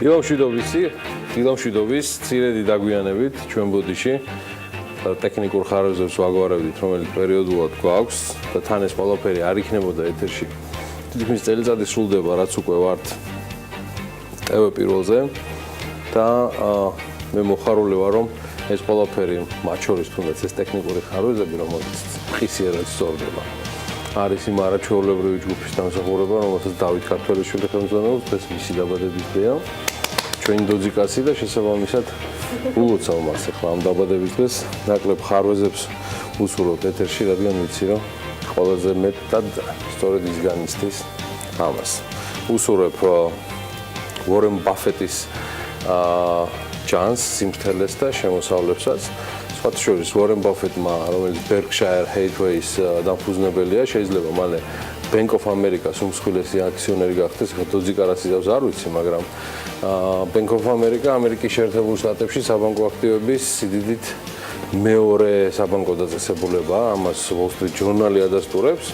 დილა მშვიდობის ცირედი დაგვიანებით ჩვენ ბოდიში ტექნიკურ ხარჯებს ვაგვარებდით, რომელიც პერიოდულად გვაქვს და თან ეს ყველაფერი არ იქნებოდა ეთერში. თითქმის წელიწადი სრულდება, რაც უკვე ვართ TV პირველზე და მე მოხარული ვარ, რომ ეს ყველაფერი მათ შორის თუნდაც ეს ტექნიკური ხარჯები, რომელიც ხისიერად სწორდება. არის იმ არაჩვეულებრივი ჯგუფის დამსახურება, რომელსაც დავით ქართველიშვილი ხელმძღვანელობს, ეს მისი დაბადების დღეა. ჩვენი დოძიკაცი და შესაბამისად ულოცავ მას ახლა ამ დაბადების დღეს ნაკლებ ხარვეზებს უსურვებ ეთერში, რადგან ვიცი, რომ ყველაზე მეტად სწორედ ის განიცდის ამას. უსურვებ ვორენ ბაფეტის ჯანს, სიმართლეს და შემოსავლებსაც. სხვათა შორის ვორენ ბაფეტმა, რომელიც Berkshire Hathaway-ის დამფუძნებელია, შეიძლება მალე Bank of America-ს უმსხვილესი აქციონერი გახდეს. ახლა დოძიკა რაც იზავს არ ვიცი, მაგრამ Bank of America ამერიკის შეერთებულ შტატებში საბანკო აქტივების სიდიდით მეორე საბანკო დაწესებულებაა. ამას Wall Street Journal-ი ადასტურებს.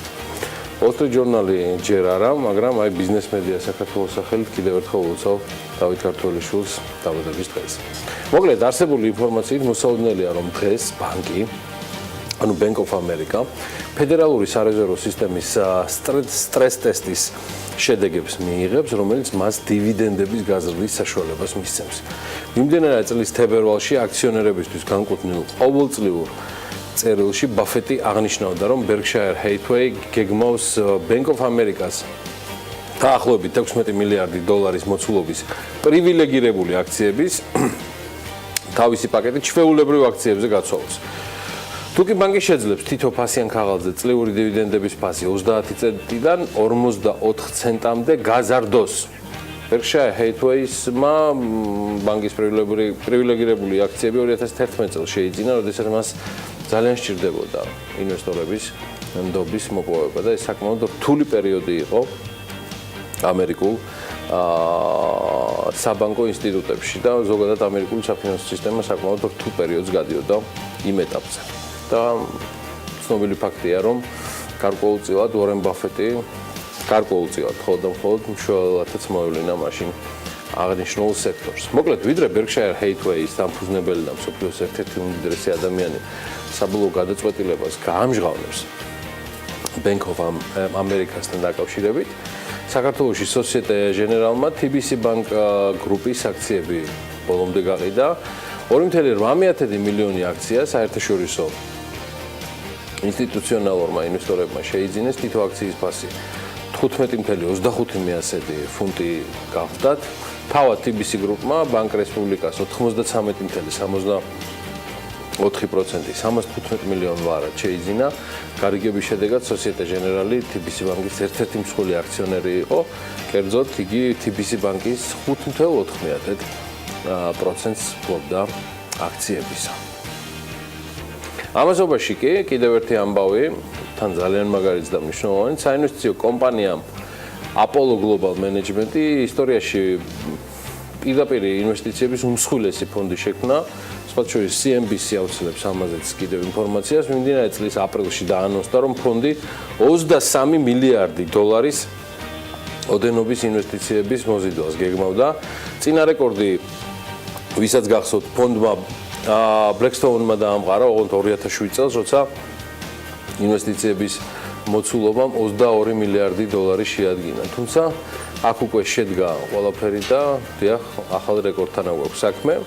Wall Street Journal-ი ჯერ არა, მაგრამ აი ბიზნეს მედია საქართველოს სახელით კიდევ ერთხელ ულოცავ დავით ქართველიშვილს დაბადების დღეს. მოკლედ არსებული ინფორმაციით მოსაოდნელია, რომ დღეს ბანკი, ანუ Bank of America, ფედერალური სარეზერვო სისტემის სტრეს ტესტის შედეგებს მიიღებს, რომელიც მას დივიდენდების გაზრდის საშუალებას მისცემს. მიმდინარე წლის თებერვალში აქციონერებისთვის განკუთვნილ ყოველწლიურ წერილში ბაფეტი აღნიშნავდა, რომ Berkshire Hathaway გეგმავს Bank of America-ს დაახლოებით 16 მილიარდი დოლარის მოცულობის პრივილეგირებული აქციების თავისი პაკეტით ჩვეულებრივ აქციებზე გაცვალოს. თუკი ბანკი შეძლებს თითო ფასიან ქაღალდზე წლიური დივიდენდების ფასი 30 ცენტიდან 44 ცენტამდე გაზარდოს. Berkshire Hathaway-სმა ბანკის პრივილეგირებული აქციები 2011 წელს შეიძინა, როდესაც მას ძალიან სჭირდებოდა ინვესტორების ნდობის მოპოვება და ეს საკმაოდ რთული პერიოდი იყო ამერიკულ საბანკო ინსტიტუტებში და ზოგადად ამერიკული საფინანსო სისტემა საკმაოდ რთულ პერიოდს გადიოდა იმ ეტაპზე. და ცნობილი ფაქტია, რომ გარკვეულწილად ვორენ ბაფეტი მხოლოდ მშველათაც მოევლინა მაშინ აღნიშნულ სექტორს. მოკლედ, ვიდრე Berkshire Hathaway-ის დამფუძნებელი და მსოფლიოს ერთ-ერთი უმდიდრესი ადამიანი საბოლოო გადაწყვეტილებას გაამჟღავნებს Bank of America-სთან დაკავშირებით, საქართველოში Societe Generale-მა TBC Bank გრუპის აქციები ბოლომდე გაყიდა 2.8 მილიონი აქცია საერთაშორისო ინსტიტუციონალურმა ინვესტორებმა შეიძინეს, თითო აქციის ფასი 15.25 ფუნტი გახდათ. თავად TBC გრუპმა ბანკ რესპუბლიკას 93.64% 315 მილიონ ლარად შეიძინა. გარიგების შედეგად Societe Generale TBC ბანკის ერთ-ერთი მსხვილი აქციონერი იყო. კერძოდ, იგი TBC ბანკის 5.4% ფლობდა აქციებისა. ამასობაში კი კიდევ ერთი ამბავი, თან ძალიან მაგარიც და მნიშვნელოვანი, საინვესტიციო კომპანიამ Apollo Global Management-ი ისტორიაში პირდაპირ ინვესტიციების უმსხვილესი ფონდი შექმნა. სხვათა შორის CNBC აუცილებს ამაზეც კიდევ ინფორმაციას. მიმდინარე წლის აპრილში დაანონსდა, რომ ფონდი 23 მილიარდი დოლარის ოდენობის ინვესტიციების მოზიდვას გეგმავდა. წინა რეკორდი, ვისაც გახსოვთ, ფონდმა Blackstone-მა დაამყარა ოღონდ 2007 წელს, როცა ინვესტიციების მოცულობამ 22 მილიარდი დოლარი შეადგინა. თუმცა აქ უკვე შედგა ყველაფერი და დიახ, ახალ რეკორდთან აგვაქვს საქმე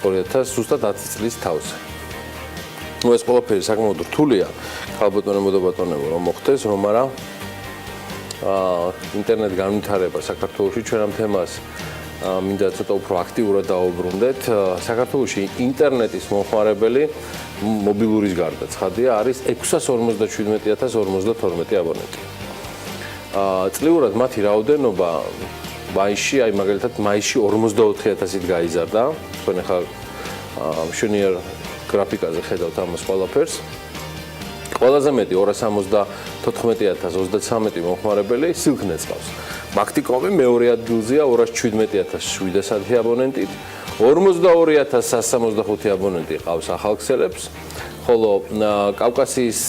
2010 წლის თავზე. ეს ყველაფერი საკმაოდ რთულია, ხალბატონებო და ბატონებო, რომ მოხდეს, რომ არა ინტერნეტ განვითარება საქართველოში ჩვენ ამ თემას მინდა ცოტა უფრო აქტიურად დაუბრუნდეთ. საქართველოში ინტერნეტის მომხმარებელი მობილურის გარდა ცხადია არის 657,052 აბონენტი. წლიურად მათი რაოდენობა მაისში, აი მაგალითად მაისში 44,000-ით გაიზარდა. თქვენ ახლა მშვენიერ გრაფიკაზე ხედავთ ამას ყველაფერს. ყველაზე მეტი 274,033 მომხმარებელი სილქნეს ყავს. მაქტიკომი მეორე ადგილზეა 217,710 აბონენტით, 42,165 აბონენტი ყავს ახალქსელებს, ხოლო კავკასიის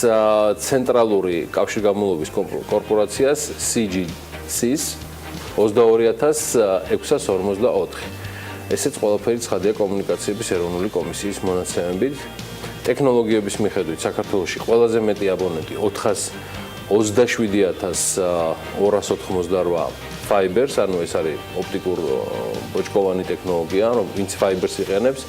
ცენტრალური კავშირგაბმულობის კორპორაციას CGC-ს 22,644. ესეც ყველაფერი ცხადია კომუნიკაციების ეროვნული კომისიის მონაცემებით. ტექნოლოგიების მიხედვით საქართველოში ყველაზე მეტი აბონენტი 427,288 Fibers, ანუ ეს არის ოპტიკურ ბოჭკოვანი ტექნოლოგია, ვინც Fibers იყენებს.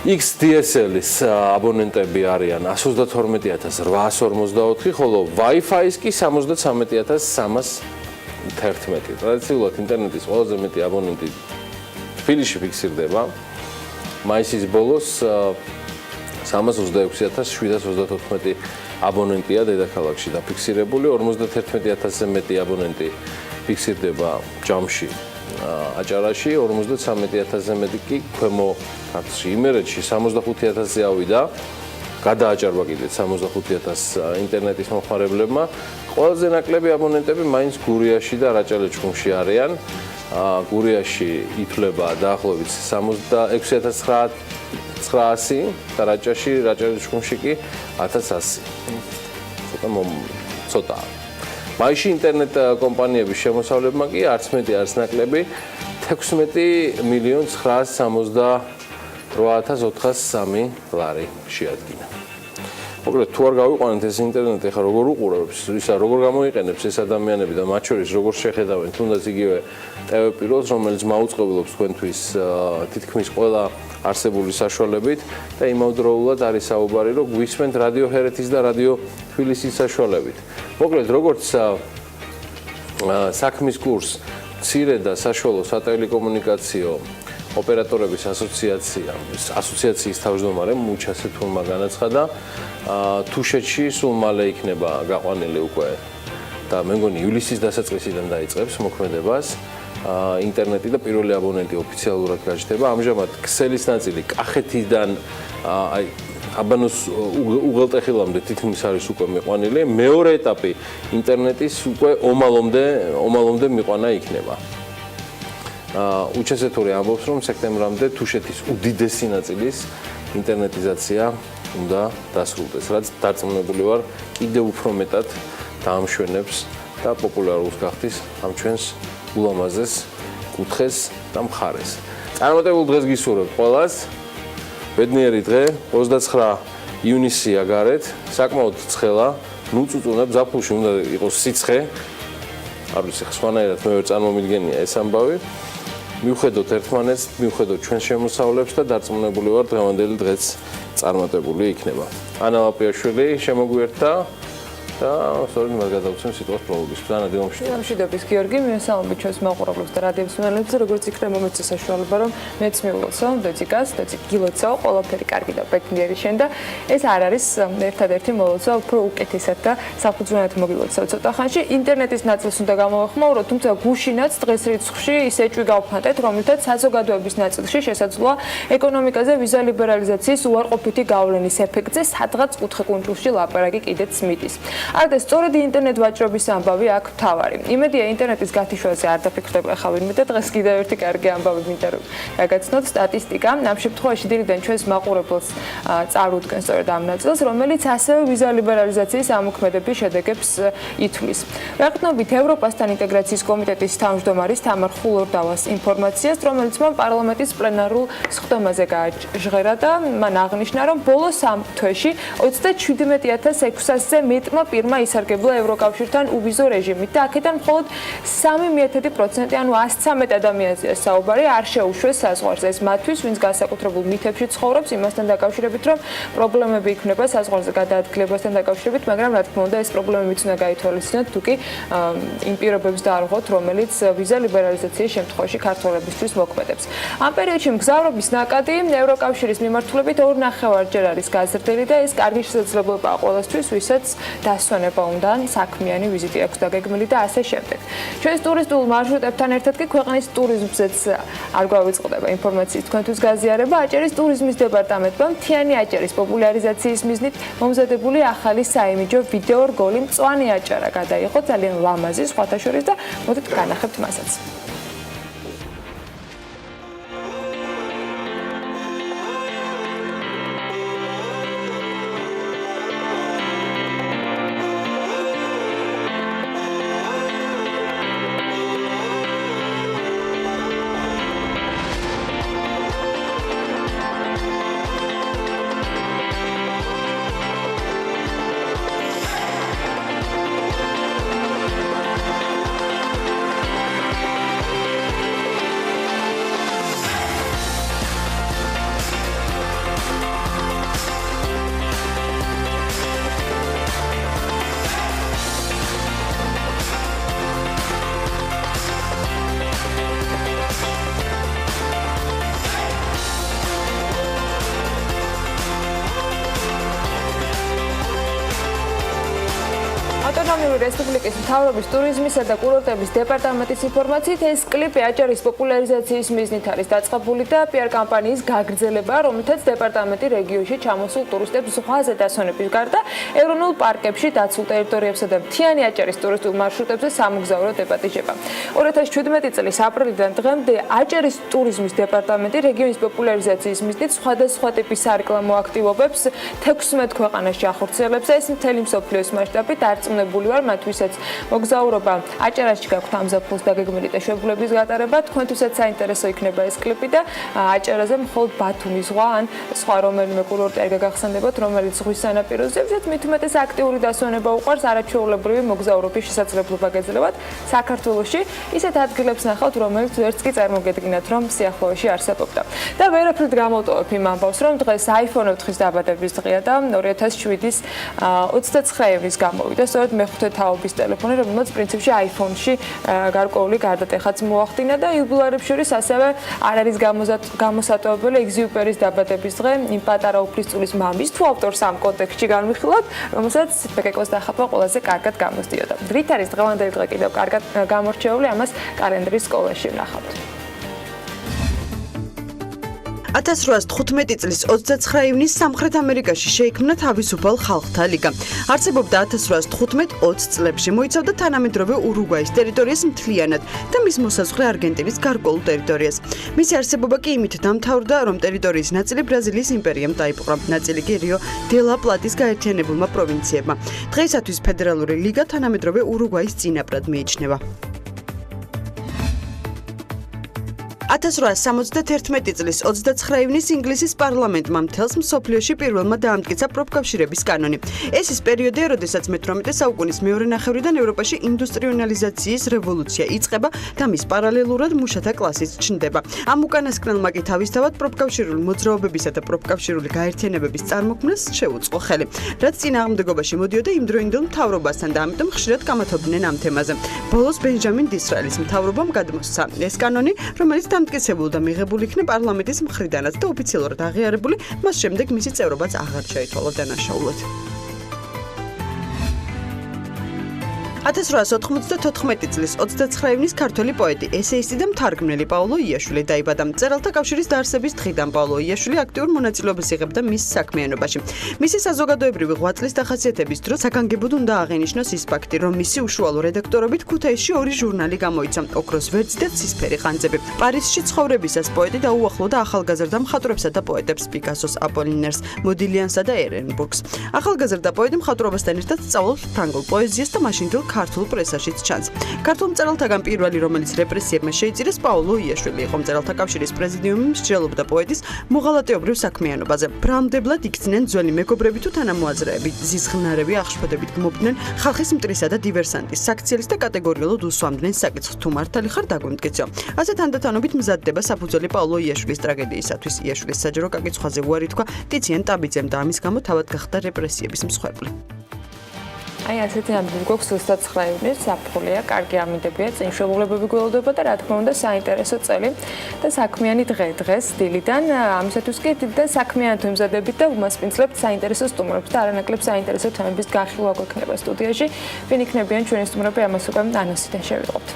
XDSL-ის აბონენტები არიან 122,844, ხოლო Wi-Fi-ის კი 73,311. ტრადიციულად ინტერნეტის ყველაზე მეტი აბონენტი თბილისში ფიქსირდება. მაისის ბოლოს 326,734 აბონენტია დედაქალაქში დაფიქსირებული, 51,000-ზე მეტი აბონენტი ფიქსირდება ჯამში, აჭარაში, 53,000-ზე მეტი კი ქვემო ქართლში. იმერეთში 65,000-ზე ავიდა, გადააჭარბა კიდეც 65,000 ინტერნეტის მომხმარებლებმა. ყველაზე ნაკლები აბონენტები მაინც გურიაში და რაჭა-ლეჩხუმში არიან. გურიაში ითვლება დაახლოებით 66,900 და რაჭა-ლეჩხუმში კი 1,100. ცოტა. მაისში ინტერნეტ კომპანიების შემოსავლებმა კი არც მეტი არც ნაკლები 16,968,403 ლარი შეადგინა. მოკლედ თუ არ გავიყვანეთ ეს ინტერნეტი ხა როგორ უყურებს, ისა როგორ გამოიყენებს ეს ადამიანები და მათ შორის როგორ შეხედავენ თუნდაც იგივე TV პიროს, რომელიც მაუწყებლობს თქვენთვის თითქმის ყველა არსებული საშუალებით და იმავდროულად არის საუბარი, რომ გვისმენთ რადიო ჰერეთის და რადიო თბილისის საშუალებით. მოკლედ როგორც საქმის კურს მცირე და საშუალო სატელეკომუნიკაციო ოპერატორების ასოციაციის თავმჯდომარე მუჩა სეთურმა განაცხადა, თუშეთში სულ მალე იქნება გაყვანილი უკვე და მე მგონი ივლისის დასაწყისიდან დაიწყებს მოქმედებას ინტერნეტი და პირველი აბონენტი ოფიციალურად გაჩნდება. ამჟამად ქსელის ნაწილი კახეთიდან აბანოს უღელტეხილამდე თითქმის არის უკვე მიყვანილი. მეორე ეტაპი ინტერნეტის უკვე ომალომდე მიყვანა იქნება. უჩესეთური ამბობს, რომ სექტემბრამდე თუშეთის უდიდესი ნაწილის ინტერნეტიზაცია უნდა დასრულდეს, რაც დარწმუნებული ვარ, კიდევ უფრო მეტად დაამშვენებს და პოპულარულს გახდის ამ ჩვენს ულამაზეს კუთხეს და მხარეს. წარმატებულ დღეს გისურვებთ ყველას. ბედნიერი დღე, 29 ივნისია გარეთ, საკმაოდ ცხელა, ნუწუწუნებ, ზაფხულში უნდა იყოს სიცხე. არ ვიცი, სხვანაირად მე ვერ წარმომიდგენია ეს ამბავი. მივხედოთ ერთმანეთს, მივხედოთ ჩვენს შემოსავლებს და დარწმუნებული ვარ, დღევანდელი დღეც წარმატებული იქნება. ანა ლაპიაშვილი შემოგვიერთდა და სწორედ მას გადავცემ სიტყვას პროლოგის. ბრძანა დილამშვიდობის გიორგი, მივესალმებით ჩვენს მაყურებლებს და რადიო მსმენელებს, როგორც იქნება მომეწე საშუალება, რომ მეც მივულოცო, დეციკას, გილოცო, ყველაფერი კარგი და ბედნიერი შენ და ეს არ არის ერთადერთი მოლოცვა, უფრო უკეთესად და საფუძვლიანად მოგილოცავ ცოტა ხანში. ინტერნეტის ნაწილს უნდა გამოვეხმაუროთ, თუმცა გუშინაც დღეს რიცხვში ის ეჭვი გავხსნათ, რომლითაც საზოგადოების ნაწილში შესაძლოა ეკონომიკაზე ვიზა ლიბერალიზაციის უარყოფითი გავლენის ეფექტზე სადღაც კუთხე-კუნძულში ლაპარაკი კიდეც მიდის. არდა სწორედ ინტერნეტ ვაჭრობის ამბავი აქ მთავარი. იმედია ინტერნეტის გათიშვაზე არ დაფიქრდება ახლა ვინმე და დღეს კიდევ ერთი კარგი ამბავი მინდა რომ გაგაცნოთ სტატისტიკა. ამ შემთხვევაში დილიდან ჩვენს მაყურებელს წარუდგენ სწორედ ამ ნაწილს, რომელიც ასევე ვიზა ლიბერალიზაციის ამოქმედების შედეგებს ითვლის. ვეღთნობით ევროპასთან ინტეგრაციის კომიტეტის თავმჯდომარის თამარ ხულორდავას ინფორმაციას, რომელიც მან პარლამენტის პლენარულ სხდომაზე გააჟღერა და მან აღნიშნა, რომ ბოლო 3 თვეში 37,600-ზე მეტმა პირმა ისარგებლა ევროკავშირთან უვიზო რეჟიმით და აქედან მხოლოდ 3%, ანუ 113 ადამიანზეა საუბარი, არ შეუშვეს საზღვარზე. ეს მათთვის, ვინც განსაკუთრებულ მითებში ცხოვრობს, იმასთან დაკავშირებით, რომ პრობლემები იქნება საზღვარზე გადაადგილებასთან დაკავშირებით, მაგრამ რა თქმა უნდა, ეს პრობლემებიც უნდა გაითვალისწინოთ, თუკი იმ პირობებს დაარღვევთ, რომელიც ვიზა ლიბერალიზაციის შემთხვევაში ქართველებისთვის მოქმედებს. ამ პერიოდში მგზავრობის ნაკადი ევროკავშირის მიმართულებით 2,5-ჯერ არის გაზრდილი და ეს კარგი შესაძლებლობაა ყველასთვის, ვისაც დასვენება უნდა, საქმიანი ვიზიტი აქვს დაგეგმილი და ასე შემდეგ. ჩვენს ტურისტულ მარშრუტებთან ერთად კი ქვეყნის ტურიზმზეც არ გვავიწყდება ინფორმაციის თქვენთვის გაზიარება. აჭარის ტურიზმის დეპარტამენტმა მთიანი აჭარის პოპულარიზაციის მიზნით მომზადებული ახალი საიმიჯო ვიდეო რგოლი მწვანე აჭარა გადაიღო, ძალიან ლამაზი სხვათა შორის და მოდით განახებთ მასაც. ავტონომიური რესპუბლიკის მთავრობის ტურიზმისა და კურორტების დეპარტამენტის ინფორმაციით, ეს კლიპი აჭარის პოპულარიზაციის მიზნით არის დაწყებული და PR კამპანიის გაგრძელებაა, რომლითაც დეპარტამენტი რეგიონში ჩამოსულ ტურისტებს ზღვაზე დასვენების გარდა ეროვნულ პარკებში, დაცულ ტერიტორიებსა და მთიანი აჭარის ტურისტულ მარშრუტებზე სამოგზაურო დებატიჟება. 2017 წლის აპრილიდან დღემდე აჭარის ტურიზმის დეპარტამენტი რეგიონის პოპულარიზაციის მიზნით სხვადასხვა ტიპის სარეკლამო აქტივობებს 16 ქვეყანაში ახორციელებს. ეს მთელი მსოფლიოს მასშტაბით დარწმუნებული ვარ, მათ ვისაც მოგზაურობა აჭარაში გაქვთ ამზაფხულს დაგეგმილი და შეებულების გატარება, თქვენთვისაც საინტერესო იქნება ეს კლიპი და აჭარაზე მხოლოდ ბათუმის ზღვა ან სხვა რომელიმე კურორტი არ გაგახსენდებათ, რომელიც ზღვის სანაპიროზე, ვისაც მით უმეტეს აქტიური დასვენება უყვარს, არაჩვეულებრივი მოგზაურობის შესაძლებლობა გეძლევათ საქართველოში, ისეთ ადგილებს ნახავთ, რომელიც ვერც კი წარმოგედგინათ, რომ სიახლოვეში არსებობდა. და ვერაფრით გამოვტოვებ იმ ამბავს, რომ დღეს iPhone 4-ის დაბადების დღეა და 2007-ის 29 ივნის გამოვიდა სწორედ მეხუთე თაობის ტელეფონი, რომელმაც პრინციპში iPhone-ში გარკვეული გარდატეხაც მოახდინა და იუბილეებს შორის ასევე არ არის გამოსატოვებელი ეგზიუპერის დაბადების დღე, იმ პატარა უფლისწულის მამის თუ ავტორს ამ კონტექსტში განვიხილოთ, რომელსაც ბეკეკოს დახატვა ყველაზე კარგად გამოსდიოდა. რით არის დღევანდელი დღე კიდევ კარგად გამორჩეული, ამას კალენდრის სკოლაში ვნახავთ. 1815 წლის 29 ივნის სამხრეთ ამერიკაში შეიქმნა თავისუფალ ხალხთა ლიგა. არსებობდა 1815-20 წლებში, მოიცავდა თანამედროვე ურუგვაის ტერიტორიას მთლიანად და მის მოსაზღვრე არგენტინის გარკვეულ ტერიტორიას. მისი არსებობა კი იმით დამთავრდა, რომ ტერიტორიის ნაწილი ბრაზილიის იმპერიამ დაიპყრო, ნაწილი კი რიო დილა პლატის გაერთიანებულმა პროვინციებმა. დღეისათვის ფედერალური ლიგა თანამედროვე ურუგვაის წინაპრად მიიჩნევა. 1871 წლის 29 ივნის ინგლისის პარლამენტმა მთელს მსოფლიოში პირველმა დაამტკიცა პროფკავშირების კანონი. ეს ის პერიოდია, როდესაც მე-18 საუკუნის მეორე ნახევრიდან ევროპაში ინდუსტრიალიზაციის რევოლუცია იწყება და მის პარალელურად მუშათა კლასიც ჩნდება. ამ უკანასკნელმა კი თავისთავად პროფკავშირული მოძრაობებისა და პროფკავშირული გაერთიანებების წარმოქმნას შეუწყო ხელი, რაც წინააღმდეგობაში მოდიოდა იმდროინდელ მთავრობასთან და ამიტომ ხშირად გამათობდნენ ამ თემაზე. ბოლოს ბენჯამინ დისრაელის მთავრობამ გადმოსცა ეს კანონი, რომელიც დამტკიცებული და მიღებული იქნა პარლამენტის მხრიდანაც და ოფიციალურად აღიარებული, მას შემდეგ მისი წევრობაც აღარ შეითვალა დანაშაულად. 1894 წლის 29 ივნის ქართველი პოეტი, ესეისტი და მთარგმნელი პაოლო იაშვილი დაიბადა. მწერალთა კავშირის დაარსების დღიდან პაოლო იაშვილი აქტიურ მონაწილეობას იღებდა მის საქმიანობაში. მისი საზოგადოებრივი ღვაწლის დახასიათების დროს საგანგებოდ უნდა აღენიშნოს ის ფაქტი, რომ მისი უშუალო რედაქტორობით ქუთაისში ორი ჟურნალი გამოიცა: ოქროს ვერძი და ცისფერი ყანწები. პარიზში ცხოვრებისას პოეტი დაუახლოვდა ახალგაზრდა მხატვრებსა და პოეტებს პიკასოს, აპოლინერს, მოდილიანსა და ერენბურგს. ახალგაზრდა პოეტი მხატვრობასთან ერთად სწავლობს ფრანგულ პოეზიას და მაშინდელ ქართულ პრესაშიც ჩანს. ქართულ მწერალთაგან პირველი, რომელიც რეპრესიებმა შეიწირეს, პაოლო იაშვილი იყო. მწერალთა კავშირის პრეზიდიუმი მსჯელობდა პოეტის მოღალატეობრივ საქმიანობაზე. ბრალმდებლად იქცნენ ძველი მეგობრები თუ თანამოაზრეები, ზიზღნარები აღშფოთებით გმობდნენ ხალხის მტრისა და დივერსანტის საქციელის და კატეგორიულად უსვამდნენ საკითხს, თუ მართალი ხარ დაგვიმტკიცო. ასე თანდათანობით მზადდება საფუძველი პაოლო იაშვილის ტრაგედიისათვის. იაშვილის საჯარო კაკიცხვაზე უარი თქვა ტიციან ტაბიძემ და ამის გამო თავად გახდა რეპრესიების მსხვერპლი. აი ასეთი ამბები გვაქვს 29 ივნის საფრთხეა, კარგი ამინდებია, წინ შეუღლებები გველოდება და რა თქმა უნდა საინტერესო წელი და საქმიანი დღე დღეს დილიდან, ამისათვის კი დილიდან საქმიანად ვიმზადებით და უმასპინძლებთ საინტერესო სტუმრებს და არანაკლებ საინტერესო თემების გახილვა გვექნება სტუდიაში. ვინ იქნებიან ჩვენი სტუმრები, ამას უკვე ანონსიდან შევიღებთ.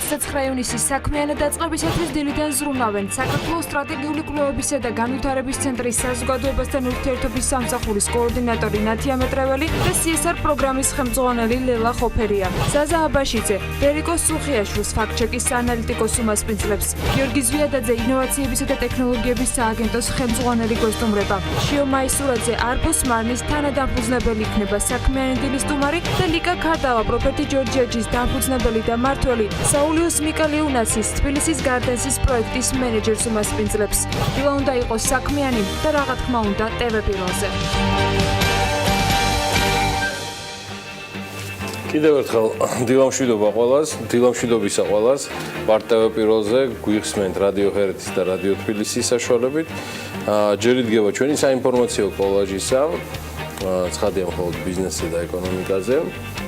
29 ივნისის საქმიანად დაწყებისათვის დილიდან ზრუნავენ საქართველოს სტრატეგიული კვლევებისა და განვითარების ცენტრის საზოგადოებასთან ურთიერთობის სამსახურის კოორდინატორი ნათია მეტრეველი და CSR პროგრამის ხელმძღვანელი ლელა ხოფერია. ზაზა აბაშიძე, ბერიკოს სუხიაშვილს ფაქტ-ჩეკის ანალიტიკოს უმასპინძლებს. გიორგი ზვიადაძე ინოვაციებისა და ტექნოლოგიების სააგენტოს ხელმძღვანელი გოსტუმრება. შიო მაისურაძე არბოს მარნის თანადამფუძნებელი იქნება საქმიანი დილის სტუმარი და ლიკა ქარდავა პროფეტი ჯორჯიაჯის დამფუძნებელი და მმართველი. საულიოს მიკალიუნასის თბილისის გარდენსის პროექტის მენეჯერს უმასპინძლებს. დილა უნდა იყოს საქმიანი და რა თქმა უნდა TV პირველზე. კიდევ ერთხელ დილამშვიდობა ყველას, დილამშვიდობისა ყველას. ვარ TV პირველზე, გვიხსმენთ რადიო ჰერეთის და რადიო თბილისის საშუალებით. ჯერ იდგება ჩვენი საინფორმაციო კოლაჟისა, ცხადია მხოლოდ ბიზნესზე და ეკონომიკაზე.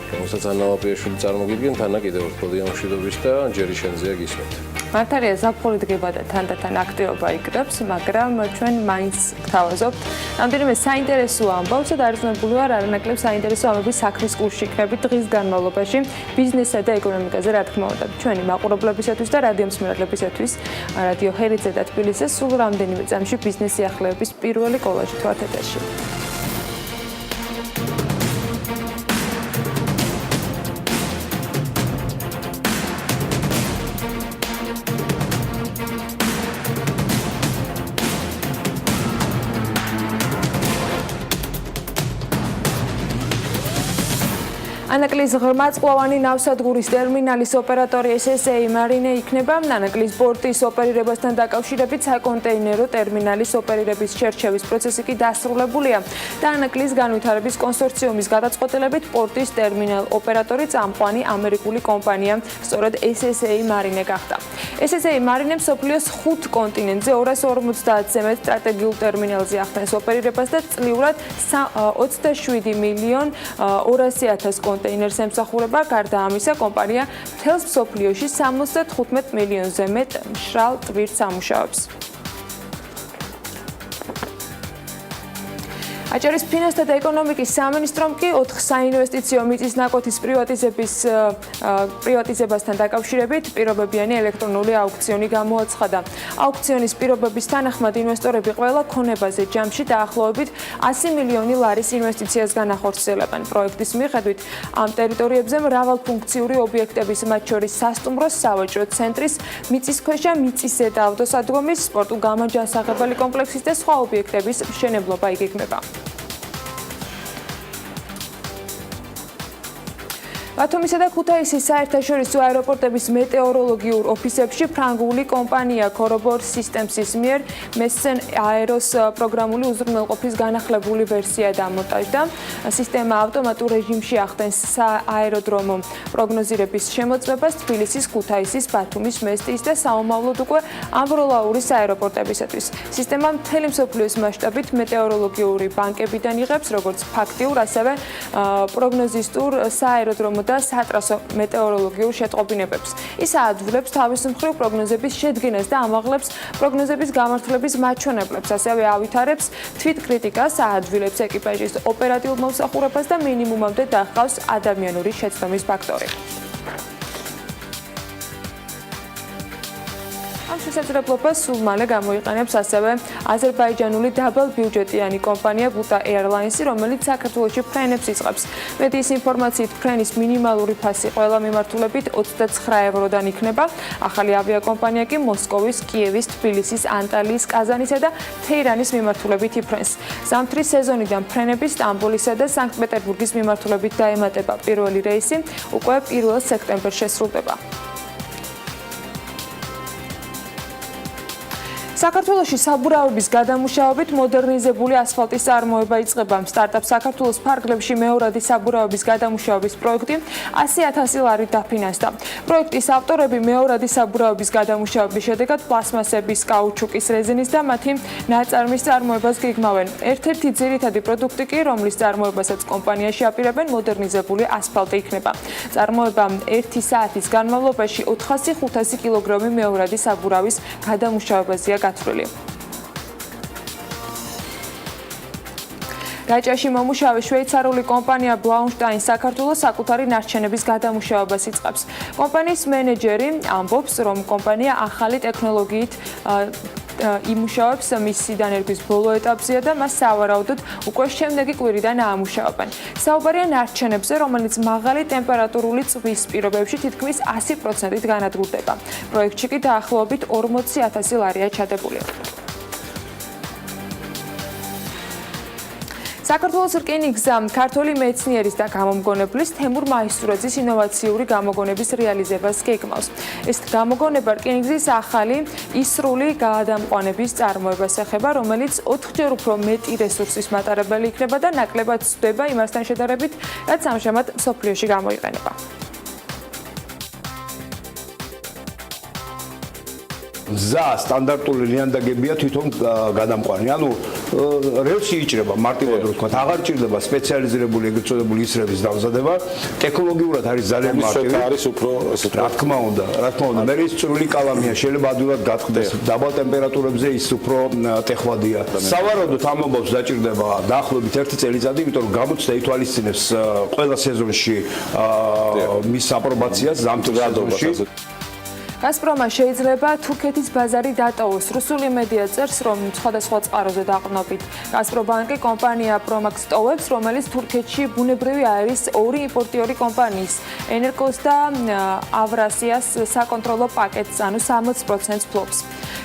რომელსაც ანალაპიაშვილი წარმოგიდგენთ, ანა კიდევ ერთხელ დიამშვიდობის და ჯერი შენზეა გისმენთ. მართალია ზაფხული დგება და თანდათან აქტივობა იკრებს, მაგრამ ჩვენ მაინც გთავაზობთ რამდენიმე საინტერესო ამბავს და დარწმუნებული ვარ არანაკლებ საინტერესო ამბების საქმის კურსში იქნებით დღის განმავლობაში ბიზნესსა და ეკონომიკაზე რა თქმა უნდა ჩვენი მაყურებლებისათვის და რადიო მსმენელებისათვის რადიო ჰერიცე და თბილისზე სულ რამდენიმე წამში ბიზნეს სიახლეების პირველი კოლაჟი თქვათ ეთერში. ანაკლის ღრმაწყვოვანი ნავსადგურის ტერმინალის ოპერატორი SSA მარინე იქნება. ანაკლის პორტის ოპერირებასთან დაკავშირებით საკონტეინერო ტერმინალის ოპერირების შერჩევის პროცესი კი დასრულებულია და ანაკლის განვითარების კონსორციუმის გადაწყვეტილებით პორტის ტერმინალ ოპერატორი წამყვანი ამერიკული კომპანია სწორედ SSA მარინე გახდა. SSA მარინე მსოფლიოს 5 კონტინენტზე 250-ზე მეტ სტრატეგიულ ტერმინალზე ახდენს ოპერირებას და წლიურად 27 მილიონ 200,000 კონტეინერს ემსახურება. გარდა ამისა, კომპანია მთელს მსოფლიოში 75 მილიონზე მეტ მშრალ ტვირთს ამუშავებს. აჭარის ფინანსთა და ეკონომიკის სამინისტრომ კი 4 საინვესტიციო მიწის ნაკვეთის პრივატიზებასთან დაკავშირებით პირობებიანი ელექტრონული აუქციონი გამოაცხადა. აუქციონის პირობების თანახმად ინვესტორები ყველა ქონებაზე ჯამში დაახლოებით 100 მილიონი ლარის ინვესტიციას განახორციელებენ. პროექტის მიხედვით ამ ტერიტორიებზე მრავალფუნქციური ობიექტების, მათ შორის სასტუმროს, სავაჭრო ცენტრის, მიწისქვეშა, მიწისზედა ავტოსადგომის, სპორტულ-გამაჯანსაღებელი კომპლექსის და სხვა ობიექტების მშენებლობა იგეგმება. ბათუმისა და ქუთაისის საერთაშორისო აეროპორტების მეტეოროლოგიურ ოფისებში ფრანგული კომპანია Corobor Systems-ის მიერ Messen Aeros პროგრამული უზრუნველყოფის განახლებული ვერსია დამონტაჟდა. სისტემა ავტომატურ რეჟიმში ახდენს სააეროდრომო პროგნოზირების შემოწმებას თბილისის, ქუთაისის, ბათუმის, მესტიის და საომავლოდ უკვე ამბროლაურის აეროპორტებისათვის. სისტემა მთელი მსოფლიოს მასშტაბით მეტეოროლოგიური ბანკებიდან იღებს როგორც ფაქტიურ, ასევე პროგნოზისტურ სააეროდრომო და სატრასო მეტეოროლოგიურ შეტყობინებებს. ის აადვილებს თავის მხრივ პროგნოზების შედგენას და ამაღლებს პროგნოზების გამართლების მაჩვენებლებს, ასევე ავითარებს თვითკრიტიკას, აადვილებს ეკიპაჟის ოპერატიულ მომსახურებას და მინიმუმამდე დაჰყავს ადამიანური შეცდომის ფაქტორი. ამ შესაძლებლობას სულ მალე გამოიყენებს ასევე აზერბაიჯანული დაბალბიუჯეტიანი კომპანია Buta Airlines-ი, რომელიც საქართველოში ფრენებს იწყებს. მედიის ინფორმაციით, ფრენის მინიმალური ფასი ყველა მიმართულებით 29 ევროდან იქნება. ახალი ავიაკომპანია კი მოსკოვის, კიევის, თბილისის, ანტალიის, კაზანისა და თეირანის მიმართულებით იფრენს. ზამთრის სეზონიდან ფრენები სტამბოლისა და სანქტ-პეტერბურგის მიმართულებით დაემატება. პირველი რეისი უკვე 1 სექტემბერში შესრულდება. საქართველოში საბურავების გადამუშავებით მოდერნიზებული ასფალტის წარმოება იწყება. სტარტაპ საქართველოს ფარგლებში მეორადი საბურავების გადამუშავების პროექტი 100,000 ლარით დაფინანსდა. პროექტის ავტორები მეორადი საბურავების გადამუშავების შედეგად პლასმასების, კაუჩუკის, რეზინის და მათი ნაწარმის წარმოებას გეგმავენ. ერთ-ერთი ძირითადი პროდუქტი კი, რომლის წარმოებასაც კომპანიაში აპირებენ, მოდერნიზებული ასფალტი იქნება. წარმოება 1 საათის განმავლობაში 400-500 კილოგრამი მეორადი საბურავის გადამუშავებაზეა გათვლილი. რაჭაში მომუშავე შვეიცარიული კომპანია Blaustein საქართველოს საკუთარი ნარჩენების გადამუშავებას იწყებს. კომპანიის მენეჯერი ამბობს, რომ კომპანია ახალი ტექნოლოგიით იმუშავებს მის სიდანერგვის ბოლო ეტაპზეა და მას სავარაუდოდ უკვე შემდეგი კვირიდან აამუშავებენ. საუბარია ნარჩენებზე, რომელიც მაღალი ტემპერატურული წვის პირობებში თითქმის 100%-ით განადგურდება. პროექტში კი დაახლოებით 40,000 ლარია ჩადებული. საქართველოს რკინიგზა ქართული მეცნიერის და გამომგონებლის თემურ მაისურაძის ინოვაციური გამოგონების რეალიზებას გეგმავს. ეს გამოგონება რკინიგზის ახალი ისრული გადამყვანების წარმოებას ეხება, რომელიც 4-ჯერ უფრო მეტი რესურსის მატარებელი იქნება და ნაკლებად ცდება იმასთან შედარებით, რაც ამჟამად მსოფლიოში გამოიყენება. მზა სტანდარტული ლიანდაგებია თვითონ გადამყვანი. ანუ რელსი იჭრება მარტივად რო ვთქვა, აღარ ჭირდება სპეციალიზირებული ეგრეთ წოდებული ისრების დამზადება. ტექნოლოგიურად არის ძალიან მარტივი. არის უფრო რა თქმა უნდა. მე ის წვრილი კალამია შეიძლება ადვილად გატყდეს. დაბალ ტემპერატურებზე ის უფრო ტეხვადია. სავარაუდოდ ამ ამბავს დაჭირდება დაახლოებით 1 წელიწადი, იმიტომ რომ გამოცდა ითვალისწინებს ყველა სეზონში მის აპრობაციას ზამთრადობაში. გაზპრომმა შეიძლება თურქეთის ბაზარი დატოვოს. რუსული მედია წერს, რომ სხვადასხვა წყაროზე დაყრდნობით გაზპრომბანკი კომპანია პრომაქს ტოვებს, რომელიც თურქეთში ბუნებრივი აირის ორი იმპორტიორი კომპანიის ენერგოს და ავრასიას საკონტროლო პაკეტს, ანუ 60%-ს ფლობს.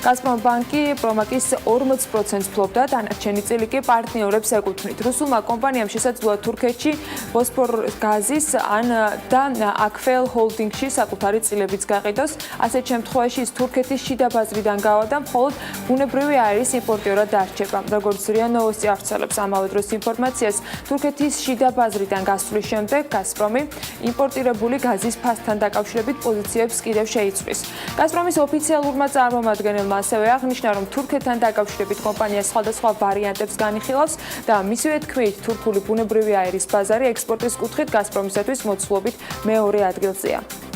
გაზპრომბანკი პრომაქის 40%-ს ფლობდა, დანარჩენი წილი კი პარტნიორებს ეკუთვნით. რუსულმა კომპანიამ შესაძლოა თურქეთში ბოსფოროს გაზის და აკფელ ჰოლდინგში საკუთარი წილებიც გაყიდოს. ასეთ შემთხვევაში ის თურქეთის შიდა ბაზრიდან გავა და მხოლოდ ბუნებრივი აირის იმპორტიორად დარჩება. როგორც რია ნოვოსტი ავრცელებს ამავე დროს ინფორმაციას, თურქეთის შიდა ბაზრიდან გასვლის შემდეგ გაზპრომი იმპორტირებული გაზის ფასთან დაკავშირებით პოზიციებს კიდევ შეიცვლის. გაზპრომის ოფიციალურმა წარმომადგენელმა ასევე აღნიშნა, რომ თურქეთთან დაკავშირებით კომპანია სხვადასხვა ვარიანტებს განიხილავს და მისივე თქმით, თურქული ბუნებრივი აირის ბაზარი ექსპორტის კუთხით გაზპრომისათვის მოცულობით მეორე ადგილზეა.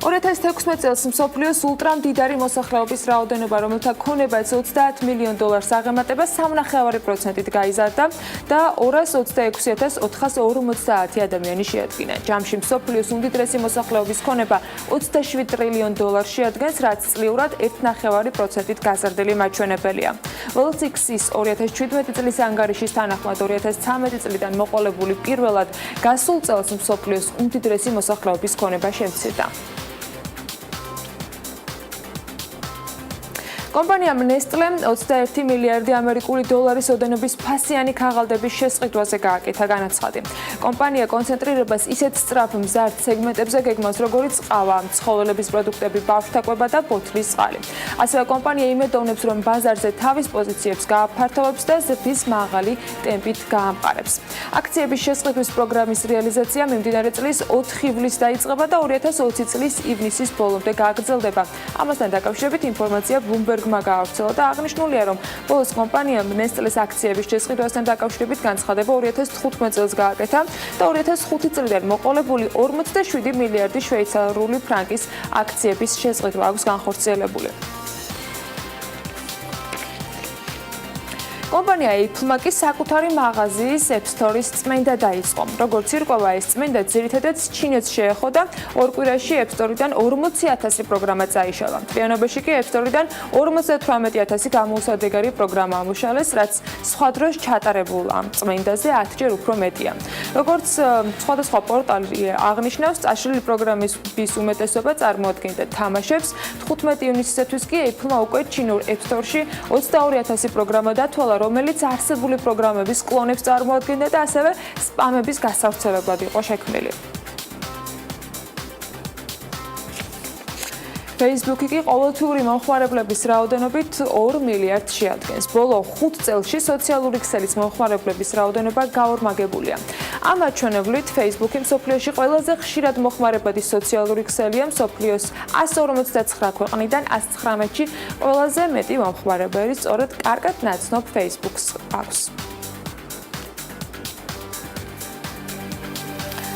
2016 წელს მსოფლიოს ულტრამდიდარი მოსახლეობის რაოდენობა, რომელთა ქონებაც $30 მილიონ აღემატება, 3.5%-ით გაიზარდა და 226,450 ადამიანი შეადგინა. ჯამში მსოფლიოს უმდიდრესი მოსახლეობის ქონება $27 ტრილიონ შეადგენს, რაც წლიურად 1.5%-ით გაზრდილი მაჩვენებელია. World-X-ის 2017 წლის ანგარიშის თანახმად 2013 წლიდან მოყოლებული პირველად გასულ წელს მსოფლიოს უმდიდრესი მოსახლეობის ქონება შემცირდა. კომპანიამ Nestle 21 მილიარდი ამერიკული დოლარის ოდენობის ფასიანი ქაღალდების შესყიდვაზე გააკეთა განაცხადი. კომპანია კონცენტრირებას ისეთ სწრაფ მზარდ სეგმენტებზე გეგმავს, როგორიც ყავა, ცხოველების პროდუქტები, ბავშვთაკვება და ბოთლის წყალი. ასევე კომპანია იმედოვნებს, რომ ბაზარზე თავის პოზიციებს გააფართოვებს და ზრდის მაღალი ტემპით გაამყარებს. აქციების შესყიდვის პროგრამის რეალიზაცია მიმდინარე წლის 4 ივლისს დაიწყება და 2020 წლის ივნისის ბოლომდე გაგრძელდება. ამასთან დაკავშირებით ინფორმაცია Bloomberg გაავრცელა და აღნიშნულია, რომ ბოლოს კომპანიამ Nestle-ის აქციების შესყიდვასთან დაკავშირებით განცხადება 2015 წელს გააკეთა და 2005 წლიდან მოყოლებული 47 მილიარდი შვეიცარიული ფრანკის აქციების შესყიდვა აქვს განხორციელებული. კომპანია Apple-მა კი საკუთარი მაღაზიის App Store-ის წმენდა დაიწყო. როგორც ირკვევა, ეს წმენდა ძირითადად ჩინეთს შეეხო და ორ კვირაში App Store-დან 40,000 პროგრამა წაიშალა. მთლიანობაში კი App Store-დან 58,000 გამოუსადეგარი პროგრამა ამუშავეს, რაც სხვა დროს ჩატარებულ ამ წმენდაზე 10-ჯერ უფრო მეტია. როგორც სხვადასხვა პორტალი აღნიშნავს, წაშლილი პროგრამების უმეტესობა წარმოადგენდა თამაშებს. 15 ივნისისათვის კი Apple-მა უკვე ჩინურ App Store-ში 22,000 პროგრამა დათვალა, რომელიც არსებული პროგრამების კლონებს წარმოადგენდა და ასევე სპამების გასავრცელებლად იყო შექმნილი. Facebook-ი კი ყოველთვიური მომხმარებლების რაოდენობით 2 მილიარდს შეადგენს. ბოლო 5 წელში სოციალური ქსელის მომხმარებლების რაოდენობა გაორმაგებულია. ამ მაჩვენებლით Facebook-ი მსოფლიოში ყველაზე ხშირად მოხმარებადი სოციალური ქსელია. მსოფლიოს 159 ქვეყნიდან 119-ში ყველაზე მეტი მომხმარებელი სწორედ კარგად ნაცნობ Facebook-ს აქვს.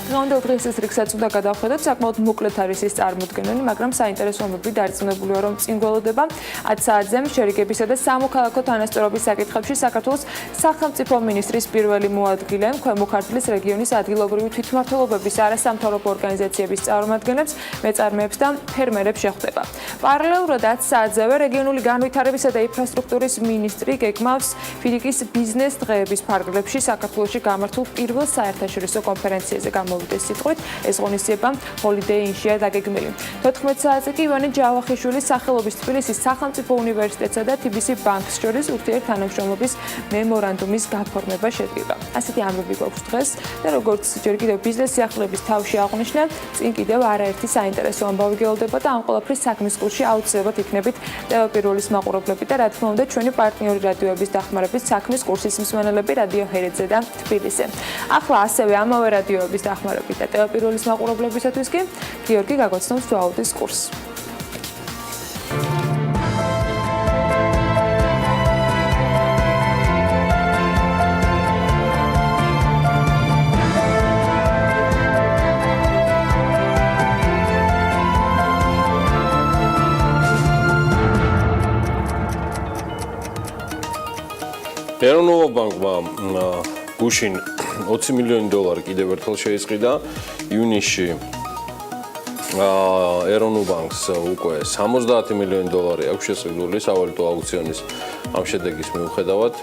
დღევანდელ დღეისის რიგსაც უნდა გადავხედოთ, საკმაოდ მოკლედ არის ის წარმოდგენილი, მაგრამ საინტერესო ამბები დარწმუნებულია, რომ წინ გველოდება 10 საათზე შერიგებისა და სამოქალაქო თანასწორობის საკითხებში საქართველოს სახელმწიფო მინისტრის პირველი მოადგილე, ქვემო ქართლის რეგიონის ადგილობრივი თვითმმართველობების არასამთავრობო ორგანიზაციების წარმომადგენლებს, მეწარმეებს და ფერმერებს შეხვდება. პარალელურად 10 საათზევე რეგიონული განვითარებისა და ინფრასტრუქტურის მინისტრი გეგმავს ფიდიკის ბიზნეს დღეების ფარგლებში საქართველოში გამართულ პირველ საერთაშორისო კონფერენციაზე გამოვიდეს სიტყვით, ეს ღონისძიება Holiday Inn-შია დაგეგმილი. 14 საათზე კი ივანე ჯავახიშვილის სახელობის თბილისის სახელმწიფო უნივერსიტეტსა და TBC ბანკს შორის ურთიერთთანამშრომლობის მემორანდუმის გაფორმება შედგება. ასეთი ამბები გვაქვს დღეს და როგორც ჯერ კიდევ ბიზნეს სიახლეების თავში აღნიშნა, წინ კიდევ არაერთი საინტერესო ამბავი გელოდება და ამ ყველაფრის საქმის კურსში აუცილებლად იქნებით ტელეპიროლის მაყურებლები და რა თქმა უნდა ჩვენი პარტნიორი რადიოების დახმარებით საქმის კურსის მსმენელები რადიო ჰერეთზე და თბილისზე. ახლა ასევე ამავე რადიოების დახმარებით და ტელეპიროლის მაყურებლებისათვის კი გიორგი გაგოცნობს თვალუდის კურსს. ეროვნულ ბანკმა გუშინ 20 მილიონი დოლარი კიდევ ერთხელ შეისყიდა. ივნისში ეროვნულ ბანკს უკვე 70 მილიონი დოლარი აქვს შეწყებული სავალუტო აუქციონის ამ შედეგის მიუხედავად.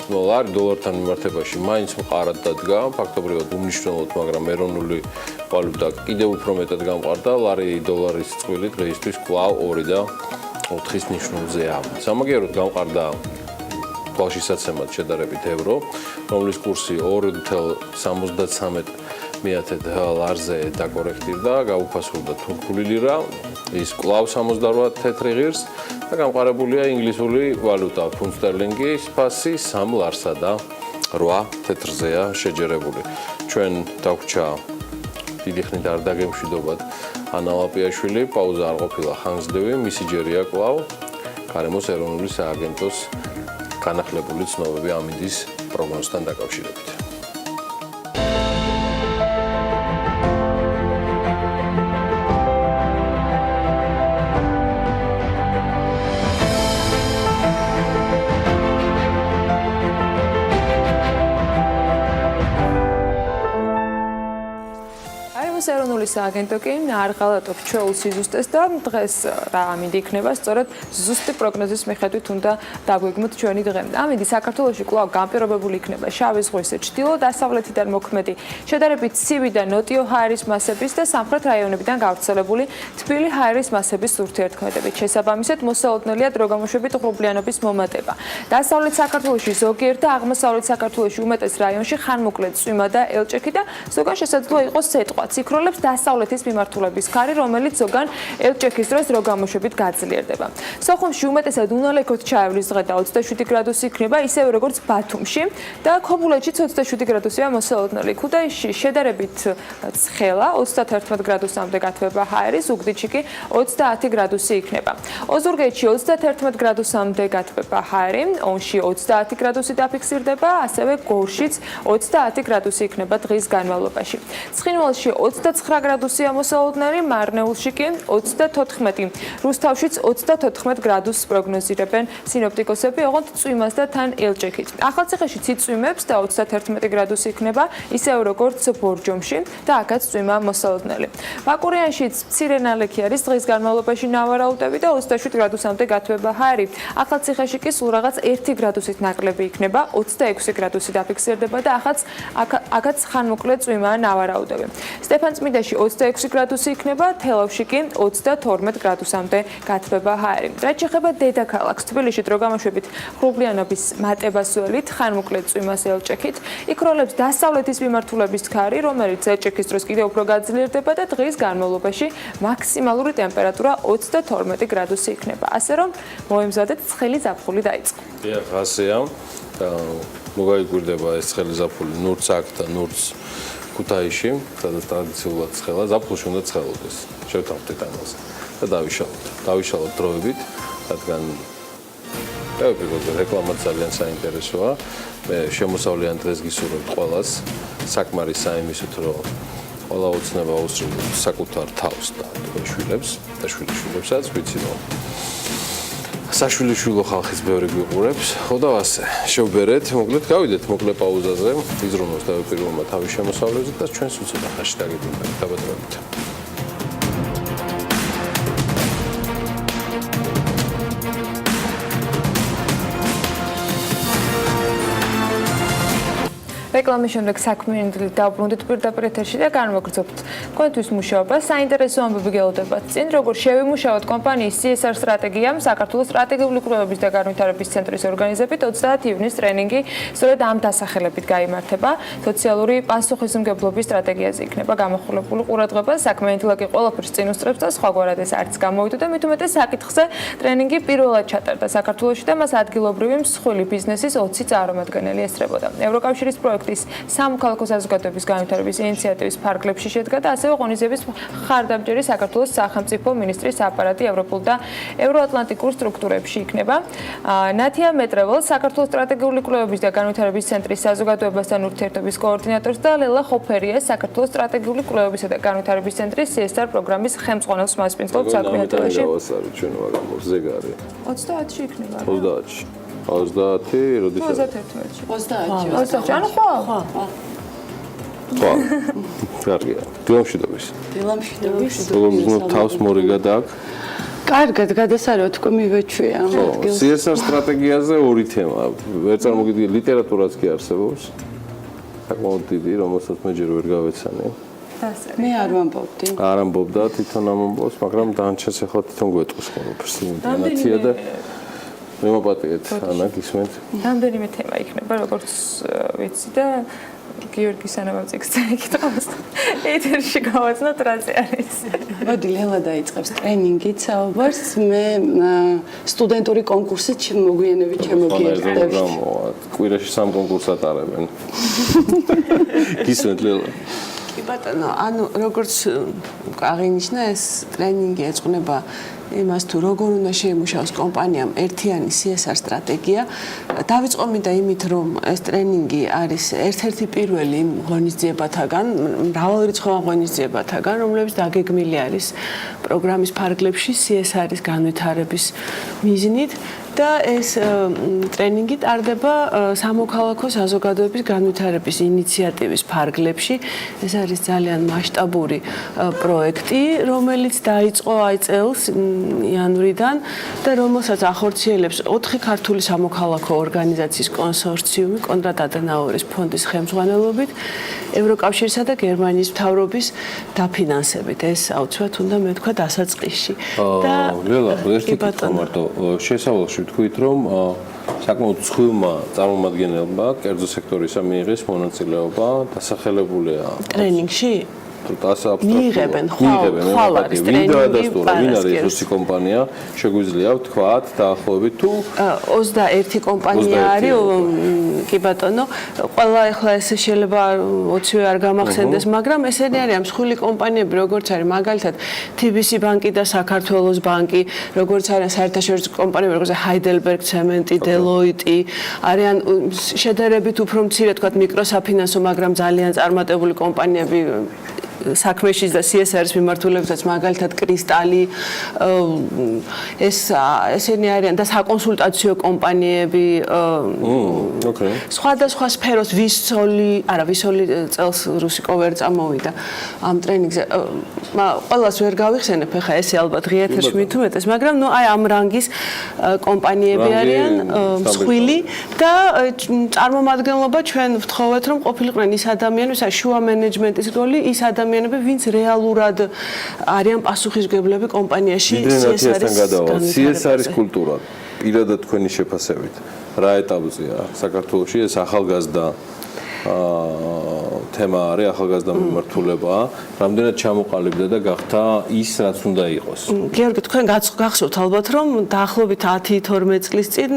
ლარი დოლართან მიმართებაში მაინც მყარად დადგა, ფაქტობრივად უმნიშვნელოდ, მაგრამ ეროვნული ვალუტა კიდევ უფრო მეტად გამყარდა. ლარი დოლარის წყვილი დღეისთვის კვლავ 2.4-ის ნიშნულზეა. სამაგიეროდ გამყარდა თვალშისაცემად შედარებით ევრო, რომლის კურსი 2.73 ლარზე დაკორექტირდა, გაუფასურდა თურქული ლირა, ის კვლავ 68 თეთრი ღირს და გამყარებულია ინგლისური ვალუტა ფუნტ სტერლინგის ფასი 3 ლარსა და 8 თეთრზეა შეჯერებული. ჩვენ დაგვჭა დიდი ხნით არ დაგემშვიდობათ ანა ლაპიაშვილი, პაუზა არ ყოფილა ხანგრძლივი, მისი ჯერია კვლავ გარემოს ეროვნული სააგენტოს განახლებული ცნობები ამინდის პროგნოზთან დაკავშირებით. ეროვნული სააგენტო კი არ ღალატობს ჩვეულ სიზუსტეს და დღეს რა ამინდი იქნება, სწორედ ზუსტი პროგნოზის მიხედვით უნდა დაგვეგმოთ ჩვენი დღე. ამინდი საქართველოში კვლავ განპირობებული იქნება შავი ზღვის ჩრდილო-დასავლეთიდან მოქმედი, შედარებით ცივი და ნოტიო ჰაერის მასების და სამხრეთ რაიონებიდან გავრცელებული თბილი ჰაერის მასების ურთიერთქმედებით. შესაბამისად, მოსალოდნელია დროგამოშვებით ღრუბლიანობის მომატება. დასავლეთ საქართველოში ზოგიერთ და აღმოსავლეთ საქართველოში უმეტეს რაიონში ხანმოკლე წვიმა და ელჭექი და ზოგან შესაძლოა იყოს სიტყვაც. იქროლებს დასავლეთის მიმართულების ქარი, რომელიც ზოგან ელჭექის დროს დროგამოშვებით გაძლიერდება. სოხუმში უმეტესად უნალექოთ ჩაევლის დღე და 27 გრადუსი იქნება, ისევე როგორც ბათუმში და ქობულეთშიც 27 გრადუსია მოსალოდნელი. ქუთაისში შედარებით ცხელა, 31 გრადუსამდე გათბება ჰაერი, ზუგდიდში კი 30 გრადუსი იქნება. ოზურგეთში 31 გრადუსამდე გათბება ჰაერი, ონში 30 გრადუსი დაფიქსირდება, ასევე გორშიც 30 გრადუსი იქნება დღის განმავლობაში. ცხინვალში 29 გრადუსია მოსალოდნელი, მარნეულში კი 34, რუსთავშიც 34 გრადუსს პროგნოზირებენ სინოპტიკოსები, ოღონდ წვიმას და თან ელჭექით. ახალციხეში ციწვიმებს და 31 გრადუსი იქნება, ისევ როგორც ბორჯომში და აქაც წვიმა მოსალოდნელი. ბაკურიანშიც მცირე ნალექი არის დღის განმავლობაში ნავარაუდები და 27 გრადუსამდე გათბება ჰაერი. ახალციხეში კი სულ რაღაც 1 გრადუსით ნაკლები იქნება, 26 გრადუსი დაფიქსირდება და აქაც ხანმოკლე წვიმაა ნავარაუდები. სტეფანწმინდაში 26 გრადუსი იქნება, თელავში კი 32 გრადუსამდე გათბება ჰაერი. რაც შეეხება დედაქალაქს, თბილისში დროგამოშვებით ღრუბლიანობის მატებას ველით, ხანმოკლე წვიმას ელჭექით, იქროლებს დასავლეთის მიმართულების ქარი, რომელიც ელჭექის დროს კიდევ უფრო გაძლიერდება და დღის განმავლობაში მაქსიმალური ტემპერატურა 32 გრადუსი იქნება. ასე რომ მოემზადეთ ცხელი ზაფხული დაიწყო. დიახ, ასეა. მოგაიკვირდება ეს ცხელი ზაფხული ნურც აქ და ნურც ქუთაისში, სადაც ტრადიციულად ცხელა, ზაფხულში უნდა ცხელოდეს. შევთავაზეთ ამაზე და დავიშალოთ დროებით, რადგან რეკლამაც ძალიან საინტერესოა. მე შემოსავლიან დღეს გისურვებთ ყველას, საკმარისა იმისით, რომ ყველა ოცნება უსრულოთ საკუთარ თავს და შვილებს და შვილიშვილებსაც, ვიცი რომ საშვილიშვილო ხალხის ბევრი გვიყურებს. ხო და ასე, შევბერეთ, მოკლედ გავიდეთ მოკლე პაუზაზე, იზრუნოს თავისუფლება თავის შემოსავლებზე და ჩვენს უცოტა ხანში დაგეგმებთ დაბადებით. რეკლამის შემდეგ საქმიანი დავბრუნდით პირდაპირ ეთერში და განვაგრძობთ თქვენთვის მუშაობა. საინტერესო ამბები გელოდებათ წინ, როგორ შევიმუშავოთ კომპანიის CSR სტრატეგიამ საქართველოს სტრატეგიული კვლევების და განვითარების ცენტრის ორგანიზებით 30 ივნისს ტრენინგი სწორედ ამ დასახელებით გაიმართება. სოციალური პასუხისმგებლობის სტრატეგიაზე იქნება გამახვილებული ყურადღება. საქმიანი დილა ყველაფერს წინ უსწრებს და სხვაგვარად ეს არც გამოვიდა და მით უმეტეს საკითხზე ტრენინგი პირველად ჩატარდა საქართველოში და მას ადგილობრივი მსხვილი ბიზნესის 20 წარმომადგენელი ესწრებოდა. ევროკავშირის პროექტის სამოქალაქო საზოგადოების განვითარების ინიციატივის ფარგლებში შედგა და ასევე ღონისძიების მხარდამჭერი საქართველოს სახელმწიფო მინისტრის აპარატი ევროპულ და ევროატლანტიკურ სტრუქტურებში იქნება. ნათია მეტრეველს საქართველოს სტრატეგიული კვლევების და განვითარების ცენტრის საზოგადოებასთან ურთიერთობის კოორდინატორს და ლელა ხოფერიას საქართველოს სტრატეგიული კვლევებისა და განვითარების ცენტრის CSR პროგრამის ხელმძღვანელს მასპინძლობ საქმიანობაში. 30-ში იქნება. 30-ში. 30 როდესაც 31-ში. 30-ში. ანუ ხო? ხო. კარგია. დილამშვიდობის. დილამშვიდობის. როგორ თავს მორიგად აქ? კარგად გადასარევ თქო მივეჩვია ამ ადგილს. CSR სტრატეგიაზე ორი თემა. ვერ წარმოგიდგენთ ლიტერატურაც კი არსებობს. საკმაოდ დიდი, რომელსაც მე ჯერ ვერ გავეცანი. მე არ ვამბობდი. არ ამბობდა თვითონ ამბობს, მაგრამ დანჩას ახლა თვითონ გვეტყვის ყველაფერს. ნაცია და მე მოპატიეთ, ანა გისმენთ. რამდენიმე თემა იქნება, როგორც ვიცი და გიორგი სანამამწიქს წაიკითხავს. ეთერში გავაცნოთ რაზე არის. მოდი ლელა დაიწყებს ტრენინგით საუბარს, მე სტუდენტური კონკურსით მოგვიანებით შემოგიერთდები. კვირაში 3 კონკურსს ატარებენ. გისმენთ ლელა. კი ბატონო, ანუ როგორც აღინიშნა ეს ტრენინგი ეძღვნება იმას თუ როგორ უნდა შეიმუშაოს კომპანიამ ერთიანი CSR სტრატეგია. დავიწყო მინდა იმით, რომ ეს ტრენინგი არის ერთ-ერთი პირველი ღონისძიებათაგან, მრავალრიცხოვან ღონისძიებათაგან, რომლებიც დაგეგმილი არის პროგრამის ფარგლებში CSR-ის განვითარების მიზნით. და ეს ტრენინგი ტარდება სამოქალაქო საზოგადოების განვითარების ინიციატივის ფარგლებში. ეს არის ძალიან მასშტაბური პროექტი, რომელიც დაიწყო აი წელს იანვრიდან და რომელსაც ახორციელებს 4 ქართული სამოქალაქო ორგანიზაციის კონსორციუმი კონრად ადენაუერის ფონდის ხელმძღვანელობით, ევროკავშირისა და გერმანიის მთავრობის დაფინანსებით. ეს აუცილებლად უნდა მეთქვა დასაწყისში. და ლელა, ერთი კითხვა მარტო შესავალში თქვით, რომ საკმაოდ ცხვილმა წარმომადგენელმა კერძო სექტორისა მიიღეს მონაწილეობა, დასახელებულია ტრენინგში. მიიღებენ ხვალ არის ტრენინგი ვინ არის ოსი კომპანია შეგვიძლია ვთქვათ დაახლოებით თუ 21 კომპანია არის კი ბატონო ყველა ახლა ეს შეიძლება 20-ვე არ გამახსენდეს მაგრამ ესენი არის მსხვილი კომპანიები როგორც არის მაგალითად TBC ბანკი და საქართველოს ბანკი როგორც არის საერთაშორისო კომპანიები როგორც Heidelberg ცემენტი Deloitte არიან შედარებით უფრო მცირე თქვათ მიკროსაფინანსო მაგრამ ძალიან წარმატებული კომპანიები საქმეში და CSR-ის მიმართულებითაც მაგალითად კრისტალი ესენი არიან და საკონსულტაციო კომპანიები სხვადასხვა სფეროს ვისოლი წელს რუსიკო ვერ წამოვიდა ამ ტრენინგზე ყველას ვერ გავიხსენებ ხა ესე ალბათ ღია ეთერში მithumetes მაგრამ ნუ აი ამ რანგის კომპანიები არიან მსხვილი და წარმომადგენლობა ჩვენ ვთხოვეთ რომ ყოფილიყვნენ ის ადამიანები შუა მენეჯმენტის როლი ის ადამიანები ვინც რეალურად არიან პასუხისმგებლები კომპანიაში CSR-ის კულტურა პირადად თქვენი შეფასებით რა ეტაპზეა საქართველოში ეს ახალგაზრდა თემა არის ახალგაზრდა მიმართულება რამდენად ჩამოყალიბდა და გახდა ის რაც უნდა იყოს გიორგი თქვენ გახსოვთ ალბათ რომ დაახლოებით 10-12 წლის წინ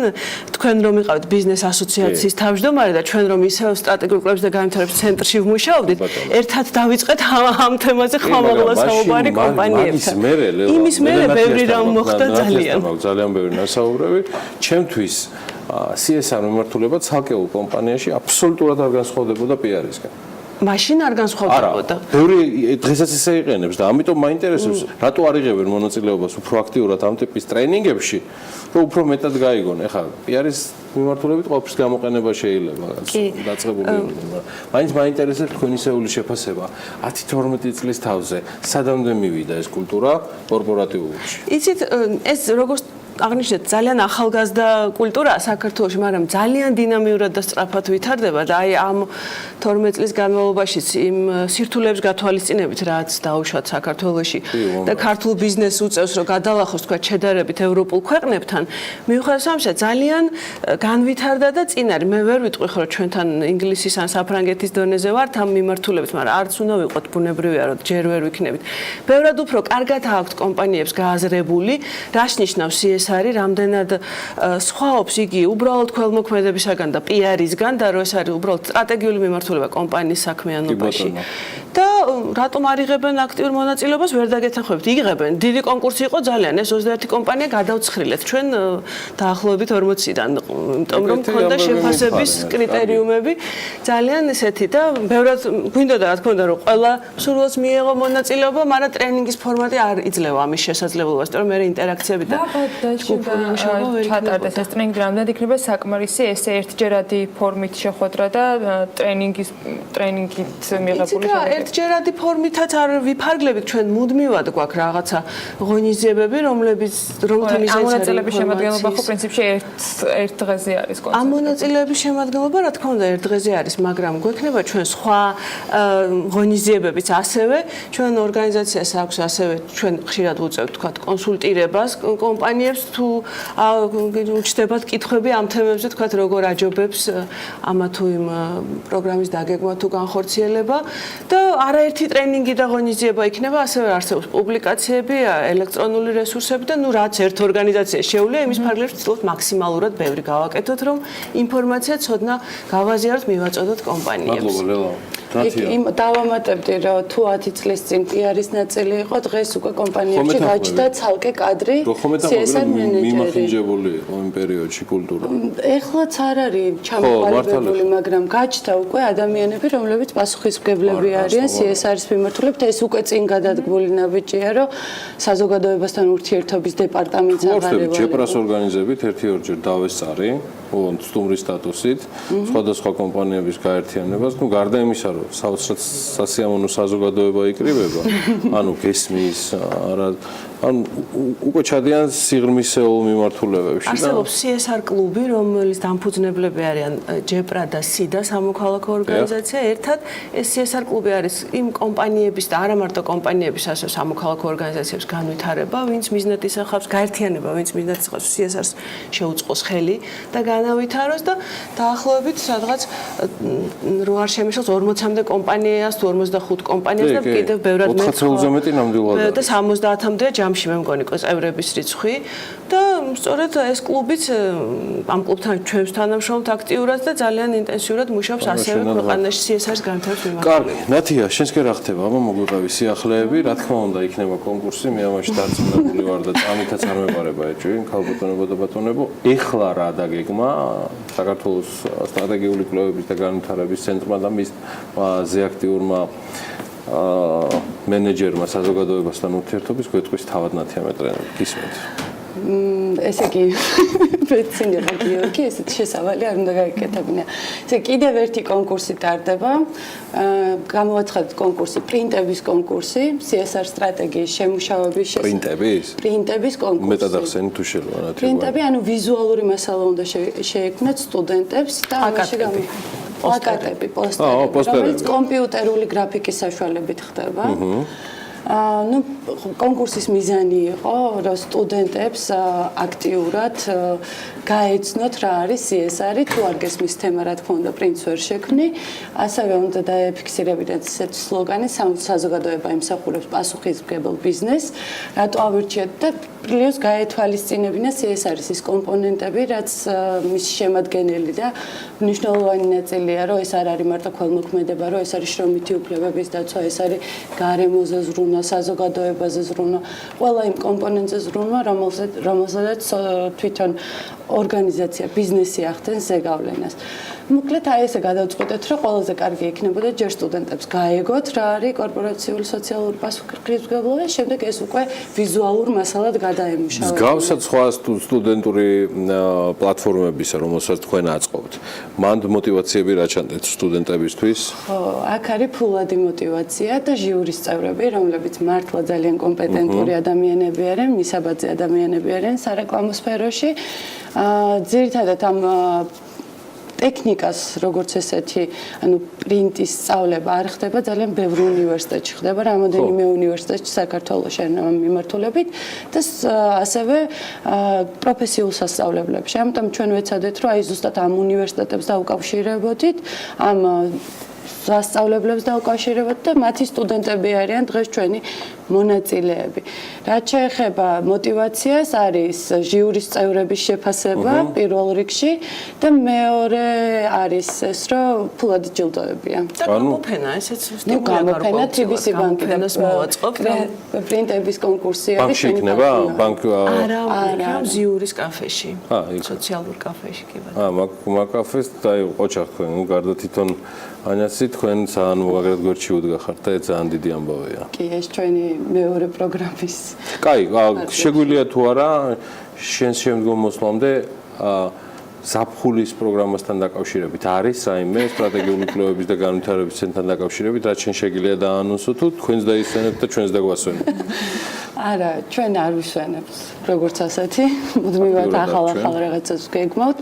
თქვენ რომ იყავით ბიზნეს ასოციაციის თავმჯდომარე და ჩვენ რომ ისევ სტრატეგიულ კვლევების და განვითარების ცენტრში ვმუშაობდით ერთად დავიწყეთ ამ თემაზე ხმამაღლა საუბარი კომპანიებთან იმის მერე ბევრი რამ მოხდა ძალიან ბევრი ნასაუბრები ჩემთვის CSR მიმართულება ცალკეულ კომპანიაში აბსოლუტურად არ განსხვავდებოდა PR-ისგან. მაშინ არ განსხვავდებოდა. ბევრი დღესაც ისე იყენებს და ამიტომ მაინტერესებს, რატო არ იღებენ მონაწილეობას უფრო აქტიურად ამ ტიპის ტრენინგებში, რომ უფრო მეტად გაიგონ. ეხლა PR-ის მიმართულებით ყოველთვის გამოყენება შეიძლება დაწყებული იქნება. მაინც მაინტერესებს თქვენი სეული შეფასება 10-12 წლის თავზე, სადამდე მივიდა ეს კულტურა კორპორატიულში. იცით, ეს როგორც აღნიშნეთ ძალიან ახალგაზრდა კულტურაა საქართველოში, მაგრამ ძალიან დინამიურად და სწრაფად ვითარდება და აი ამ 12 წლის განმავლობაში იმ სირთულეებს გათვალისწინებით, რაც დაუშვათ საქართველოში და ქართულ ბიზნესს უწევს, რომ გადალახოს თქვა შედარებით ევროპულ ქვეყნებთან, მიუხედავად ამისა ძალიან განვითარდა და წინ არის. მე ვერ ვიტყვი ხო რომ ჩვენთან ინგლისის ან საფრანგეთის დონეზე ვართ ამ მიმართულებით, მაგრამ არც უნდა ვიყოთ ბუნებრივია, რომ ჯერ ვერ ვიქნებით. ბევრად უფრო კარგად აქვთ კომპანიებს გააზრებული, რას ნიშნავს CSR-ი, რამდენად სხვაობს იგი უბრალოდ ქველმოქმედებისაგან და PR-ისგან და რომ ეს არის უბრალოდ სტრატეგიული მიმართულება კომპანიის საქმიანობაში. და რატომ არ იღებენ აქტიურ მონაწილეობას, ვერ დაგეთანხმებით. იღებენ. დიდი კონკურსი იყო ძალიან, ეს 21 კომპანია გადავცხრილეთ ჩვენ დაახლოებით 40-დან, იმიტომ რომ მქონდა შეფასების კრიტერიუმები ძალიან ესეთი და ბევრად გვინდოდა რა თქმა უნდა რომ ყველა სრულად მიიღო მონაწილეობა, მაგრამ ტრენინგის ფორმატი არ იძლევა ამის შესაძლებლობას, იმიტომ რომ მე ინტერაქციები და ჯგუფური მუშაობა ვერ ჩატარდეს ეს ტრენინგი, რამდენად იქნება საკმარისი ესე ერთჯერადი ფორმით შეხვედრა და ტრენინგით მიღებული შეხვედრა. ერთჯერადი ფორმითაც არ ვიფარგლებით, ჩვენ მუდმივად გვაქვს რაღაცა ღონისძიებები, რომელთა მიზანიც არის მონაწილეების შემადგენლობა ხო პრინციპში ერთ დღეზე არის კონცერტი. ამ მონაწილეების შემადგენლობა რა თქმა უნდა ერთ დღეზე არის, მაგრამ გვექნება ჩვენ სხვა ღონისძიებებიც ასევე, ჩვენ ორგანიზაციას აქვს ასევე ჩვენ ხშირად ვუწევთ თქვა კონსულტირებას კომპანიებს თუ უჩნდებათ კითხვები ამ თემებზე თქვა როგორ აჯობებს ამა თუ იმ პროგრამის დაგეგმა თუ განხორციელება და არაერთი ტრენინგი და ღონისძიება იქნება, ასევე არსებობს პუბლიკაციები, ელექტრონული რესურსები და ნუ რაც ერთ ორგანიზაციაში შეუძლია იმის ფარგლებში ვცდილობთ მაქსიმალურად ბევრი გავაკეთოთ, რომ ინფორმაცია ცოდნა გავაზიაროთ, მივაწოდოთ კომპანიებს. დავამატებდი რომ თუ 10 წლის წინ PR-ის ნაწილი იყო, დღეს უკვე კომპანიებში გაჩნდა ცალკე კადრი CSR მენეჯერი. მიმახინჯებული იყო იმ პერიოდში კულტურა. ეხლაც არ არის ჩამოყალიბებული, მაგრამ გაჩნდა უკვე ადამიანები, რომლებიც პასუხისმგებლები არიან CSR-ის მიმართულებით. ეს უკვე წინ გადადგმული ნაბიჯია, რომ საზოგადოებასთან ურთიერთობის დეპარტამენტს აღარება. ჯეპრას ორგანიზებით ერთი-ორჯერ დავესწარი, სტუმრის სტატუსით, სხვადასხვა კომპანიების გაერთიანებას, ну გარდა იმისა, რომ საოცრად სასიამოვნო საზოგადოება იკრიბება, ანუ გესმის, ანუ უკვე ჩადიან სიღრმისეულ მიმართულებებში. არსებობს CSR კლუბი, რომელიც დამფუძნებლები არიან ჯეპრა და სიდა სამოქალაქო ორგანიზაცია. ერთად ეს CSR კლუბი არის იმ კომპანიების და არა მარტო კომპანიების, ასევე სამოქალაქო ორგანიზაციების განვითარება, ვინც მიზნად ისახავს, გაერთიანება, ვინც მიზნად ისახავს CSR-ს შეუწყოს ხელი და განავითაროს და დაახლოებით სადღაც რო არ შემიშლოს 40-მდე კომპანიას თუ 45 კომპანიას და კიდევ ბევრად მეტ 400-ზე მეტი ნამდვილად და 70-მდეა ჯამში მე მგონი წევრების რიცხვი და სწორედ ეს კლუბიც ამ კლუბთან ჩვენს თანამშრომლობთ აქტიურად და ძალიან ინტენსიურად მუშაობს ასევე ქვეყანაში CSR-ს განვითარების მიმართულებით. კარგი, ნათია, შენს კი რა ხდება? აბა მოგვიყევი სიახლეები, რა თქმა უნდა, იქნება კონკურსი, მე ამაში დარწმუნებული ვარ და ამითაც არ მეპარება ეჭვი, ქალბატონებო და ბატონებო. ეხლა რა დაგეგმა საქართველოს სტრატეგიული კვლევების და განვითარების ცენტრმა და მის ზეაქტიურმა მენეჯერმა საზოგადოებასთან ურთიერთობის გვეტყვის თავად ნათია მეტრენელი. გისმენთ. ესე იგი პრეცინერა გიორგი, ესეთ შესავალი არ უნდა გაიკეთებინა. ესე კიდევ ერთი კონკურსი ტარდება. გამოვაცხადეთ კონკურსი, პრინტების კონკურსი, CSR სტრატეგიის შემუშავების პრინტების კონკურსი. მეტად ახსენე თუ შეიძლება ნათია. პრინტები, ანუ ვიზუალური მასალა უნდა შეექმნათ სტუდენტებს და ამაში პლაკატები, პოსტერები, რომელიც კომპიუტერული გრაფიკის საშუალებით ხდება. ну კონკურსის მიზანი იყო რომ სტუდენტებს აქტიურად გაეცნოთ რა არის CSR-ი, თუ არ გესმის თემა, რა თქმა უნდა, პრინტს ვერ შექმნი, ასევე უნდა დაეფიქსირებინათ ესეთი სლოგანი, საზოგადოება იმსახურებს პასუხისმგებელ ბიზნესს, რატო ავირჩიეთ და პლიუს გაეთვალისწინებინა CSR-ის ის კომპონენტები, რაც მის შემადგენელი და მნიშვნელოვანი ნაწილია, რომ ეს არ არის მარტო ქველმოქმედება, რომ ეს არის შრომითი უფლებების დაცვა, ეს არის გარემოზე ზრუნვა, საზოგადოებაზე ზრუნვა, ყველა იმ კომპონენტზე ზრუნვა, რომელსაც თვითონ ორგანიზაცია, ბიზნესი ახდენს ზეგავლენას. მოკლედ აი ესე გადავწყვეტეთ, რომ ყველაზე კარგი იქნებოდა ჯერ სტუდენტებს გაეგოთ რა არის კორპორაციული სოციალური პასუხისმგებლობა, შემდეგ ეს უკვე ვიზუალურ მასალად გადაემუშავებინა. მსგავსად სხვა სტუდენტური პლატფორმებისა, რომელსაც თქვენ აწყობთ, მანდ მოტივაციები რა ჩანდეთ სტუდენტებისთვის? ხო, აქ არის ფულადი მოტივაცია და ჟიურის წევრები, რომლებიც მართლა ძალიან კომპეტენტური ადამიანები არიან, მისაბაძე ადამიანები არიან სარეკლამო სფეროში. ძირითადად ამ ტექნიკას, როგორც ესეთი, ანუ პრინტის სწავლება არ ხდება ძალიან ბევრ უნივერსიტეტში, ხდება რამოდენიმე უნივერსიტეტში საქართველოში ამ მიმართულებით და ასევე პროფესიულ სასწავლებლებში. ამიტომ ჩვენ ვეცადეთ, რომ აი ზუსტად ამ უნივერსიტეტებს დავუკავშირებოდით, ამ სასწავლებლებს დავუკავშირებოთ და მათი სტუდენტები არიან დღეს ჩვენი მონაწილეები. რაც შეეხება მოტივაციას, არის ჟიურის წევრების შეფასება პირველ რიგში და მეორე არის ეს, რომ ფულადი ჯილდოებია. და გამოფენა, ესეც გამოფენა TBC ბანკის მოაწყობთ. პრინტების კონკურსი არის. ბანკში იქნება? არა, ზიურის კაფეში. სოციალურ კაფეში კი ბატონო. მაგ კაფეს დაი ოჩახ თქვენ, გარდა თვითონ ანაცი თქვენ ძალიან მოგაგრად გვერდში უდგახართ და ეს ძალიან დიდი ამბავია. კი, ეს ჩვენი მეორე პროგრამის. კაი, შეგვიძლია თუ არა შენს შემდგომ მოსვლამდე ზაფხულის პროგრამასთან დაკავშირებით არის რაიმე სტრატეგიული კვლევების და განვითარების ცენტრთან დაკავშირებით, რაც შენ შეგიძლია დაანონსო თუ თქვენს დაისვენებთ და ჩვენს დაგვასვენებთ? არა, ჩვენ არ ვისვენებთ როგორც ასეთი, მუდმივად ახალ რაღაცას გეგმავთ.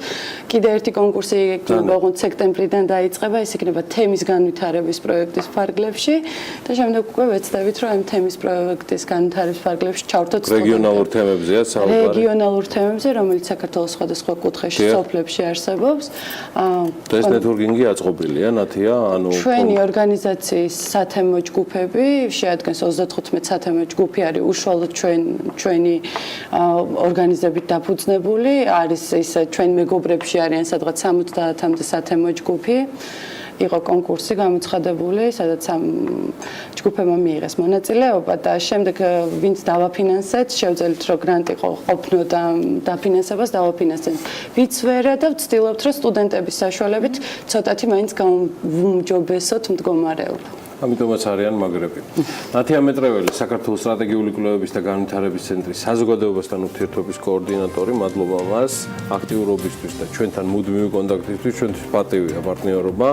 კიდე ერთი კონკურსი ოღონდ სექტემბრიდან დაიწყება, ეს იქნება თემის განვითარების პროექტის ფარგლებში და შემდეგ უკვე ვეცდებით, რომ ამ თემის პროექტის განვითარების ფარგლებში ჩავერთოთ რეგიონალურ თემებზეა საუბარი. რეგიონალურ თემებზე, რომელიც საქართველოს სხვადასხვა კუთხეში სოფლებში არსებობს. და ეს ნეტვორკინგი აწყობილია, ნათია, ანუ ჩვენი ორგანიზაციის სათემო ჯგუფები შეადგენს 35 სათემო ჯგუფი არის უშუალოდ ჩვენი ორგანიზებით დაფუძნებული, არის ის ჩვენ მეგობრებში არიან სადღაც 70-მდე სათემო ჯგუფი. იყო კონკურსი გამოცხადებული, სადაც ამ ჯგუფებმა მიიღეს მონაწილეობა და შემდეგ ვინც დავაფინანსეთ, შევძელით რომ გრანტი ყოფნოდა დაფინანსებას დავაფინანსეთ. ვიცვერა და ვცდილობთ რომ სტუდენტების საშუალებით ცოტათი მაინც გავუმჯობესოთ მდგომარეობა. ამიტომაც არიან მაგრები. ნათია მეტრეველი, საქართველოს სტრატეგიული კვლევების და განვითარების ცენტრის საზოგადოებასთან ურთიერთობის კოორდინატორი, მადლობა მას აქტიურობისთვის და ჩვენთან მუდმივი კონტაქტისთვის, ჩვენთვის პატივია პარტნიორობა.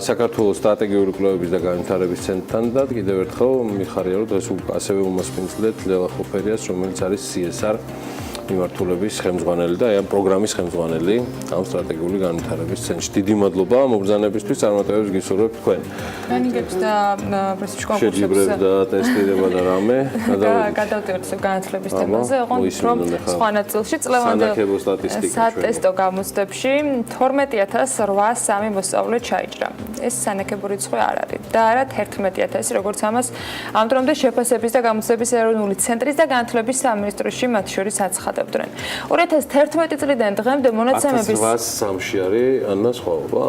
საქართველოს სტრატეგიული კვლევების და განვითარების ცენტრთან და კიდევ ერთხელ მიხარია, რომ დღეს ასევე უმასპინძლეთ დილა ხოფერიას, რომელიც არის CSR მიმართულების ხელმძღვანელი და ამ პროგრამის ხელმძღვანელი ამ სტრატეგიული განვითარების ცენტრში. დიდი მადლობა მობრძანებისთვის, წარმატებებს გისურვებთ თქვენ. ტრენინგებს და პრესის კონკურსებს შეჯიბრება და ტესტირება და რამე. გადავდივართ განათლების თემაზე, ოღონდ რომ სხვა ნაწილში წლევანდელ სატესტო გამოცდებში 12803 მოსწავლე ჩაიჭრა. ეს სანაკებო რიცხვი არ არის და არა 11000, როგორც ამას ამ დრომდე შეფასების და გამოცდების ეროვნული ცენტრის და განათლების სამინისტროში მათ შორის აცხადებდნენ. 2011 წლიდან დღემდე მონაცემების 1803-ში არის ანა სხვაობა?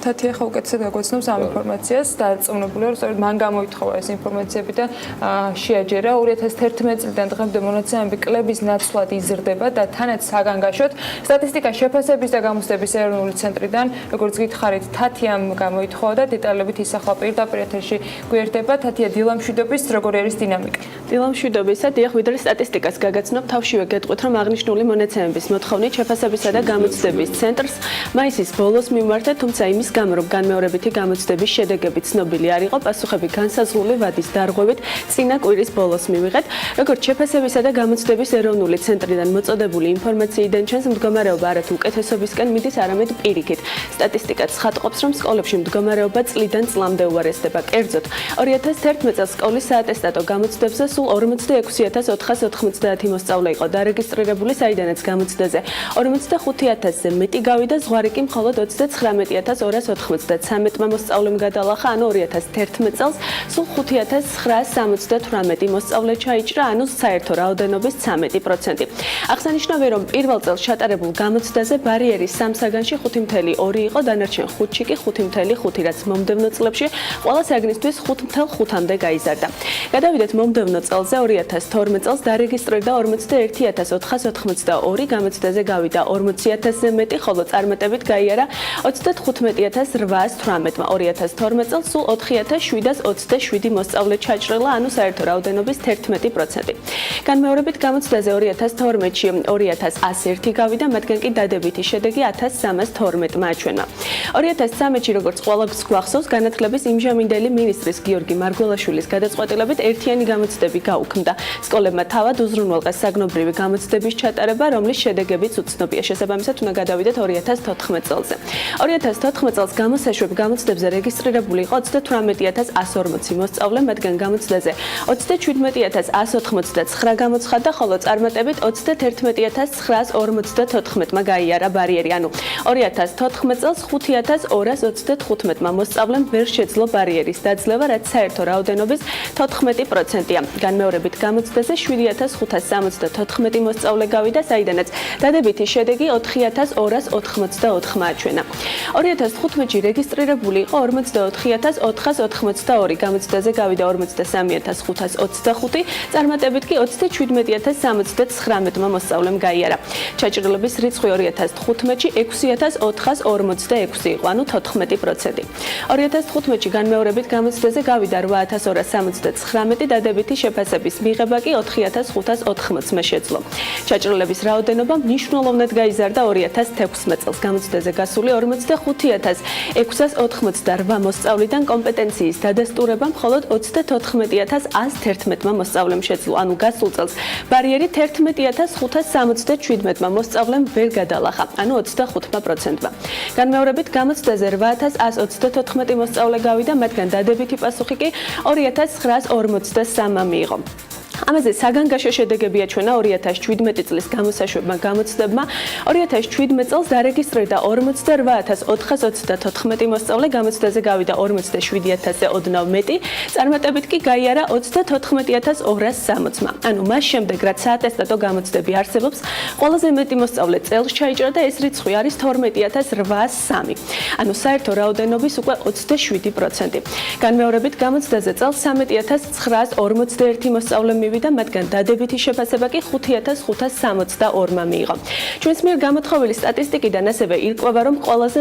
თათია ხო უკეთესად გაგვეცნობს ამ ინფორმაციას და წამონებული რომ სწორედ მან გამოითხოვა ეს ინფორმაციები და შეაჯერა 2011 წლიდან დღემდე მონაცემები კლების ნაცვლად იზრდება და თანაც საგანგაშოდ სტატისტიკა შეფასების და გამოცდების ეროვნული ცენტრიდან როგორც გითხარით თათიამ გამოითხოვა და დეტალებით ისახვა პირდაპირ ეთერში გვერდება. თათია, დილა მშვიდობის როგორი არის დინამიკა? დილა მშვიდობისა, დიახ, ვიდრე სტატისტიკას გაგაცნობ, თავშივე გეტყვით, რომ აღნიშნული მონაცემების მოთხოვნით შეფასებისა და გამოცდების ცენტრს მაისის ბოლოს მიმართა, თუმცა იმის გამო, რომ განმეორებითი გამოცდების შედეგები ცნობილი არ იყო, პასუხები განსაზღვრული ვადის დარღვევით წინა კვირის ბოლოს მივიღეთ. როგორც შეფასებისა და გამოცდების ეროვნული ცენტრიდან მოწოდებული ინფორმაციიდან ჩვენს მდგომარეობა არა თუ უკეთესობისკენ მიდის, არამედ პირიქით. სტატისტიკა ცხადყოფს, რომ სკოლებში მდგომარეობა წლიდან წლამდე უარესდება. კერძოდ, 2011 წელს სკოლის საატესტატო გამოცდებზე სულ 46490 მოსწავლე იყო დარეგისტრირებული, საიდანაც გამოცდაზე 45000-ზე მეტი გავიდა, ზღვარი კი მხოლოდ 39 13293 მოსწავლემ გადალახა, ანუ 2011 წელს სულ 5978 მოსწავლე ჩაიჭრა, ანუ საერთო რაოდენობის 13%. აღსანიშნავია, რომ პირველ წელს ჩატარებულ გამოცდაზე ბარიერის 3 საგანში 5.2 იყო, დანარჩენ 5-ში კი 5.5, რაც მომდევნო წლებში ყველა საგნისთვის 5.5-მდე გაიზარდა. გადავიდეთ მომდევნო წელზე, 2012 წელს დარეგისტრირდა 41482, გამოცდაზე გავიდა 40000-ზე მეტი, ხოლო წარმატებით გაიარა 35818-მა. 2012 წელს სულ 4727 მოსწავლე ჩაჭრილა, ანუ საერთო რაოდენობის 11%. განმეორებით გამოცდაზე 2012-ში 2101 გავიდა, მათგან კი დადებითი შედეგი 1312-მა აჩვენა. 2013-ში, როგორც ყველას გვახსოვს, განათლების იმჟამინდელი მინისტრის გიორგი მარგველაშვილის გადაწყვეტილებით ერთიანი გამოცდები გაუქმდა. სკოლებმა თავად უზრუნველყეს საგნობრივი გამოცდების ჩატარება, რომლის შედეგებიც უცნობია. შესაბამისად, უნდა გადავიდეთ 2014 წელზე. 2014 წელს გამოსაშვებ გამოცდებზე რეგისტრირებული იყო 38140 მოსწავლე, მათგან გამოცდაზე 37199 გამოცხადდა, ხოლო წარმატებით 31954-მა გაიარა ბარიერი, ანუ 2014 წელს 5235 მოსწავლემ ვერ შეძლო ბარიერის დაძლევა, რაც საერთო რაოდენობის 14%-ია. განმეორებით გამოცდაზე 7564 მოსწავლე გავიდა, საიდანაც დადებითი შედეგი 4284-მა აჩვენა. 2015-ში რეგისტრირებული იყო 44482, გამოცდაზე გავიდა 43525, წარმატებით კი 37779-მა მოსწავლემ გაიარა. ჩაჭრილობის რიცხვი 2015-ში 6446 იყო, ანუ 14%. 2015-ში განმეორებით გამოცდაზე გავიდა 8279, დადებითი შეფასების მიღება კი 4580-მა შეძლო. ჩაჭრილების რაოდენობა მნიშვნელოვნად გაიზარდა 2016 წელს. გამოცდაზე გასული 45688 მოსწავლიდან კომპეტენციის დადასტურება მხოლოდ 34111 მოსწავლემ შეძლო, ანუ გასულ წელს ბარიერი 11577 მოსწავლემ ვერ გადალახა, ანუ 25%-მა. განმეორებით გამოცდაზე 8134 მოსწავლე გავიდა, მათგან დადებითი პასუხი კი 2953 მიიღო. ამაზე საგანგაშო შედეგები აჩვენა 2017 წლის გამოსაშვებმა გამოცდებმა. 2017 წელს დარეგისტრირდა 48424 მოსწავლე, გამოცდაზე გავიდა 47000-ზე ოდნავ მეტი, წარმატებით კი გაიარა 34260-მა. ანუ მას შემდეგ, რაც საატესტატო გამოცდები არსებობს, ყველაზე მეტი მოსწავლე წელს ჩაიჭრა და ეს რიცხვი არის 12803. ანუ საერთო რაოდენობის უკვე 27%. განმეორებით გამოცდაზე წელს 13941 მოსწავლე მივიდა, მათგან დადებითი შეფასება კი 5562-მა მიიღო. ჩვენს მიერ გამოთხოვილი სტატისტიკიდან ასევე ირკვევა, რომ ყველაზე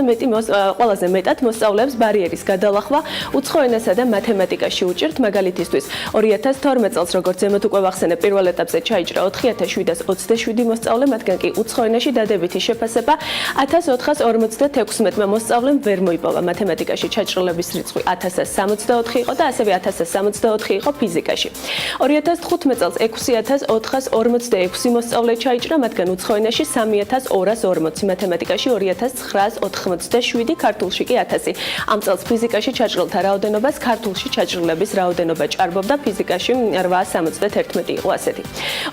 მეტად მოსწავლეებს ბარიერის გადალახვა უცხო ენასა და მათემატიკაში უჭირთ. მაგალითისთვის 2012 წელს, როგორც ზემოთ უკვე ვახსენე, პირველ ეტაპზე ჩაიჭრა 4727 მოსწავლე, მათგან კი უცხო ენაში დადებითი შეფასება 1456-მა მოსწავლემ ვერ მოიპოვა. მათემატიკაში ჩაჭრილების რიცხვი 1064 იყო და ასევე 1064 იყო ფიზიკაში. 2015 წელს 6446 მოსწავლე ჩაიჭრა, მათგან უცხო ენაში 3240, მათემატიკაში 2987, ქართულში კი 1000. ამ წელს ფიზიკაში ჩაჭრილთა რაოდენობას ქართულში ჩაჭრილების რაოდენობა ჭარბობდა, ფიზიკაში 871 იყო ასეთი.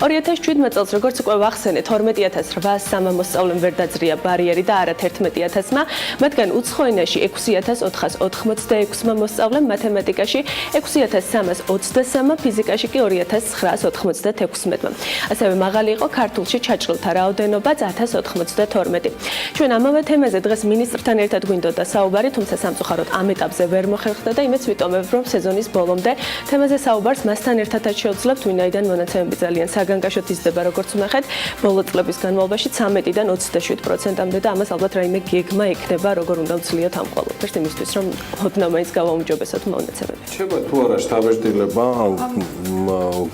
2017 წელს, როგორც უკვე ვახსენე, 12803 მოსწავლემ ვერ დაძრია ბარიერი და არა 11000-მა, მათგან უცხო ენაში 6486 მოსწავლემ, მათემატიკაში 6323, ფიზიკაში კი 2996-მა. ასევე მაღალი იყო ქართულში ჩაჭრილთა რაოდენობა 1092. ჩვენ ამავე თემაზე დღეს მინისტრთან ერთად გვინდოდა საუბარი, თუმცა სამწუხაროდ ამ ეტაპზე ვერ მოხერხდა და იმედს ვიტომებ, რომ სეზონის ბოლომდე თემაზე საუბარს მასთან ერთადაც შევძლებთ, ვინაიდან მონაცემები ძალიან საგანგაშოდ იზრდება, როგორც ვნახეთ, ბოლო წლების განმავლობაში 13-დან 27%-მდე და ამას ალბათ რაიმე გეგმა ექნება, როგორ უნდა ვცლიოთ ამ ყველაფერს იმისთვის, რომ ოდნავ მაინც გავაუმჯობესოთ მონაცემები. შეიძლება თუ არა შთაბეჭდილება,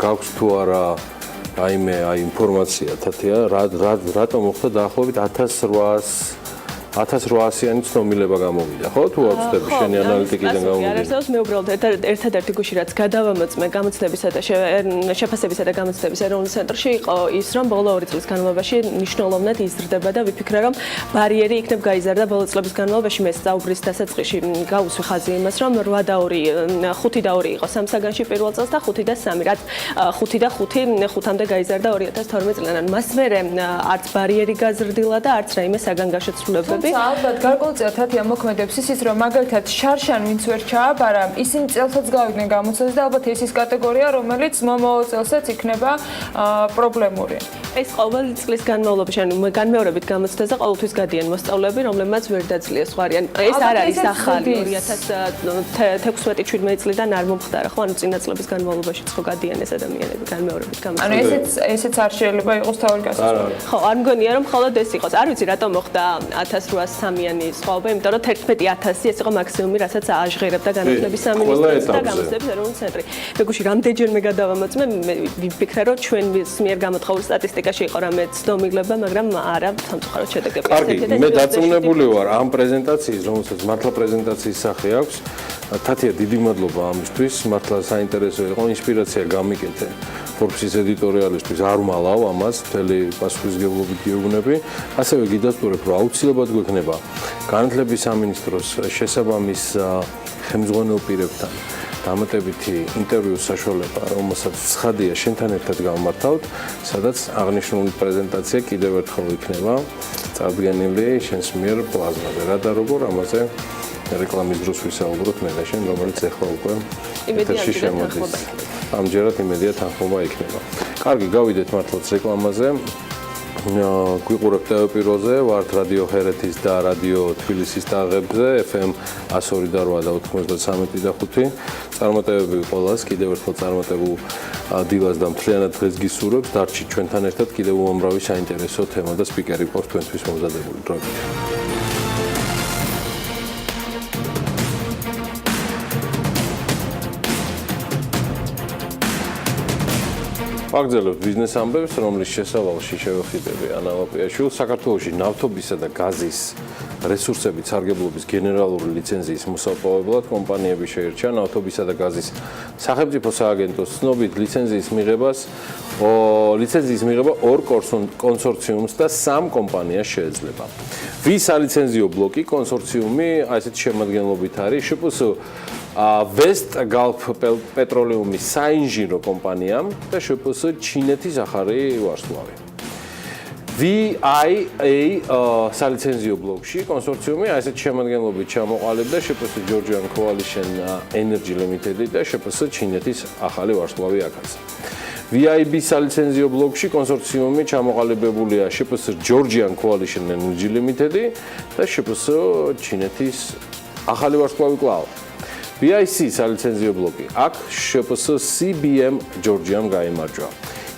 გაქვს თუ არა ინფორმაცია თათია, რატომ მოხდა დაახლოებით 1800-იანი ცნობილება გამოვიდა, ხო? თუ აქვს ხდები შენი ანალიტიკიდან გამოვიდა. არ არსებობს, მე უბრალოდ ერთადერთი გუში რაც გადავამოწმე გამოცდებისა და შეფასებისა და გამოცდების ეროვნულ ცენტრში იყო ის, რომ ბოლო 2 წლის განმავლობაში მნიშვნელოვნად იზრდება და ვიფიქრე, რომ ბარიერი იქნებ გაიზარდა ბოლო წლების განმავლობაში. მე საუბრის დასაწყისში გავუსვი ხაზი იმას, რომ 8 და 2, 5 და 2 იყო სამსაგანში პირველ წელს და 5 და 3, რაც 5 და 5-მდე გაიზარდა 2012 წლიდან. მას მერე არც ბარიერი გაზრდილა და არც რაიმე საგანგაშო ცვლილებები მანქანები. ალბათ გარკვეულწილად თათია მოქმედებს ისიც რომ მაგალითად შარშან ვინც ვერ ჩააბარა, ისინი წელსაც გავიდნენ გამოცდაზე და ალბათ ეს ის კატეგორია, რომელიც მომავალ წელსაც იქნება პრობლემური. ეს ყოველი წლის განმავლობაში, ანუ განმეორებით გამოცდაზე ყოველთვის გადიან მოსწავლეები, რომლებმაც ვერ დაძლიეს ხვარიან. ეს არ არის ახალი 2016-17 წლიდან არ მომხდარა, ხო? ანუ წინა წლების განმავლობაში ხო გადიან ეს ადამიანები განმეორებით გამოცდაზე. ანუ ესეც არ შეიძლება იყოს თავი გასაწევი. ხო, არ მგონია რომ მხოლოდ ეს იყოს. არ ვიცი რატომ მოხდა 1803-იანი სხვაობა, იმიტომ რომ 11000 ეს იყო მაქსიმუმი, რასაც აჟღერებდა განათლების სამინისტროს და გამოცდების ეროვნული ცენტრი. მეგუში რამდენჯერმე გადავამოწმე, მე ვიფიქრე რომ ჩვენ მიერ გამოთხოვილ სტატისტიკაში იყო რამე ცდომილება, მაგრამ არა სამწუხაროდ შედეგები. კარგი, მე დარწმუნებული ვარ ამ პრეზენტაციის, რომელსაც მართლა პრეზენტაციის სახე აქვს. თათია, დიდი მადლობა ამისთვის, მართლა საინტერესო იყო, ინსპირაცია გამიკეთე. Forbes-ის ედიტორიალისტვის არ მალავ ამას, მთელი პასუხისმგებლობით გეუბნები. ასევე გიდასტურებ, რომ აუცილებლად გვექნება განათლების სამინისტროს შესაბამის ხელმძღვანელ პირებთან დამატებითი ინტერვიუს საშუალება, რომელსაც ცხადია შენთან ერთად გავმართავთ, სადაც აღნიშნული პრეზენტაცია კიდევ ერთხელ იქნება წარდგენილი შენს მიერ პლაზმაზე. რა და როგორ ამაზე რეკლამის დროს ვისაუბროთ მე და შენ, რომელიც ახლა უკვე ეთერში შემოდის. ამჯერად იმედია თანხმობა იქნება. კარგი, გავიდეთ მართლაც რეკლამაზე. გვიყურებთ ტელეპიროზე, ვართ რადიო ჰერეთის და რადიო თბილისის ტაღებზე, FM 102 და 8 და 93.5. წარმატებები ყველას, კიდევ ერთხელ წარმატებულ დილას და მთლიანად დღეს გისურვებთ. დარჩით ჩვენთან ერთად კიდევ უამრავი საინტერესო თემა და სპიკერი ყავს თქვენთვის მომზადებული. დროებით. ვაგრძელებთ ბიზნეს ამბებს, რომლის შესავალში შევხვდები ანალაპიაშვილს. საქართველოში ნავთობისა და გაზის რესურსების სარგებლობის გენერალური ლიცენზიის მოსაპოვებლად კომპანიები შეირჩა. ნავთობისა და გაზის სახელმწიფო სააგენტოს ცნობით ლიცენზიის მიღება ორ კონსორციუმს და 3 კომპანიას შეეძლება. ვის სალიცენზიო ბლოკი კონსორციუმი ასეთ შემადგენლობით არის შპს West Gulf პეტროლიუმის საინჟინრო კომპანიამ და შპს ჩინეთის ახალი ვარსკვლავი. VIA სალიცენზიო ბლოკში კონსორციუმი ასეთ შემადგენლობით ჩამოყალიბდა შპს Georgian Coalition Energy Limited და შპს ჩინეთის ახალი ვარსკვლავი აკაცი. VIB სალიცენზიო ბლოკში კონსორციუმი ჩამოყალიბებულია შპს Georgian Coalition Energy Limited და შპს ჩინეთის ახალი ვარსკვლავი კვლავ. BIC სალიცენზიო ბლოკი აქ შპს CBM Georgian გაიმარჯვა.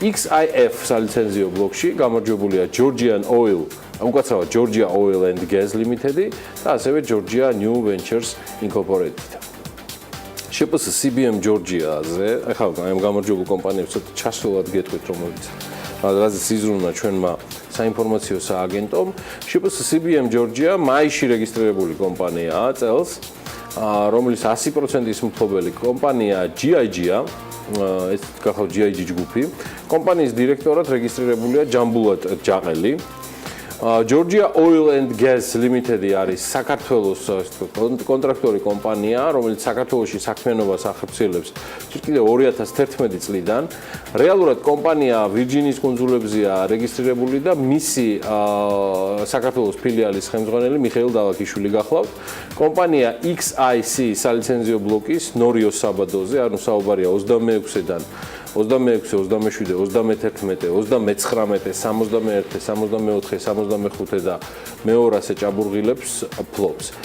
XIF სალიცენზიო ბლოკში გამარჯვებულია Georgian Oil, უკაცრავად Georgia Oil and Gas Limited და ასევე Georgia New Ventures Incorporated. შპს CBM Georgia-ზე, ახლა ამ გამარჯვებულ კომპანიებს ცოტა ჩასულად გეტყვით, რომელიც რაზეც იზრუნვა ჩვენმა საინფორმაციო სააგენტომ. შპს CBM Georgia მაისში რეგისტრირებული კომპანიაა წელს, რომელიც 100%-ის მფლობელი კომპანია GIG-ა, ეს გახავთ GIG ჯგუფი. კომპანიის დირექტორად რეგისტრირებულია ჯამბულატ ჯაყელი. Georgia Oil and Gas Limited არის საქართველოს კონტრაქტორი კომპანია, რომელიც საქართველოში საქმიანობას ახორციელებს კიდევ 2011 წლიდან. რეალურად კომპანია ვირჯინიის კუნძულებზეა რეგისტრირებული და მისი საქართველოს ფილიალის ხელმძღვანელი მიხეილ დალაქიშვილი გახლავთ. კომპანია XIC სალიცენზიო ბლოკის ნორიოს საბადოზე, ანუ საუბარია 26-დან 26, 27, 31, 39, 61, 64, 65 და მე-200 ჭაბურღილებს ფლობს.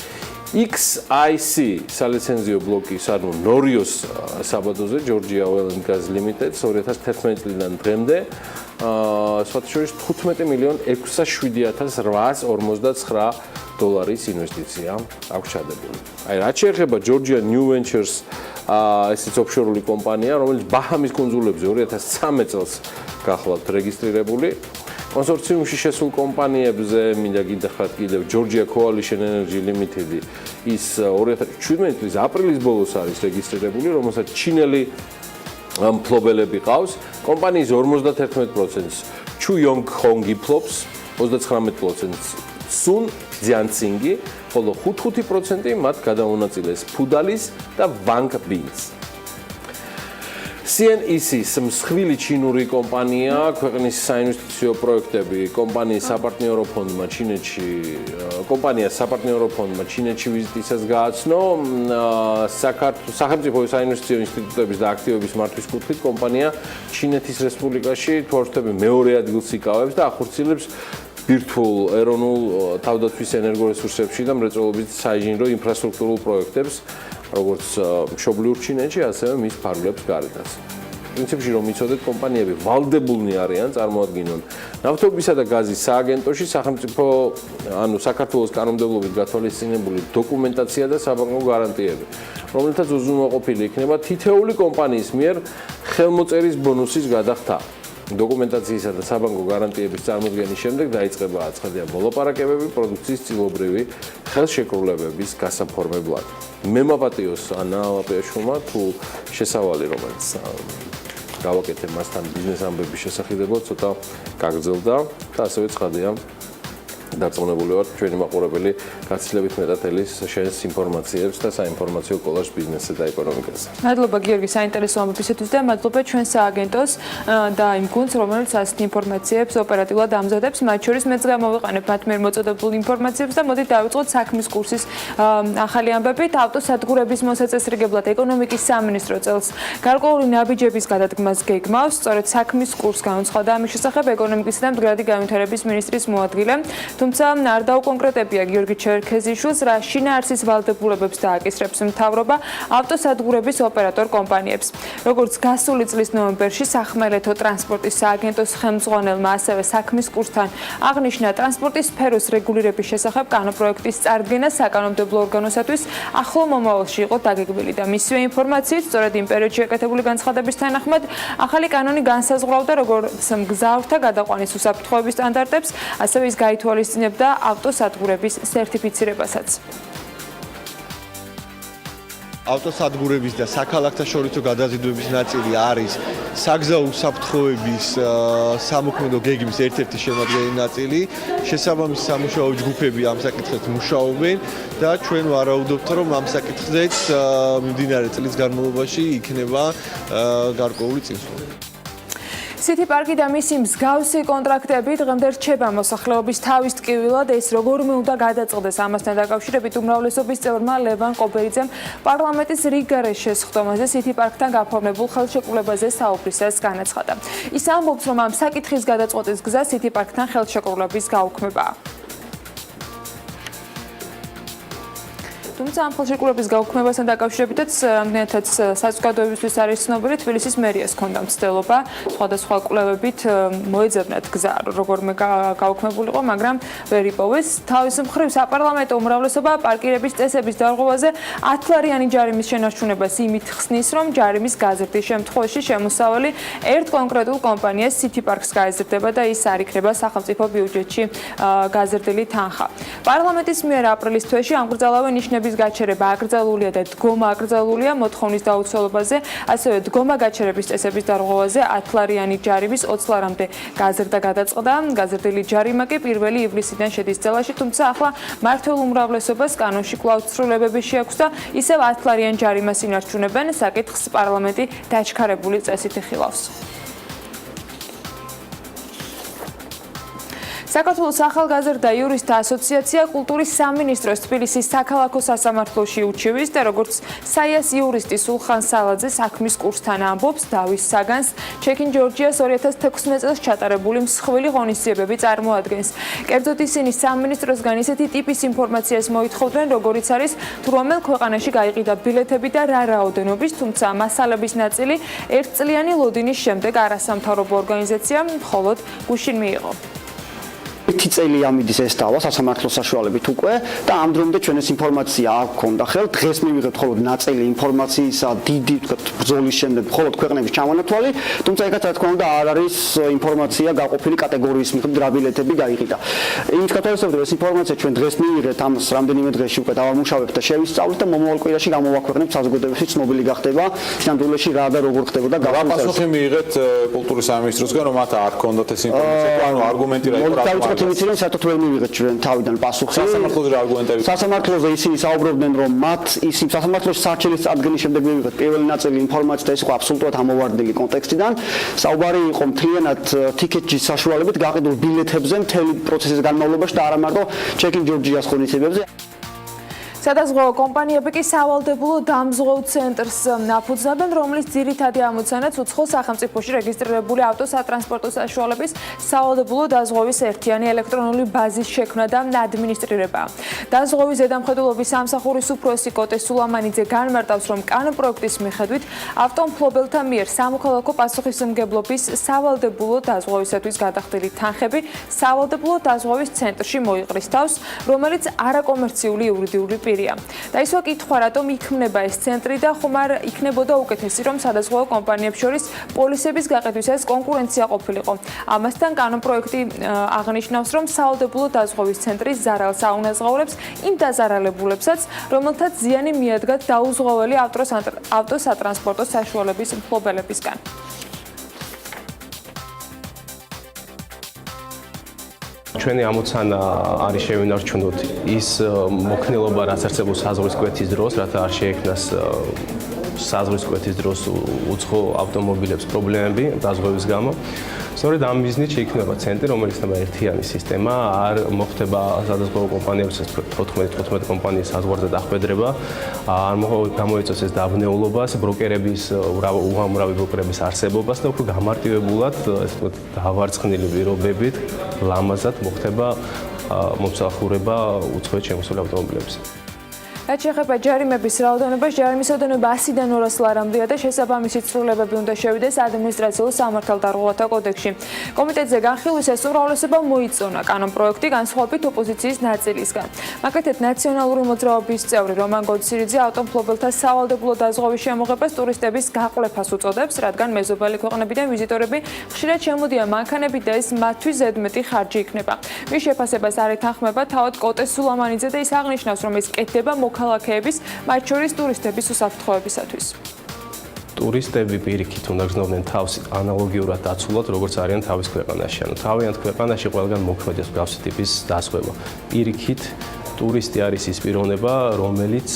XIC სალიცენზიო ბლოკის, ანუ ნორიოს საბადოზე Georgia Oil and Gas Limited 2011 წლიდან დღემდე სხვათა შორის $15,807,859 ინვესტიცია აქვს ჩადებული. აი, რაც შეეხება Georgia New Ventures ესეც ოფშორული კომპანია, რომელიც ბაჰამის კუნძულებზე 2013 წელს გახლავთ რეგისტრირებული. კონსორციუმში შესულ კომპანიებზე მინდა გითხრათ კიდევ Georgia Coalition Energy Limited ის 2017 წლის აპრილის ბოლოს არის რეგისტრირებული, რომელსაც ჩინელი მფლობელები ყავს. კომპანიის 51%-ს Chu Yong Hongi ფლობს, 39%-ს Sun Jianxingi, ხოლო 5% მათ გადაუნაწილეს Pudalis და Wang Bins. CNEC-ის მსხვილი ჩინური კომპანია, ქვეყნის საინვესტიციო პროექტები, კომპანიის საპარტნიორო ფონდმა ჩინეთში ვიზიტისას გააცნო სახელმწიფო საინვესტიციო ინსტიტუტების და აქტივების მართვის კუთხით კომპანია ჩინეთის რესპუბლიკაში თვალსაჩინო მეორე ადგილს იკავებს და ახორციელებს ბირთვულ ეროვნულ თავდაცვის ენერგორესურსებში და მრეწველობის საინჟინრო ინფრასტრუქტურულ პროექტებს, როგორც მშობლიურ ჩინეთში, ასევე მის ფარგლებს გარეთაც. პრინციპში რომ იცოდეთ, კომპანიები ვალდებულნი არიან წარმოადგინონ ნავთობისა და გაზის სააგენტოში სახელმწიფო, ანუ საქართველოს კანონმდებლობით გათვალისწინებული დოკუმენტაცია და საბანკო გარანტიები, რომელთაც უზრუნველყოფილი იქნება თითეული კომპანიის მიერ ხელმოწერის ბონუსის გადახდა. დოკუმენტაციისა და საბანკო გარანტიების წარმოდგენის შემდეგ დაიწყება აცხადია მოლაპარაკებები პროდუქციის წილობრივი ხელშეკრულებების გასაფორმებლად. მე მაპატიოს ანა ლაპიაშვილმა თუ შესავალი რომელიც გავაკეთე მასთან ბიზნეს ამბების შესახებაც ცოტა გაგრძელდა და ასევე ცხადია დარწმუნებული ვარ ჩვენი მაყურებელი გაცილებით მეტად ელის შენს ინფორმაციებს და საინფორმაციო კოლაჟს ბიზნესზე და ეკონომიკაზე. მადლობა გიორგი საინტერესო ამბებისათვის და მადლობა ჩვენ სააგენტოს და იმ გუნდს რომელიც ასეთ ინფორმაციებს ოპერატიულად ამზადებს. მათ შორის მეც გამოვიყენებ მათ მიერ მოწოდებულ ინფორმაციებს და მოდით დავიწყოთ საქმის კურსის ახალი ამბებით. ავტოსადგურების მოსაწესრიგებლად ეკონომიკის სამინისტრო წელს გარკვეული ნაბიჯების გადადგმას გეგმავს. სწორედ საქმის კურსს განუცხადა ამის შესახებ ეკონომიკისა და მდგრადი განვითარების მინისტრის მოადგილე. თუმცა არ დაუკონკრეტებია გიორგი ჩერქეზიშვილს რა შინაარსის ვალდებულებებს დააკისრებს მთავრობა ავტოსადგურების ოპერატორ კომპანიებს. როგორც გასული წლის ნოემბერში სახმელეთო ტრანსპორტის სააგენტოს ხელმძღვანელმა ასევე საქმის კურსთან აღნიშნა ტრანსპორტის სფეროს რეგულირების შესახებ კანონპროექტის წარდგენა საკანონმდებლო ორგანოსათვის ახლო მომავალში იყო დაგეგმილი და მისივე ინფორმაციით სწორედ იმ პერიოდში ეკეთებული განცხადების თანახმად ახალი კანონი განსაზღვრავდა როგორც მგზავრთა გადაყვანის უსაფრთხოების სტანდარტებს, ასევე ის გაითვალისწინებდა ავტოსადგურების სერტიფიცირებასაც. ავტოსადგურების და საქალაქთაშორისო გადაზიდვების ნაწილი არის საგზაო უსაფრთხოების სამოქმედო გეგმის ერთ-ერთი შემადგენელი ნაწილი. შესაბამისი სამუშაო ჯგუფები ამ საკითხით მუშაობენ და ჩვენ ვარაუდობთ, რომ ამ საკითხზეც მიმდინარე წლის განმავლობაში იქნება გარკვეული წინსვლა. City Park-ი და მისი მსგავსი კონტრაქტები დღემდე რჩება მოსახლეობის თავის ტკივილად, ეს როგორმე უნდა გადაწყდეს. ამასთან დაკავშირებით უმრავლესობის წევრმა ლევან ყობერიძემ პარლამენტის რიგგარეშე შესხდომაზე City Park-თან გაფორმებულ ხელშეკრულებაზე საუბრისას განაცხადა. ის ამბობს, რომ ამ საკითხის გადაწყვეტის გზა City Park-თან ხელშეკრულების გაუქმებაა. თუმცა ამ ხელშეკრულების გაუქმებასთან დაკავშირებითაც რამდენადაც საზოგადოებისთვის არის ცნობილი, თბილისის მერიას ჰქონდა მცდელობა სხვადასხვა კვლევებით მოეძებნათ გზა როგორმე გაუქმებულიყო, მაგრამ ვერ იპოვეს. თავის მხრივ საპარლამენტო უმრავლესობა პარკირების წესების დარღვევაზე 10 ლარიანი ჯარიმის შენარჩუნებას იმით ხსნის, რომ ჯარიმის გაზრდის შემთხვევაში შემოსავალი ერთ კონკრეტულ კომპანიას City Park-ს გაეზრდება და ის არ იქნება სახელმწიფო ბიუჯეტში გაზრდილი თანხა. პარლამენტის მიერ აპრილის თვეში ამგრძალავე ნიშნების გაჩერება აკრძალულია და დგომა აკრძალულია მოთხოვნის დაუცველობაზე, ასევე დგომა გაჩერების წესების დარღვევაზე 10 ლარიანი ჯარიმის 20 ლარამდე გაზრდა გადაწყდა. გაზრდილი ჯარიმა კი 1 ივლისიდან შედის ძალაში, თუმცა ახლა მართლ უმრავლესობას კანონში კვლავ ცვლილებები შეაქვს და ისევ 10 ლარიან ჯარიმას ინარჩუნებენ. საკითხს პარლამენტი დაჩქარებული წესით იხილავს. საქართველოს ახალგაზრდა იურისტთა ასოციაცია კულტურის სამინისტროს თბილისის საქალაქო სასამართლოში უჩივის და როგორც საიას იურისტი სულხან სალაძე საქმის კურსთან ამბობს, დავის საგანს ჩეკინ ჯორჯიას 2016 წელს ჩატარებული მსხვილი ღონისძიებები წარმოადგენს. კერძოდ ისინი სამინისტროსგან ისეთი ტიპის ინფორმაციას მოითხოვდნენ, როგორიც არის თუ რომელ ქვეყანაში გაიყიდა ბილეთები და რა რაოდენობის, თუმცა მასალების ნაწილი ერთწლიანი ლოდინის შემდეგ არასამთავრობო ორგანიზაციამ მხოლოდ გუშინ მიიღო. წელი ამიდის ეს დავა სასამართლოს საშუალებით უკვე და ამ დრომდე ჩვენ ეს ინფორმაცია არ გქონდა ხელ. დღეს მივიღეთ მხოლოდ ნაწილი ინფორმაციისა დიდი ვთქვათ ბრძოლის შემდეგ მხოლოდ ქვეყნების ჩამონათვალი, თუმცა ეგაც რა თქმა უნდა არ არის ინფორმაცია გაყოფილი კატეგორიის მიხედვით რა ბილეთები გაიყიდა. იმით გათვალისწინებთ, რომ ეს ინფორმაცია ჩვენ დღეს მივიღეთ, ამას რამდენიმე დღეში უკვე დავამუშავებთ და შევისწავლეთ და მომავალ კვირაში გამოვაქვეყნებთ საზოგადოებისთვის, ცნობილი გახდება სამდროში რა და როგორ ხდებოდა გაფასები მიიღეთ კულტურის სამინისტროსგან, რომ მათ არ ჰქონდათ ეს ინფორმაცია, ანუ არგუმენტი რა იყო. ერთი ვიცი რომ საერთოდ ვერ მივიღეთ ჩვენ თავიდან პასუხი. სასამართლოზე რა არგუმენტები? სასამართლოზე ისინი საუბრობდნენ რომ მათ ისინი სასამართლოში სარჩელის წარდგენის შემდეგ მივიღეთ პირველი ნაწილი ინფორმაცია და ეს იყო აბსოლუტურად ამოვარდნილი კონტექსტიდან. საუბარი იყო მთლიანად ტიკეტის საშუალებით გაყიდულ ბილეთებზე მთელი პროცესის განმავლობაში და არა მარტო ჩეკინ ჯორჯიას ღონისძიებებზე. სადაზღვევო კომპანიები კი სავალდებულო დამზღვევ ცენტრს აფუძნებენ, რომლის ძირითადი ამოცანაც უცხო სახელმწიფოში რეგისტრირებული ავტოსატრანსპორტო საშუალების სავალდებულო დაზღვევის ერთიანი ელექტრონული ბაზის შექმნა და ადმინისტრირება. დაზღვევის ზედამხედველობის სამსახურის უფროსი კოტე სულამანიძე განმარტავს, რომ კანონპროექტის მიხედვით ავტომფლობელთა მიერ სამოქალაქო პასუხისმგებლობის სავალდებულო დაზღვევისათვის გადახდილი თანხები სავალდებულო დაზღვევის ცენტრში მოიყრის თავს, რომელიც არაკომერციული იურიდიული და ისო კითხვა რატომ იქმნება ეს ცენტრი და ხომ არ იქნებოდა უკეთესი რომ სადაზღვევო კომპანიებს შორის პოლისების გაყიდვისას კონკურენცია ყოფილიყო. ამასთან კანონპროექტი აღნიშნავს რომ სავალდებულო დაზღვევის ცენტრის ზარალს აუნაზღაურებს იმ დაზარალებულებსაც რომელთაც ზიანი მიადგათ დაუზღვეველი ავტოსატრანსპორტო საშუალების მფლობელებისგან. ჩვენი ამოცანა არის შევინარჩუნოთ ის მოქნილობა, რაც არსებობს საზღვრის კვეთის დროს, რათა არ შეექმნას საზღვრის კვეთის დროს უცხო ავტომობილებს პრობლემები დაზღვევის გამო. სწორედ ამ მიზნით შეიქმნება ცენტრი, რომელიც იქნება ერთიანი სისტემა, არ მოხდება სადაზღვევო კომპანიების 14-15 კომპანიის საზღვარზე დახვედრება, არ გამოიწვევს ეს დაბნეულობას, ბროკერების უამრავი ბროკერების არსებობას და უფრო გამარტივებულად, ესე ვთქვათ, დავარცხნილი პირობებით ლამაზად მოხდება მომსახურება უცხოეთ შემოსული ავტომობილების. რაც შეეხება ჯარიმების რაოდენობას, ჯარიმის რაოდენობა 100-დან 200 ლარამდეა და შესაბამისი ცვლილებები უნდა შევიდეს ადმინისტრაციულ სამართალდარღვევათა კოდექსში. კომიტეტზე განხილვისას უმრავლესობა მოიწონა კანონპროექტი განსხვავებით ოპოზიციის ნაწილისგან. მაგალითად, ნაციონალური მოძრაობის წევრი რომან გოდსირიძე ავტომფლობელთა სავალდებულო დაზღვევის შემოღებას ტურისტების გაყლეფას უწოდებს, რადგან მეზობელი ქვეყნებიდან ვიზიტორები ხშირად შემოდიან მანქანებით და ეს მათთვის ზედმეტი ხარჯი იქნება. მის შეფასებას არ ეთანხმება თავად კოტე სულამანიძე და ის აღნიშნავს, რომ ეს კეთდება მოქალაქეების, მათ შორის ტურისტების უსაფრთხოებისათვის. ტურისტები პირიქით უნდა გრძნობდნენ თავს ანალოგიურად დაცულად, როგორც არიან თავის ქვეყანაში. ანუ თავიანთ ქვეყანაში ყველგან მოქმედებს მსგავსი ტიპის დაზღვევა. პირიქით ტურისტი არის ის პიროვნება, რომელიც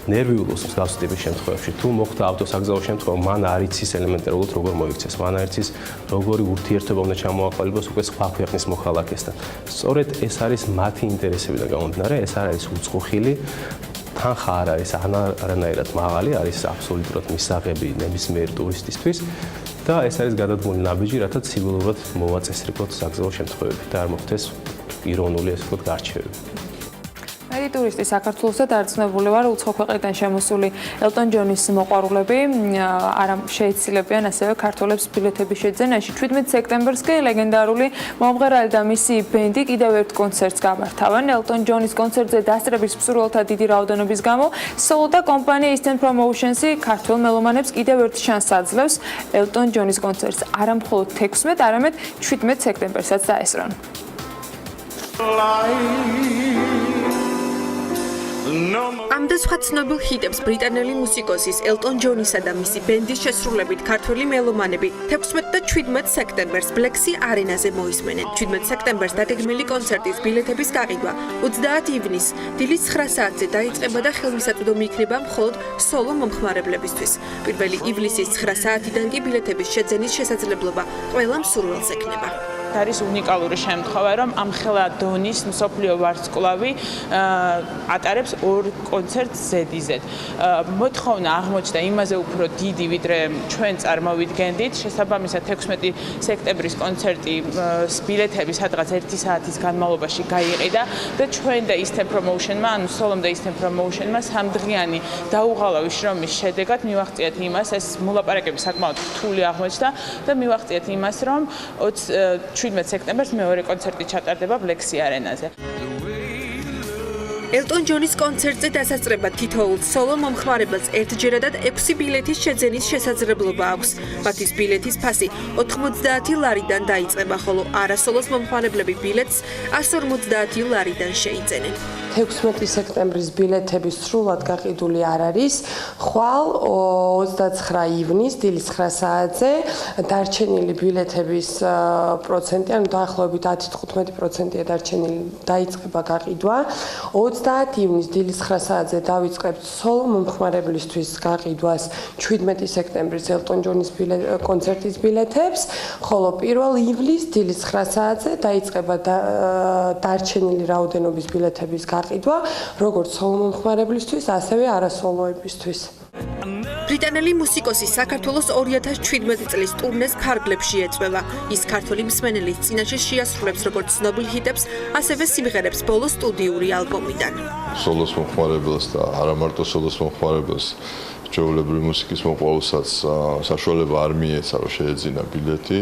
ნერვიულობს მსგავსი ტიპის შემთხვევებში. თუ მოხდა ავტოსაგზაო შემთხვევა, მან არ იცის ელემენტარულად როგორ მოიქცეს, მან არ იცის როგორი ურთიერთობა უნდა ჩამოაყალიბოს უკვე სხვა ქვეყნის მოქალაქესთან. სწორედ ეს არის მათი ინტერესებიდან გამომდინარე, ეს არ არის უწყუხილი. თანხა არ არის არანაირად მაღალი, არის აბსოლუტურად მისაღები ნებისმიერ ტურისტისთვის და ეს არის გადადგმული ნაბიჯი, რათა ცივილურად მოვაწესრიგოთ საგზაო შემთხვევები და არ მოხდეს პიროვნული ესე ვთქვათ გარჩევები. მე ტურისტი საქართველოსა დარწმუნებული ვარ, უცხო ქვეყნიდან შემოსული ელტონ ჯონის მოყვარულები არ შეეცილებიან ასევე ქართველებს ბილეთების შეძენაში. 17 სექტემბერს კი ლეგენდარული მომღერალი და მისი ბენდი კიდევ ერთ კონცერტს გამართავენ. ელტონ ჯონის კონცერტზე დასწრების მსურველთა დიდი რაოდენობის გამო სრულად და კომპანია Eastern Promotions-ი ქართველ მელომანებს კიდევ ერთ შანსს აძლევს ელტონ ჯონის კონცერტს არა მხოლოდ 16, არამედ 17 სექტემბერსაც დაესწრონ. ამ და სხვა ცნობილ ჰიტებს ბრიტანელი მუსიკოსის ელტონ ჯონისა და მისი ბენდის შესრულებით ქართველი მელომანები 16 და 17 სექტემბერს ბლექსი არენაზე მოისმენენ. 17 სექტემბერს დაგეგმილი კონცერტის ბილეთების გაყიდვა 30 ივნისს დილის 9 საათზე დაიწყება და ხელმისაწვდომი იქნება მხოლოდ სოლო მომხმარებლებისთვის. 1 ივლისის 9 საათიდან კი ბილეთების შეძენის შესაძლებლობა ყველა მსურველს ექნება. არის უნიკალური შემთხვევა, რომ ამხელა დონის მსოფლიო ვარსკვლავი ატარებს ორ კონცერტს ზედიზედ. მოთხოვნა აღმოჩნდა იმაზე უფრო დიდი, ვიდრე ჩვენ წარმოვიდგენდით. შესაბამისად 16 სექტემბრის კონცერტი ბილეთები სადღაც 1 საათის განმავლობაში გაიყიდა და ჩვენ და Eastern Promotion-მა, ანუ სოლომ და Eastern Promotion-მა სამდღიანი დაუღალავი შრომის შედეგად მივაღწიეთ იმას, ეს მოლაპარაკები საკმაოდ რთული აღმოჩნდა და მივაღწიეთ იმას, რომ 17 სექტემბერს მეორე კონცერტი ჩატარდება ბლექსი არენაზე. ელტონ ჯონის კონცერტზე დასასწრებად თითოეულ სოლო მომხმარებელს ერთჯერადად 6 ბილეთის შეძენის შესაძლებლობა აქვს. მათთვის ბილეთის ფასი 90 ლარიდან დაიწყება, ხოლო არასოლოს მომხმარებლები ბილეთს 150 ლარიდან შეიძენენ. 16 სექტემბრის ბილეთები სრულად გაყიდული არ არის. ხვალ 29 ივნის დილის 9 საათზე დარჩენილი ბილეთების პროცენტი, ანუ დაახლოებით 10-15%-ია დარჩენილი, დაიწყება გაყიდვა. 30 ივნის დილის 9 საათზე დავიწყებთ სოლო მომხმარებლისთვის გაყიდვას 17 სექტემბრის ელტონ ჯონის კონცერტის ბილეთებს, ხოლო 1 ივლისს დილის 9 საათზე დაიწყება დარჩენილი რაოდენობის ბილეთების გაყიდვა, როგორც სოლო მომხმარებლისთვის, ასევე არასოლოებისთვის. ბრიტანელი მუსიკოსი საქართველოს 2017 წლის ტურნეს ფარგლებში ეწვევა. ის ქართველი მსმენელის წინაშე შეასრულებს როგორც ცნობილ ჰიტებს, ასევე სიმღერებს ბოლო სტუდიური ალბომიდან. სოლოს მომხმარებელს და არა მარტო სოლოს მომხმარებელს, ჩვეულებრივი მუსიკის მოყვარულსაც საშუალება არ მიეცა, რომ შეეძინა ბილეთი.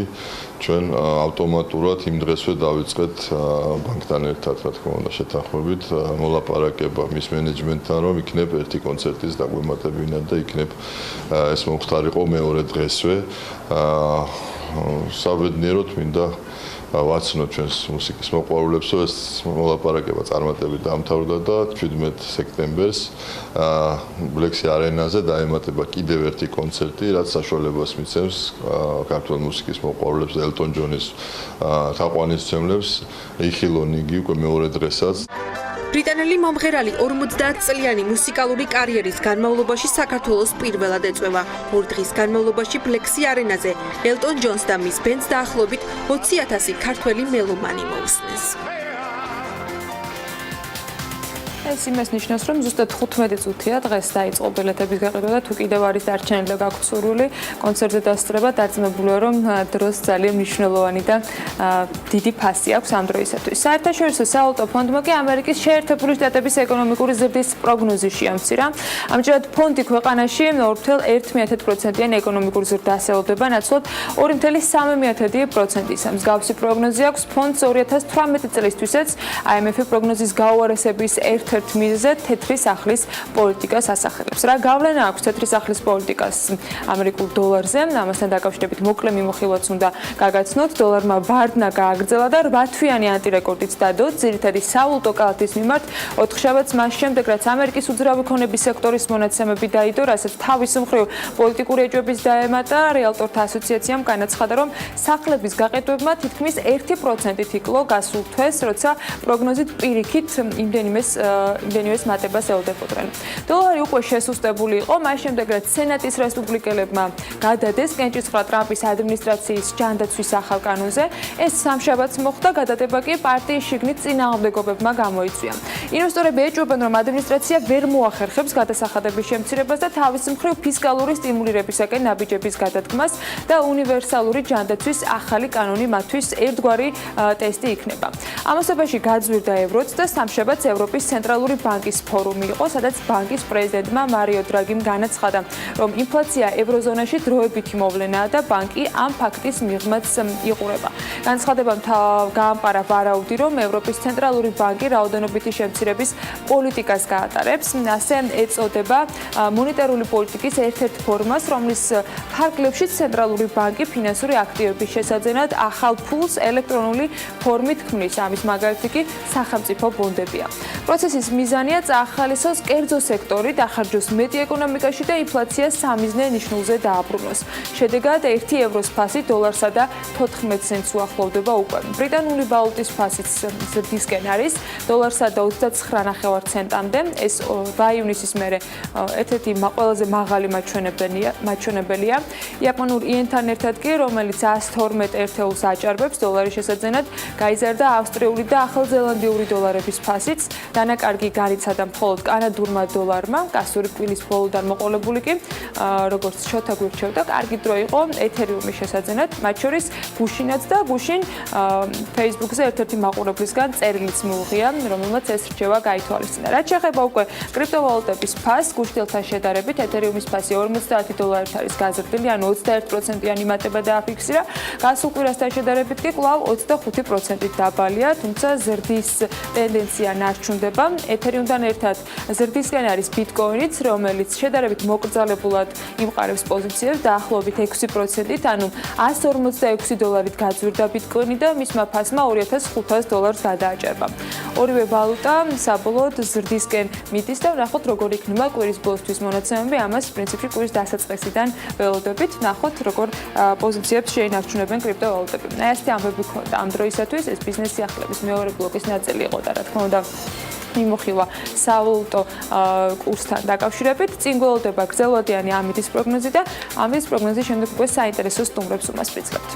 ჩვენ ავტომატურად იმ დღესვე დავიწყეთ ბანკთან ერთად, რა თქმა უნდა, შეთანხმებით მოლაპარაკება მის მენეჯმენტთან, რომ იქნებ ერთი კონცერტის დაგვემატებინა და იქნებ ეს მომხდარიყო მეორე დღესვე. საბედნიეროდ მინდა ვაცნოთ ჩვენს მუსიკის მოყვარულებს, რომ ეს მოლაპარაკება წარმატებით დაამთავრდა და 17 სექტემბერს ბლექსი არენაზე დაემატება კიდევ ერთი კონცერტი, რაც საშუალებას მიცემს ქართულ მუსიკის მოყვარულებს და ელტონ ჯონის თაყვანისმცემლებს იხილონ იგი უკვე მეორე დღესაც. ბრიტანელი მომღერალი 50 წლიანი მუსიკალური კარიერის განმავლობაში საქართველოს პირველად ეწვევა. 2 დღის განმავლობაში ბლექსი არენაზე ელტონ ჯონს და მის ბენდს დაახლოებით 20,000 ქართველი მელომანი მოусმენს. ეს იმას ნიშნავს, რომ ზუსტად 15 წუთია დღეს დაიწყო ბილეთების გაყიდვა და თუ კიდევ არის დარჩენილი და გაქვთ სურვილი კონცერტზე დასწრება, დარწმუნებულია, რომ დროს ძალიან მნიშვნელოვანი და დიდი ფასი აქვს ამ დროისათვის. საერთაშორისო სავალუტო ფონდმა კი ამერიკის შეერთებული შტატების ეკონომიკური ზრდის პროგნოზი შეამცირა. ამჯერად ფონდი ქვეყანაში 2,1%-იან ეკონომიკურ ზრდას ელოდება, ნაცვლად 2,3%-ის. მსგავსი პროგნოზი აქვს ფონდს 2018 წლისთვისაც. IMF-ი პროგნოზის გაუარესების ერთ-ერთ მიზეზად თეთრი სახლის პოლიტიკას ასახელებს. რა გავლენა აქვს თეთრი სახლის პოლიტიკას ამერიკულ დოლარზე? ამასთან დაკავშირებით მოკლე მიმოხილვაც უნდა გაგაცნოთ. დოლარმა ვარდნა გააგრძელა და 8-თვიანი ანტირეკორდით დადო. ძირითადი სავალუტო კალათის მიმართ 4 შაბათს მას შემდეგ, რაც ამერიკის უძრავი ქონების სექტორის მონაცემები დაიდო, რასაც თავის მხრივ პოლიტიკური ეჭვების დაემატა, რეალტორთა ასოციაციამ განაცხადა, რომ სახლების გაყიდვებმა თითქმის 1%-ით იკლო გასულ თვეს, როცა პროგნოზით პირიქით იმდენივეს მატებას ელოდებოდნენ. დოლარი უკვე შესუსტებული იყო, მას შემდეგ, რაც სენატის რესპუბლიკელებმა გადადეს კენჭისყრა ტრამპის ადმინისტრაციის ჯანდაცვის ახალ კანონზე. ეს სამშაბათს მოხდა, გადადება კი პარტიის შიგნით წინააღმდეგობებმა გამოიწვია. ინვესტორები ეჭვობენ, რომ ადმინისტრაცია ვერ მოახერხებს გადასახადების შემცირებას და თავის მხრივ ფისკალური სტიმულირებისაკენ ნაბიჯების გადადგმას და უნივერსალური ჯანდაცვის ახალი კანონი მათთვის ერთგვარი ტესტი იქნება. ამასობაში გაძვირდა ევროც და სამშაბათს ევროპის ცენტრალური ბანკის ფორუმი იყო, სადაც ბანკის პრეზიდენტმა მარიო დრაგიმ განაცხადა, რომ ინფლაცია ევროზონაში დროებითი მოვლენაა და ბანკი ამ ფაქტის მიღმაც იყურება. განცხადებამ გაამყარა ვარაუდი, რომ ევროპის ცენტრალური ბანკი რაოდენობითი შემცირების პოლიტიკას გაატარებს. ასე ეწოდება მონეტარული პოლიტიკის ერთ-ერთ ფორმას, რომლის ფარგლებში ცენტრალური ბანკი ფინანსური აქტივების შესაძენად ახალ ფულს ელექტრონული ფორმით ქმნის. ამის მაგალითი კი სახელმწიფო ბონდებია. პროცესის მიზანია წაახალისოს კერძო სექტორი, დახარჯოს მეტი ეკონომიკაში და ინფლაციას სამიზნე ნიშნულზე დააბრუნოს. შედეგად 1 ევროს ფასი დოლარსა და 14 ცენტს უახლოვდება უკვე. ბრიტანული ვალუტის ფასიც ზრდისკენ არის, დოლარსა და 29.9 ცენტამდე. ეს ივნისის მერე ერთ-ერთი ყველაზე მაღალი მაჩვენებელია. იაპონურ იენთან ერთად კი, რომელიც 112 ერთეულს აჭარბებს დოლარის შესაძენად, გაიზარდა ავსტრიული და ახალზელანდიური დოლარების ფასიც. დანაკარგი განიცადა მხოლოდ კანადურმა დოლარმა, გასული კვირის ბოლოდან მოყოლებული კი, როგორც შოთა გვირჩევდა, კარგი დრო იყო ეთერიუმის შესაძენად, მათ შორის გუშინაც და გუშინ Facebook-ზე ერთ-ერთი მაყურებლისგან წერილიც მიუღია, რომელმაც ეს რჩევა გაითვალისწინა. რაც შეეხება უკვე კრიპტოვალუტების ფასს, გუშინელთან შედარებით ეთერიუმის ფასი 50 დოლარით არის გაზრდილი, ანუ 21%-იანი მატება დააფიქსირა. გასულ კვირასთან შედარებით კი კვლავ 25%-ით დაბალია, თუმცა ზრდის ტენდენცია ნარჩუნდება. ეთერიუმთან ერთად ზრდისკენ არის ბიტკოინიც, რომელიც შედარებით მოკრძალებულად იმყარებს პოზიციებს დაახლოებით 6%-ით, ანუ $146 გაძვირდა ბიტკოინი და მისმა ფასმა $2,500 გადააჭერბა. ორივე ვალუტა საბოლოოდ ზრდისკენ მიდის და ვნახოთ როგორ იქნება კვირის ბოლოსთვის მონაცემები, ამას პრინციპში კვირის დასაწყისიდან ველოდებით, ვნახოთ როგორ პოზიციებს შეინარჩუნებენ კრიპტოვალუტები. აი ასეთი ამბები ქონდა ამ დროისათვის, ეს ბიზნეს სიახლეების მეორე ბლოკის ნაწილი იყო და რა თქმა უნდა მიმოხილვა სავალუტო კურსთან დაკავშირებით. წინ გველოდება გრძელვადიანი ამიდის პროგნოზი და ამის პროგნოზის შემდეგ უკვე საინტერესო სტუმრებს უმასპინძლებთ.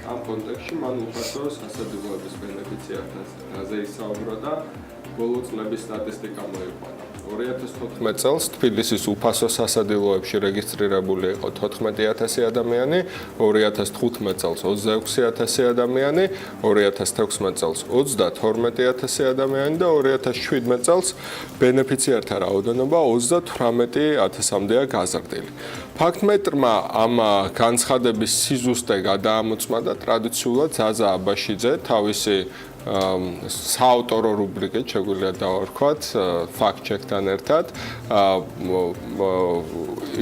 ამ კონტექსტში მან უხარშო სასადილოების ბენეფიციარზე ისაუბრა და ბოლო წლების სტატისტიკა მოიყვანა. 2014 წელს თბილისის უფასო სასადილოებში რეგისტრირებული იყო 14000 ადამიანი, 2015 წელს 26000 ადამიანი, 2016 წელს 32000 ადამიანი და 2017 წელს ბენეფიციართა რაოდენობა 38000-მდეა გაზრდილი. ფაქტმეტრმა ამ განცხადების სიზუსტე გადაამოწმა და ტრადიციულად ზაზა აბაშიძე თავისი საავტორო რუბრიკით შეგვიძლია დავარქვათ ფაქტ-ჩეკთან ერთად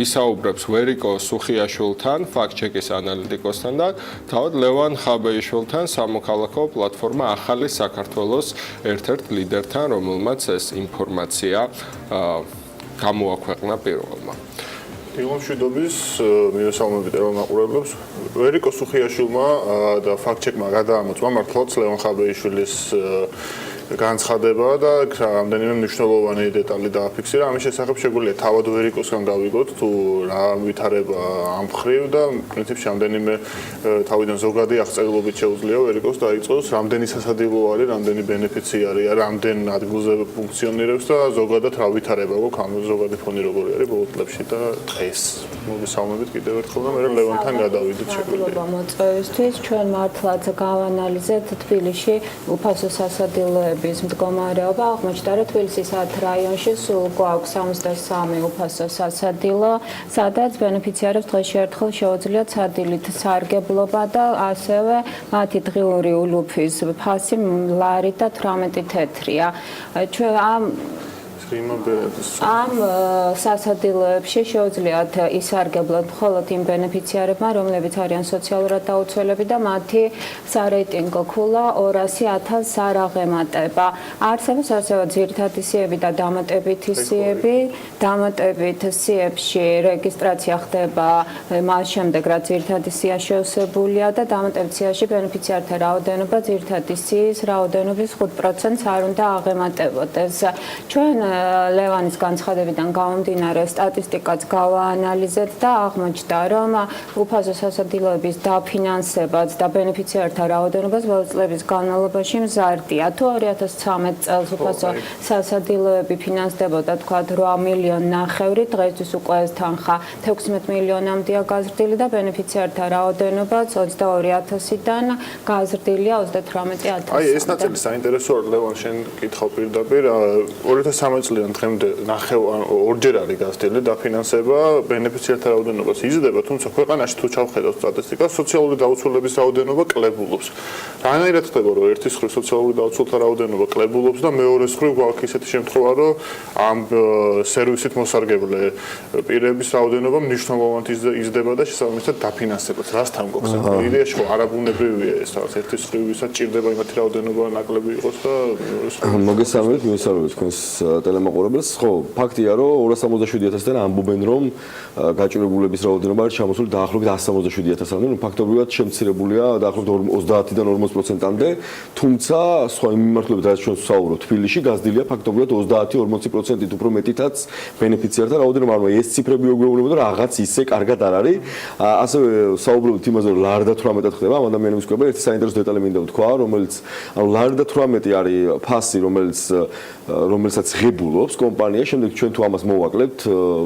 ისაუბრებს ვერიკო სუხიაშვილთან, ფაქტ-ჩეკის ანალიტიკოსთან და თავად ლევან ხაბეიშვილთან, სამოქალაქო პლატფორმა ახალი საქართველოს ერთ-ერთ ლიდერთან, რომელმაც ეს ინფორმაცია გამოაქვეყნა პირველმა. მშვიდობის მივესალმებით ელმაყურებლებს. ვერიკო სუხიაშვილმა და ფაქტ-ჩეკმა გადაამოწმა მართლაც ლევან ხაბეიშვილის განცხადება და რამდენიმე მნიშვნელოვანი დეტალი დააფიქსირა. ამის შესახებ შეგვიძლია თავად ვერიკოსგან გავიგოთ თუ რა ვითარება ამ მხრივ და პრინციპში რამდენიმე თავიდან ზოგადი აღწერილობით შეუძლია ვერიკოს დაიწყოს, რამდენი სასადილო არის, რამდენი ბენეფიციარია, რამდენ ადგილზე ფუნქციონირებს და ზოგადად რა ვითარება გვაქვს ამ ზოგადი ფონი როგორი არის ბოლო წლებში და დღეს. მოგესალმებით კიდევ ერთხელ და მე ლევანთან გადავიდეთ შეგვიძლია. მოწვევისთვის ჩვენ მართლაც გავანალიზეთ თბილისში უფასო სასადილოების მდგომარეობა. აღმოჩნდა, რომ თბილისის 10 რაიონში სულ გვაქვს 63 უფასო სასადილო, სადაც ბენეფიციარებს დღეში ერთხელ შეუძლიათ სადილით სარგებლობა და ასევე მათი დღიური ულუფის ფასი ლარი და 18 თეთრია. ჩვენ ამ ამ სასადილოებში შეუძლიათ ისარგებლოთ მხოლოდ იმ ბენეფიციარებმა, რომლებიც არიან სოციალურად დაუცველები და მათი სარეიტინგო ქულა 200,000 არ აღემატება. არსებობს ძირითადი სიები და დამატებითი სიები. დამატებით სიებში რეგისტრაცია ხდება მას შემდეგ, რაც ძირითადი სია შევსებულია და დამატებით სიაში ბენეფიციართა რაოდენობა ძირითადი სიის რაოდენობის 5%-ს არ უნდა აღემატებოდეს. ჩვენ ლევანის განცხადებიდან გამომდინარე სტატისტიკაც გავაანალიზეთ და აღმოჩნდა, რომ უფასო სასადილოების დაფინანსებაც და ბენეფიციართა რაოდენობას ბოლო წლების განმავლობაში მზარდია. თუ 2013 წელს უფასო სასადილოები ფინანსდებოდა თქვა 8,5 მილიონი, დღეისთვის უკვე ეს თანხა 16 მილიონამდეა გაზრდილი და ბენეფიციართა რაოდენობაც 22,000-დან გაზრდილია 38,000-მდე. აი ეს ნაწილი საინტერესოა, ლევან, შენ კითხავ პირდაპირ 2013 წლიდან დღემდე ორჯერ არის გაზრდილი დაფინანსება, ბენეფიციართა რაოდენობას იზრდება, თუმცა ქვეყანაში თუ ჩავხედავთ სტატისტიკას, სოციალური დაუცველების რაოდენობა კლებულობს. რანაირად ხდება, რომ ერთის მხრივ სოციალური დაუცველთა რაოდენობა კლებულობს და მეორეს მხრივ გვაქვს ისეთი შემთხვევა, რომ ამ სერვისით მოსარგებლე პირების რაოდენობა მნიშვნელოვნად იზრდება და შესაბამისად დაფინანსებაც. რასთან გვაქვს? იდეაში ხო არაბუნებრივია ეს რაღაც ერთის მხრივ ვისაც ჭირდება იმათი რაოდენობა ნაკლები იყოს და მოგესალმებით, მივესალმებით თქვენს ტელემოყურებელს. ხო, ფაქტია, რომ 267,000-დან ამბობენ, რომ გაჭირებულების რაოდენობა არის ჩამოსული დაახლოებით 167,000-მდე, ну ფაქტობრივად შემცირებულია დაახლოებით 30-დან 40%-მდე, თუმცა სხვა მიმართულებით რაც ჩვენ ვსაუბრობთ, თბილისში გაზრდილია ფაქტობრივად 30-40%-ით უფრო მეტითაც ბენეფიციართა რაოდენობა, ანუ ეს ციფრები უგეუბნება და რაღაც ისე კარგად არ არის. ასევე საუბრობთ იმაზე, რომ ლარდა 18-ად ხდება ამ ადამიანების კვება, ერთი საინტერესო დეტალი მინდა ვთქვა, რომელიც ანუ ლარდა 18 არის ფასი, რომელსაც ღებულობს კომპანია, შემდეგ ჩვენ თუ ამას მოვაკლებთ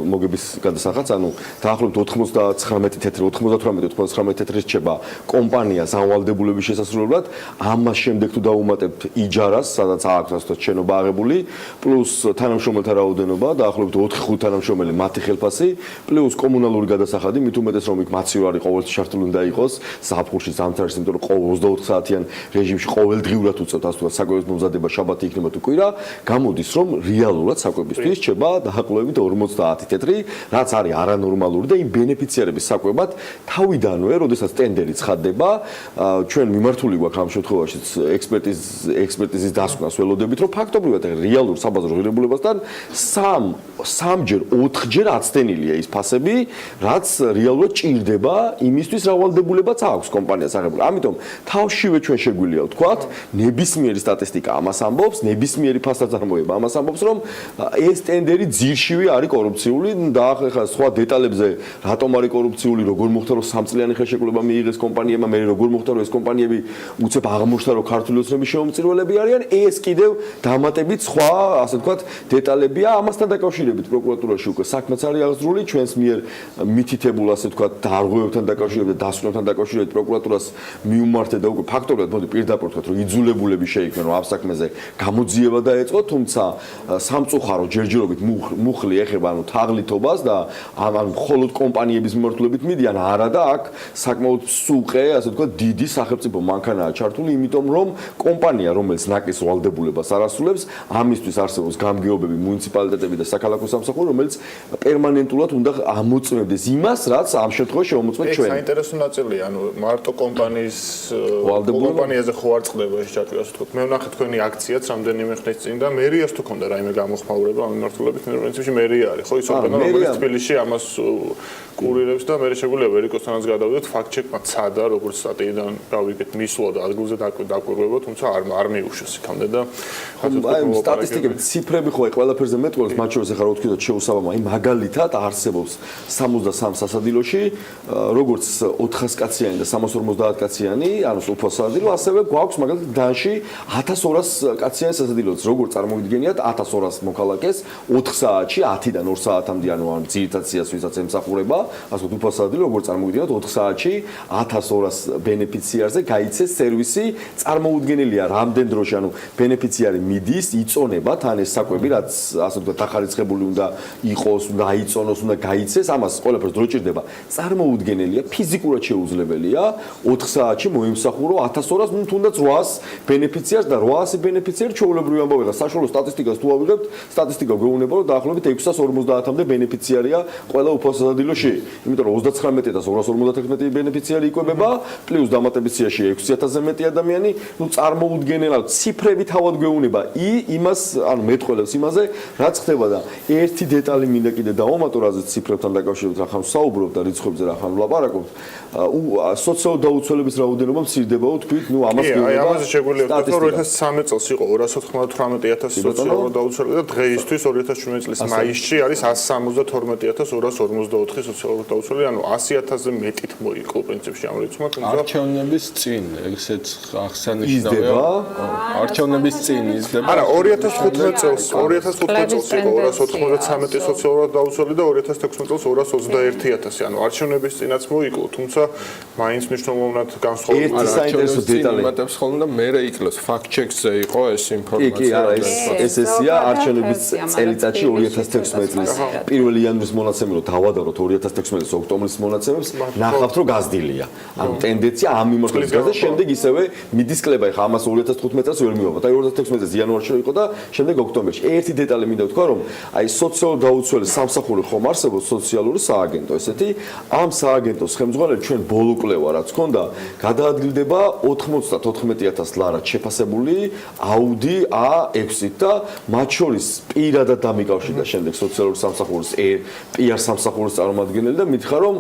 მოგების გადასახადს, ანუ დაახლოებით 98 თეთრი რჩება კომპანია ზამვალდებულების შესასრულებლად, ამას შემდეგ თუ დაუმატებთ იჯარას, სადაც აქვს ასე ვთქვათ შენობა აღებული, პლუს თანამშრომელთა რაოდენობა, დაახლოებით 4-5 თანამშრომელი მათი ხელფასი, პლუს კომუნალური გადასახადი, მით უმეტეს რომ იქ მაცივარი ყოველთვის ჩართული უნდა იყოს, ზაფხულში ზამთარში, იმიტომ რომ 24 საათიან რეჟიმში ყოველდღიურად უწევთ ასე ვთქვათ საკვების მომზადება, შაბათი იქნება თუ კვირა, გამოდის რომ რეალურად საკვებისთვის რჩება დაახლოებით 50 თეთრი, რაც არის არანორმალური და იმ ბენეფიციარების საკვებად თავიდანვე, როდესაც ტენდერი ცხადდება, ჩვენ მიმართული გვაქვს ამ შემთხვევაშიც ექსპერტიზის დასკვნას ველოდებით, რომ ფაქტობრივად რეალურ საბაზრო ღირებულებასთან 3-ჯერ, 4-ჯერ აცდენილია ის ფასები, რაც რეალურად ჭირდება იმისთვის, რა ვალდებულებაც აქვს კომპანიას აღებული. ამიტომ თავშივე ჩვენ შეგვიძლია ვთქვათ, ნებისმიერი სტატისტიკა ამას ამბობს, ნებისმიერი ფასდაწარმოება ამას ამბობს, რომ ეს ტენდერი ძირშივე არის კორუფციული და ახლა სხვა დეტალებზე რატომ არის კორუფციული, როგორ მოხდა რომ 3 წლიანი ხელშეკრულება მიიღეს კომპანიებმა, მე როგორ მოხდა რომ ეს კომპანიები უცებ აღმოჩნდა რომ ქართული ოცნების შემომწირველები არიან, ეს კიდევ დამატებით სხვა, ასე ვთქვათ, დეტალებია, ამასთან დაკავშირებით პროკურატურაში უკვე საქმეც არის აღძრული, ჩვენს მიერ მითითებულ, ასე ვთქვათ, დარღვევებთან დაკავშირებით და დასკვნებთან დაკავშირებით პროკურატურას მიუმართეთ და უკვე ფაქტობრივად მოდი პირდაპირ ვთქვათ, რომ იძულებულები შეიქმნა რომ ამ საქმეზე გამოძიება დაეწყო, თუმცა სამწუხარო ჯერჯერობით მუხლი ეხება ანუ თაღლითობას და ამ მხოლოდ კომპანიების მიმართულებით მიდიან, არა და აქ საკმაოდ სუყე, ასე ვთქვათ, დიდი სახელმწიფო მანქანაა ჩართული, იმიტომ რომ კომპანია, რომელიც ნაკლის ვალდებულებას არ ასრულებს, ამისთვის არსებობს გამგეობები მუნიციპალიტეტები და საქალაქო სამსახური, რომელიც პერმანენტულად უნდა ამოწმებდეს იმას, რაც ამ შემთხვევაში შემოწმეთ ჩვენ. საინტერესო ნაწილია, ანუ მარტო კომპანიაზე ხო არ წყდება ეს ჩატვი, ასე ვთქვათ. მე ვნახე თქვენი აქციაც რამდენიმე ხნის წინ და მერიას თუ ქონდა რაიმე გამოხმაურება ამ მიმართულებით, მე პრინციპში მერია არის, ხო, ის ორგანო, რომელიც თბილისში ამას კურირებს და მე შეგვიძლია ვერიკოსთანაც გადავიდეთ, ფაქტ-ჩეკმა ცადა, როგორც სტატიიდან გავიგეთ, მისვლა და ადგილზე დაკვირვება, თუმცა არ მიუშვეს იქამდე და აი სტატისტიკები, ციფრები ხო ყველაფერზე მეტყველს, მათ შორის ახლა რა ვთქვით, შეუსაბამო, აი მაგალითად არსებობს 63 სასადილოში, როგორც 400 კაციანი და 350 კაციანი, ანუ უფასო სასადილო, ასევე გვაქვს მაგალითად დანში 1200 კაციანი სასადილოც, როგორც წარმოვიდგენიათ 1200 მოქალაქეს 4 საათში 10-დან 2 საათამდე, ანუ ამ ძირითად სიას ვისაც ემსახურება, ასე ვთქვათ, უფასო სასადილო, როგორც წარმოვიდგენიათ 4 საათში 1200 ბენეფიციარზე გაიცეს სერვისი, წარმოუდგენელია რამდენ დროში, ანუ ბენეფიციარი მიდის, იწონება თან ეს საკვები, რაც ასე ვთქვათ, დახარისხებული უნდა იყოს, უნდა აიწონოს, უნდა გაიცეს, ამას ყველაფერს დრო ჭირდება. წარმოუდგენელია, ფიზიკურად შეუძლებელია 4 საათში მოიმსახურო 1200, ну თუნდაც 800 ბენეფიციარს და 800 ბენეფიციარი ჩვეულებრივი ამბავია. საშუალო სტატისტიკას თუ ავიღეთ, მივიღებთ სტატისტიკა გვეუბნება რომ დაახლოებით 650-მდე ბენეფიციარია ყველა უფასო სადილოში, იმიტომ რომ 39251 ბენეფიციარი იკვებება, პლუს დამატების სიაში 6000-ზე მეტი ადამიანი, ну წარმოუდგენელად ციფრები თავად გვეუბნება იმას, ანუ მეტყველებს იმაზე, რაც ხდება და ერთი დეტალი მინდა კიდე დავამატო, რაზეც ციფრებთან დაკავშირებით რახან ვსაუბრობ და რიცხვებზე რახან ვლაპარაკობ. სოციალური დაუცველების რაოდენობა მცირდებაო თქვით, ну ამას აი ამაზე შეგვიძლია ვთქვათ, რომ 2013 წელს იყო 298,000 სოციალური დაუცველი და დღეისთვის 2017 წლის მაისში არის 172,244 სოციალური დაუცველი, ანუ 100,000-ზე მეტით მოიკლო პრინციპში ამ რიცხვმა, თუმცა არჩევნების წინ ეგეც აღსანიშნავია. არჩევნების წინ იზრდება. არა, 2015 წელს იყო 293 სოციალური დაუცველი და 2016 წელს 221,000, ანუ არჩევნების წინაც მოიკლო, თუმცა მაინც მნიშვნელოვნად განსხვავებული საინტერესო დეტალი იმატებს ხოლმე და მე იკლოს ფაქტ-ჩექზე იყო ეს ინფორმაცია. კი, არა, ეს ესეა არჩევნების წელიწადში 2016 წლის 1 იანვრის მონაცემი რომ დავადაროთ 2016 წლის ოქტომბრის მონაცემებს, ნახავთ რომ გაზრდილია. ანუ ტენდენცია ამ მიმართულებით გაზრდა, შემდეგ ისევე მიდის კლება, ხა ამას 2015 წელს ვერ მივაყოთ. აი 2016 წელს იანვარში იყო და შემდეგ ოქტომბერში. ერთი დეტალი მინდა ვთქვა რომ აი სოციალური დაუცველი სამსახური ხომ არსებობს სოციალური სააგენტო, ესეთი ამ სააგენტოს ხელმძღვანელი ჩვენ ბოლო კვლევა რაც ქონდა, გადაადგილდება 94,000 ლარად შეფასებული აუდი A6-ით და მათ შორის პირადად დამიკავშირდა შემდეგ სოციალური სამსახურის PR სამსახურის წარმომადგენელი და მითხრა რომ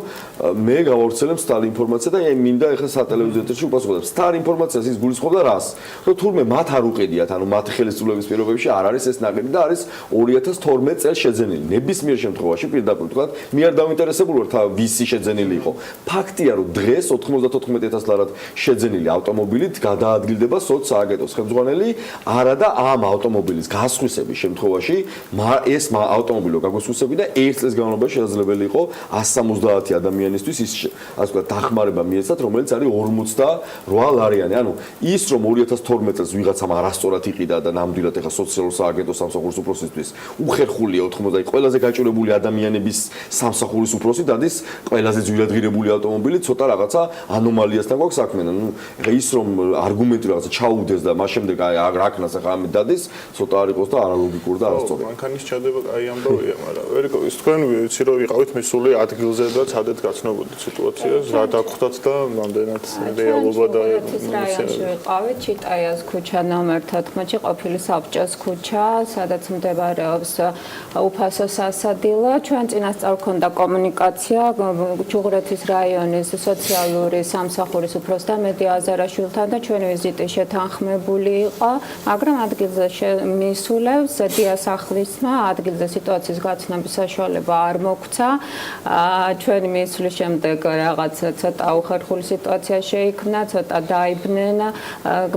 მე გავავრცელებ სტალი ინფორმაცია და აი მინდა ეხლა სატელევიზიო ეთერში უპასუხოთ. სტალი ინფორმაციას ის გულისხმობდა რას? რომ თურმე მათ არ უყიდიათ, ანუ მათი ხელისუფლების პირობებში არ არის ეს ნაკრები და არის 2012 წელს შეძენილი. ნებისმიერ შემთხვევაში პირდაპირ ვთქვათ, მე არ დავინტერესებული ვარ თა ვისი შეძენილი იყო. ფაქტია რომ დღეს 94,000 ლარად შეძენილი ავტომობილით გადაადგილდება სოციააგენტოს ხელმძღვანელი, არა და ამ ავტომობილის გასხვისების შემთხვევაში ეს ავტომობილი გაგოსხვისები და ერთ წელს განმავლობაში შესაძლებელი იყო 170 ადამიანისთვის ის ასე ვთქვათ დახმარება მიეცათ, რომელიც არის 48 ლარიანი. ანუ ის რომ 2012 წელს ვიღაცამ არასწორად იყიდა და ნამდვილად ეხა სოციალურ სააგენტოს სამსახურის უფროსისთვის უხერხულია 80 ყველაზე გაჭირებული ადამიანების სამსახურის უფროსი დადის ყველაზე ძვირადღირებული ავტომობილი ცოტა რაღაცა ანომალიასთან გვაქვს საქმე. ნუ ეხა ის რომ არგუმენტი რაღაცა ჩაუდეს და მას შემდეგ აი რა ქნას ახლა ამ დადის ცოტა არ იყოს და არალოგიკური და არასწორი. მანქანის ჩადება აი ამბავია, მაგრამ ვერიკო ის თქვენ ვიცი რომ ვიყავით მისული ადგილზე და ცადეთ გაცნობოდით სიტუაციას, რა დაგხვდათ და ნამდვილად რეალობა და რაიონში ვიყავით, ჩიტაიას ქუჩა ნომერ 14-ში ყოფილი საბჭოს ქუჩა, სადაც მდებარეობს უფასო სასადილო. ჩვენ წინასწარ ქონდა კომუნიკაცია ჯუღურეთის რაიონის სოციალური სამსახურის უფროსთა მედი აზარაშვილთან და ჩვენი ვიზიტი შეთანხმებული იყო, მაგრამ ადგილზე მისულებს დიასახლისმა ადგილზე სიტუაციის გაცნობის საშუალება არ მოგვცა. ჩვენი მისვლის შემდეგ რაღაც ცოტა უხერხული სიტუაცია შეიქმნა, ცოტა დაიბნენ,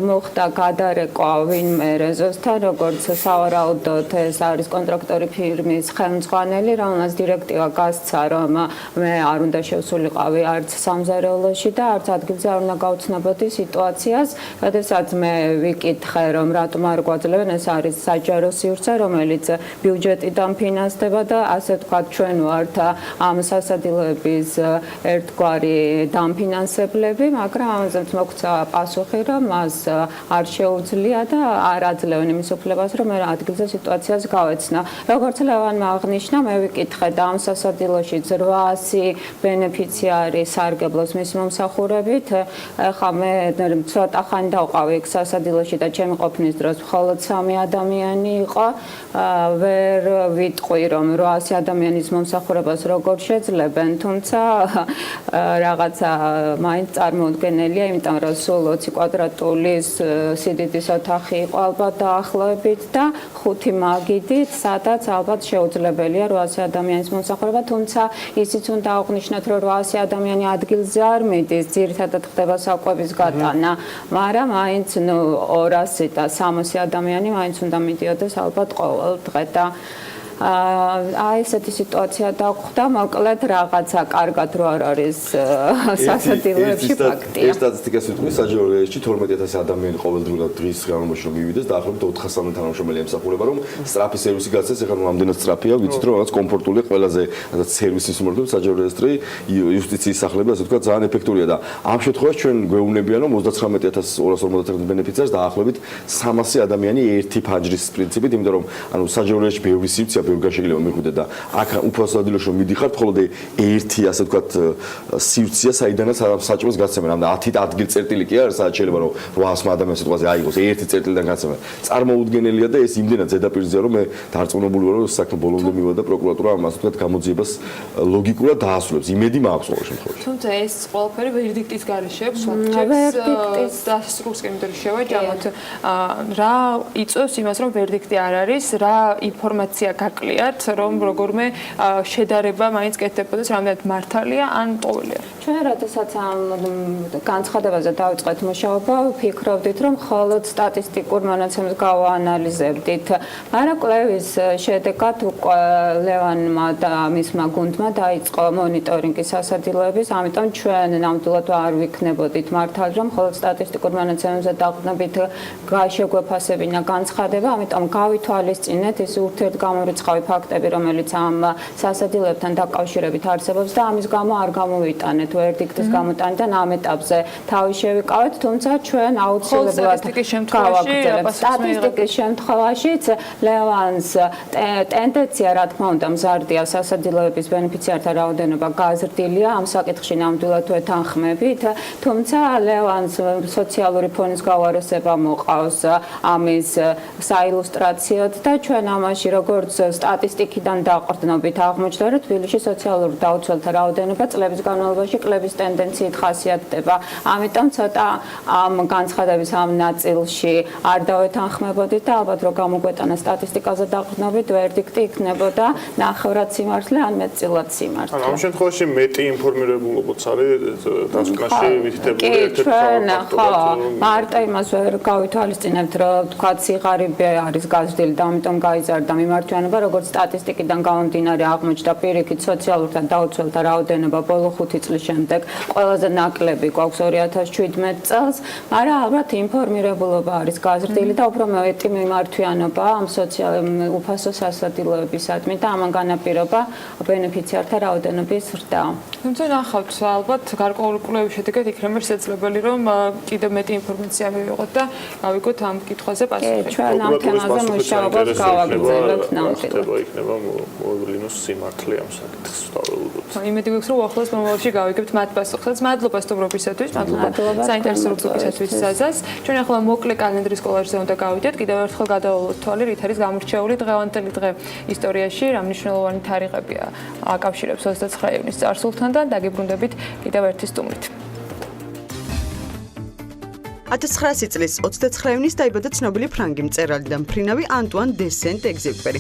მოხდა გადარეკვა ვინმე რეზოსთან, როგორც სავარაუდოდ ეს არის კონტრაქტორი ფირმის ხელმძღვანელი, რომელსაც დირექტივა გასცა, რომ მე არ უნდა შევსულიყავი არც სამზარეულოში და არც ადგილზე არ უნდა გავცნობოდი სიტუაციას. როდესაც მე ვიკითხე, რომ რატომ არ გვაძლევენ, ეს არის საჯარო სივრცე, რომელიც ბიუჯეტიდან ფინანსდება და ასე ვთქვათ, ჩვენ ვართ ამ სასადილოების ერთგვარი დამფინანსებლები, მაგრამ ამაზეც მოგვცა პასუხი, რომ მას არ შეუძლია და არ აძლევენ იმის უფლებას, რომ მე ადგილზე სიტუაციას გავეცნო. როგორც ლევანმა აღნიშნა, მე ვიკითხე და ამ სასადილოში 800 ბენეფიციარი სარგებლობს მის მომსახურებით. ახლა მე ცოტა ხანი დავყავი იქ სასადილოში და ჩემი ყოფნის დროს მხოლოდ 3 ადამიანი იყო. ვერ ვიტყვი რომ 800 ადამიანის მომსახურებას როგორ შეძლებენ, თუმცა რაღაცა მაინც წარმოუდგენელია, იმიტომ რომ სულ 20 კვადრატული სიდიდის ოთახი იყო ალბათ დაახლოებით და 5 მაგიდით, სადაც ალბათ შეუძლებელია 800 ადამიანის მომსახურება, თუმცა ისიც უნდა აღვნიშნოთ, რომ 800 ადამიანი ადგილზე არ მიდის, ძირითადად ხდება საკვების გატანა, მაგრამ მაინც 200 და 300 ადამიანი მაინც უნდა მიდიოდეს ალბათ ყოველ დღე და აი ესეთი სიტუაცია დაგვხდა, მოკლედ რაღაცა კარგად რო არ არის სასადილოებში ფაქტია. ეს სტატისტიკას ვიტყვი საჯარო რეესში 12000 ადამიანი ყოველდღიურად დღის განმავლობაში რომ მივიდეს, დაახლოებით 400 თანამშრომელი ემსახურება, რომ სწრაფი სერვისი გაცეს, ეხლა რომ ამდენად სწრაფია, ვიცით რომ რაღაც კომფორტულია, ყველაზე რაღაც სერვისის მიმართულებით საჯარო რეესტრი, იუსტიციის სახლები, ასე ვთქვათ, ძალიან ეფექტურია და ამ შემთხვევაში ჩვენ გვეუბნებიან, რომ 39251 ბენეფიციარს დაახლოებით 300 ადამიანი ერთი ფანჯრის პრინციპით, იმიტომ რომ ანუ საჯარო რეესში ბევრი სივრცეა, ბევრი გაშეგლება მიხვდა და აქ უფასო ადგილებში რომ მიდიხართ, მხოლოდ ერთი ასე ვთქვათ სივრცეა, საიდანაც საჭმელს გაცემენ. ამ 10 ადგილ წერტილი კი არის, სადაც შეიძლება რომ 800 ადამიანს სიტყვაზე აიღოს ერთი წერტილიდან გაცემა. წარმოუდგენელია და ეს იმდენად ზედაპირზეა, რომ მე დარწმუნებული ვარ, რომ საქმე ბოლომდე მივა და პროკურატურა ამას ვთქვათ გამოძიებას ლოგიკურად დაასრულებს. იმედი მაქვს ყოველ შემთხვევაში. თუმცა ეს ყველაფერი ვერდიქტის გარეშე აქვს, ვერდიქტის დასრულს კემდერი შევაჯამოთ. რა იწვევს იმას, რომ ვერდიქტი არ არის, რა ინფორმაცია გაკლიათ, რომ როგორმე შედარება მაინც კეთდებოდეს, რამდენად მართალია ან ტყუილია. ჩვენ როდესაც ამ განცხადებაზე დავიწყეთ მუშაობა, ვფიქრობდით, რომ მხოლოდ სტატისტიკურ მონაცემებს გავაანალიზებდით. მაგრამ კვლევის შედეგად უკვე ლევანმა და მისმა გუნდმა დაიწყო მონიტორინგი სასადილოების, ამიტომ ჩვენ ნამდვილად არ ვიქნებოდით მართალი, რომ მხოლოდ სტატისტიკურ მონაცემებზე დაყრდნობით შეგვეფასებინა განცხადება, ამიტომ გავითვალისწინეთ ის ურთიერთგამორიცხავი ფაქტები, რომელიც ამ სასადილოებთან დაკავშირებით არსებობს და ამის გამო არ გამოვიტანეთ ვერდიქტის გამოტანიდან ამ ეტაპზე თავი შევიკავეთ, თუმცა ჩვენ აუცილებლად გავაგრძელებთ. სტატისტიკის შემთხვევაშიც ლევანს ტენდენცია რა თქმა უნდა მზარდია, სასადილოების ბენეფიციართა რაოდენობა გაზრდილია, ამ საკითხში ნამდვილად ვეთანხმებით, თუმცა ლევანს სოციალური ფონის გავარესება მოყავს ამის საილუსტრაციოდ და ჩვენ ამაში როგორც სტატისტიკიდან დაყრდნობით აღმოჩნდა, რომ თბილისში სოციალური დაუცველთა რაოდენობა წლების განმავლობაში კლების ტენდენციით ხასიათდება. ამიტომ ცოტა ამ განცხადების ამ ნაწილში არ დავეთანხმებოდით და ალბათ რომ გამოგვეტანა სტატისტიკაზე დაყრდნობით ვერდიქტი იქნებოდა ნახევრად სიმართლე ან მეტწილად სიმართლე. ამ შემთხვევაში მეტი ინფორმირებულობაც არის დასკვნაში მითითებული ერთ-ერთი ფაქტი. მარტო იმას ვერ გავითვალისწინებთ, რომ თქვა სიღარიბე არის გაზრდილი და ამიტომ გაიზარდა მიმართვიანობა, როგორც სტატისტიკიდან გამომდინარე აღმოჩნდა პირიქით სოციალურთა დაუცველთა რაოდენობა ბოლო 5 წლის შემდეგ ყველაზე ნაკლები გვაქვს 2017 წელს, მაგრამ ალბათ ინფორმირებულობა არის გაზრდილი და უფრო მეტი მიმართვიანობა ამ უფასო სასადილოებისადმი და ამან განაპირობა ბენეფიციართა რაოდენობის ზრდა. თუმცა ნახავთ, ალბათ გარკვეული კვლევის შედეგად იქნება შესაძლებელი, რომ კიდევ მეტი ინფორმაცია მივიღოთ და გავიგოთ ამ კითხვაზე პასუხი. ჩვენ ამ თემაზე მუშაობას გავაგრძელებთ ნამდვილად. იქნება მოვლინოს სიმართლე ამ საკითხს დავუბრუნდეთ. იმედი გვაქვს, რომ ახლოს მომავალში გავიგებთ მათ პასუხსაც. მადლობა სტუმრობისათვის, მადლობა საინტერესო რუბრიკისათვის საზას. ჩვენ ახლა მოკლე კალენდრის კოლაჟზე უნდა გავიდეთ. კიდევ ერთხელ გადავავლოთ თვალი, რით არის გამორჩეული დღევანდელი დღე ისტორიაში, რა მნიშვნელოვანი თარიღებია აკავშირებს 29 ივნის წარსულთან და დაგიბრუნდებით კიდევ ერთი სტუმრით. 1900 წლის 29 ივნის დაიბადა ცნობილი ფრანგი მწერალი და მფრინავი ანტუან დე სენტ-ეგზიუპერი.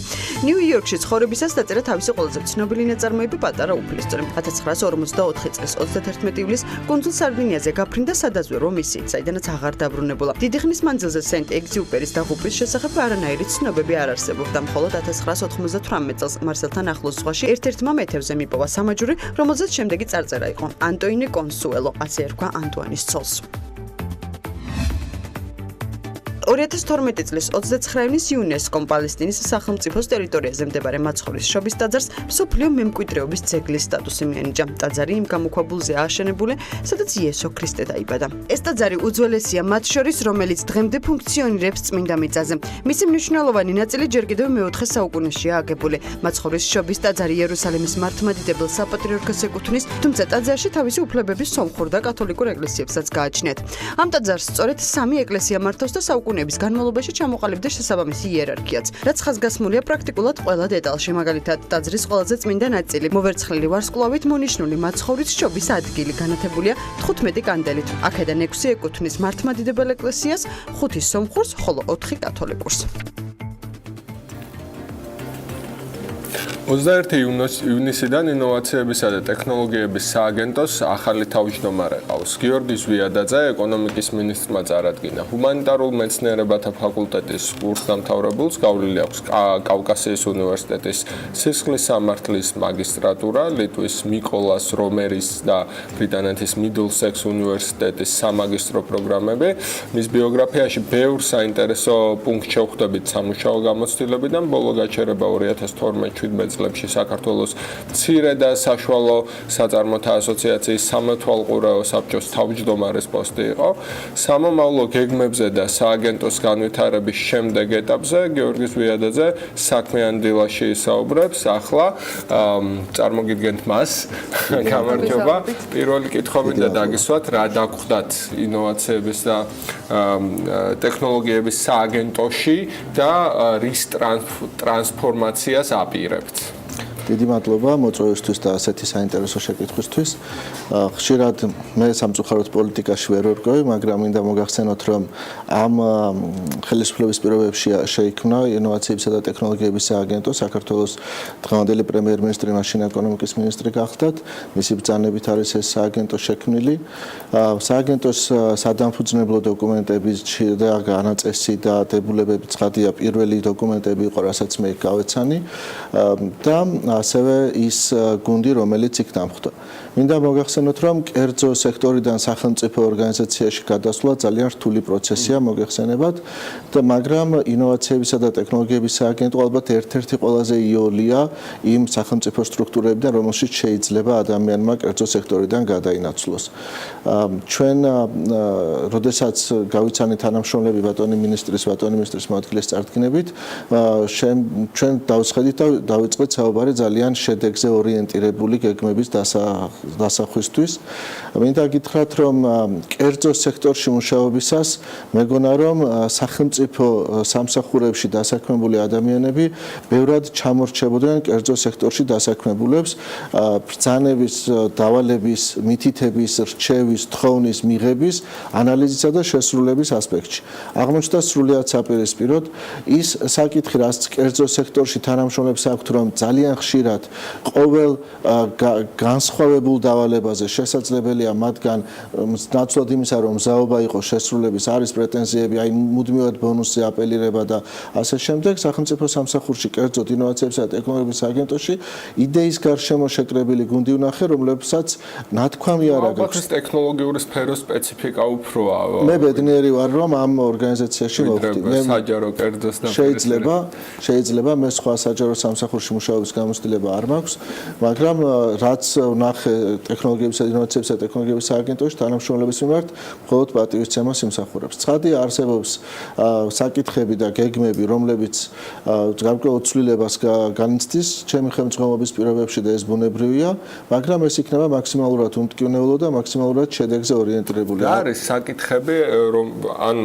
ნიუ-იორკში ცხოვრებისას დაწერა თავისი ყველაზე ცნობილი ნაწარმოები პატარა უფლისწული. 1944 წლის 31 ივლისს კუნძულ სარდინიაზე გაფრინდა სადაზვერვო მისიით, საიდანაც აღარ დაბრუნებულა. დიდი ხნის მანძილზე სენტ-ეგზიუპერის დაღუპვის შესახებ არანაირი ცნობები არ არსებობდა. მხოლოდ 1998 წელს მარსელთან ახლოს ზღვაში ერთ-ერთმა მეთევზე მიპოვა სამაჯური, რომელზეც შემდეგი წარწერა იყო ანტოინე კონსუელო, ასე ერქვა ანტუანის ცოლს. 2012 წლის 29 ივნის იუნესკომ პალესტინის სახელმწიფოს ტერიტორიაზე მდებარე მაცხოვრის შობის ტაძარს მსოფლიო მემკვიდრეობის ძეგლის სტატუსი მიენიჭა. ტაძარი იმ გამოქვაბულზე ააშენებული, სადაც იესო ქრისტე დაიბადა. ეს ტაძარი უძველესია მათ შორის, რომელიც დღემდე ფუნქციონირებს წმინდა მიწაზე. მისი მნიშვნელოვანი ნაწილი ჯერ კიდევ მე-4 საუკუნეშია აგებული. მაცხოვრის შობის ტაძარი იერუსალიმის მართლმადიდებელ საპატრიარქოს ეკუთვნის, თუმცა ტაძარში თავისი უფლებების სომხურ და კათოლიკურ ეკლესიებსაც გააჩნიათ. ამ ტაძარს სწორედ 3 ეკლესია მართავს და საუკუნეების განმავლობაში ჩამოყალიბდა შესაბამისი იერარქიაც, რაც ხაზგასმულია პრაქტიკულად ყველა დეტალში. მაგალითად, ტაძრის ყველაზე წმინდა ნაწილი, მოვერცხლილი ვარსკვლავით მონიშნული მაცხოვრის შობის ადგილი განათებულია 15 კანდელით. აქედან 6 ეკუთვნის მართლმადიდებელ ეკლესიას, 5 სომხურს, ხოლო 4 კათოლიკურს. 21 ივნისიდან ინოვაციებისა და ტექნოლოგიების სააგენტოს ახალი თავმჯდომარე ყავს. გიორგი ზვიადაძე ეკონომიკის მინისტრმა წარადგინა. ჰუმანიტარულ მეცნიერებათა ფაკულტეტის კურსდამთავრებულს გავლილი აქვს კავკასიის უნივერსიტეტის სისხლის სამართლის მაგისტრატურა, ლიტვის მიკოლას რომერის და ბრიტანეთის მიდლსექს უნივერსიტეტის სამაგისტრო პროგრამები. მის ბიოგრაფიაში ბევრ საინტერესო პუნქტს შევხვდებით სამუშაო გამოცდილებიდან. ბოლო გაჩერება 2012-17 წლებში საქართველოს მცირე და საშუალო საწარმოთა ასოციაციის სამეთვალყურეო საბჭოს თავმჯდომარის პოსტი იყო. სამომავლო გეგმებზე და სააგენტოს განვითარების შემდეგ ეტაპზე გიორგი ზვიადაძე საქმიანი დილაში ისაუბრებს. ახლა წარმოგიდგენთ მას. გამარჯობა. პირველი კითხვა მინდა დაგისვათ, რა დაგვხდათ ინოვაციების და ტექნოლოგიების სააგენტოში და რის ტრანსფორმაციას აპირებთ? დიდი მადლობა მოწვევისთვის და ასეთი საინტერესო შეკითხვისთვის. ხშირად მე სამწუხაროდ პოლიტიკაში ვერ ვერკვევი, მაგრამ მინდა მოგახსენოთ, რომ ამ ხელისუფლების პირობებში შეიქმნა ინოვაციებისა და ტექნოლოგიების სააგენტო. საქართველოს დღევანდელი პრემიერ-მინისტრი მაშინ ეკონომიკის მინისტრი გახდათ. მისი ბრძანებით არის ეს სააგენტო შექმნილი. სააგენტოს სადამფუძნებლო დოკუმენტების და განაწესი და დებულებები ცხადია, პირველი დოკუმენტები იყო, რასაც მე გავეცანი და ასევე ის გუნდი, რომელიც იქ დამხვდა. მინდა მოგახსენოთ, რომ კერძო სექტორიდან სახელმწიფო ორგანიზაციაში გადასვლა ძალიან რთული პროცესია, მოგეხსენებათ, მაგრამ ინოვაციებისა და ტექნოლოგიების სააგენტო ალბათ ერთ-ერთი ყველაზე იოლია იმ სახელმწიფო სტრუქტურებიდან, რომელშიც შეიძლება ადამიანმა კერძო სექტორიდან გადაინაცვლოს. ჩვენ, როდესაც გავიცანით თანამშრომლები ბატონი ministris მოადგილის წარდგინებით, ჩვენ დავსხედით და დავიწყეთ საუბარი ძალიან შედეგზე ორიენტირებული გეგმების დასახვისთვის. მინდა გითხრათ, რომ კერძო სექტორში მუშაობისას მეგონა, რომ სახელმწიფო სამსახურებში დასაქმებული ადამიანები ბევრად ჩამორჩებოდნენ კერძო სექტორში დასაქმებულებს ბრძანების, დავალების, მითითების, რჩევის, თხოვნის, მიღების, ანალიზისა და შესრულების ასპექტში. აღმოჩნდა სრულიად საპირისპიროდ ის საკითხი, რაც კერძო სექტორში თანამშრომლებს აქვთ, რომ ძალიან ხშირად ყოველ განსხვავებულ დავალებაზე შესაძლებელია მათგან ნაცვლად იმისა, რომ მზაობა იყოს შესრულების, არის პრეტენზიები, აი მუდმივად ბონუსზე აპელირება და ასე შემდეგ. სახელმწიფო სამსახურში, კერძოდ ინოვაციებისა და ტექნოლოგიების სააგენტოში იდეის გარშემო შეკრებილი გუნდი ვნახე, რომლებსაც ნათქვამი არ აქვს. ალბათ ეს ტექნოლოგიური სფეროს სპეციფიკა უფროა. მე ბედნიერი ვარ, რომ ამ ორგანიზაციაში მოვხდი. მე საჯარო კერძოს და შეიძლება მე სხვა საჯარო სამსახურში მუშაობის გამოცდილება არ მაქვს, მაგრამ რაც ვნახე ტექნოლოგიებისა და ინოვაციებისა და ტექნოლოგიების სააგენტოში თანამშრომლების მიმართ მხოლოდ პატივისცემას იმსახურებს. ცხადია, არსებობს საკითხები და გეგმები, რომლებიც გარკვეულ ცვლილებას განიცდის ჩემი ხელმძღვანელობის პირობებში და ეს ბუნებრივია, მაგრამ ეს იქნება მაქსიმალურად უმტკივნეულო და მაქსიმალურად შედეგზე ორიენტირებული. რა არის საკითხები, ან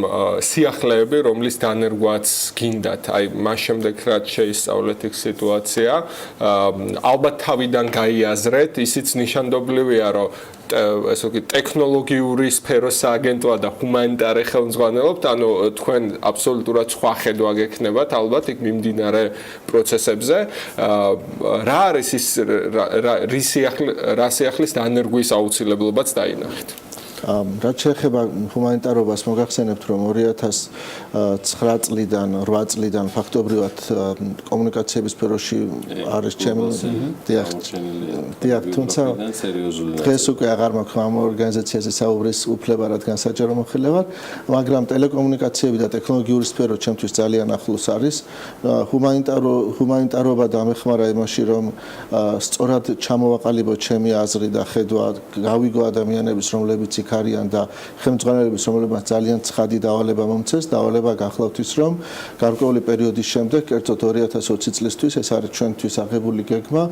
სიახლეები, რომლის დანერგვაც გინდათ? აი, მას შემდეგ რაც შეისწავლეთ იქ სიტუაცია, ალბათ თავიდან გაიაზრეთ, ისიც ნიშანდობლივია, რომ ესე იგი ტექნოლოგიური სფეროს სააგენტოა და ჰუმანიტარი ხელმძღვანელობთ, ანუ თქვენ აბსოლუტურად სხვა ხედვა გექნებათ ალბათ იქ მიმდინარე პროცესებზე. რა არის ის რა სიახლის დანერგვის აუცილებლობაც დაინახეთ? რაც შეეხება ჰუმანიტარობას, მოგახსენებთ, რომ 2009 წლიდან 8 წლიდან ფაქტობრივად კომუნიკაციების სფეროში არის ჩემი თუმცა დღეს უკვე აღარ მაქვს ამ ორგანიზაციაზე საუბრის უფლება, რადგან საჯარო მოხელე ვარ, მაგრამ ტელეკომუნიკაციები და ტექნოლოგიური სფერო ჩემთვის ძალიან ახლოს არის. ჰუმანიტარობა დამეხმარა იმაში, რომ სწორად ჩამოვაყალიბო ჩემი აზრი და ხედვა, გავიგო ადამიანების, რომლებიც არიან და ხელმძღვანელების, რომლებმაც ძალიან ცხადი დავალება მომცეს, დავალება გახლავთ ის, რომ გარკვეული პერიოდის შემდეგ, კერძოდ 2020 წლისთვის, ეს არის ჩვენთვის აღებული გეგმა,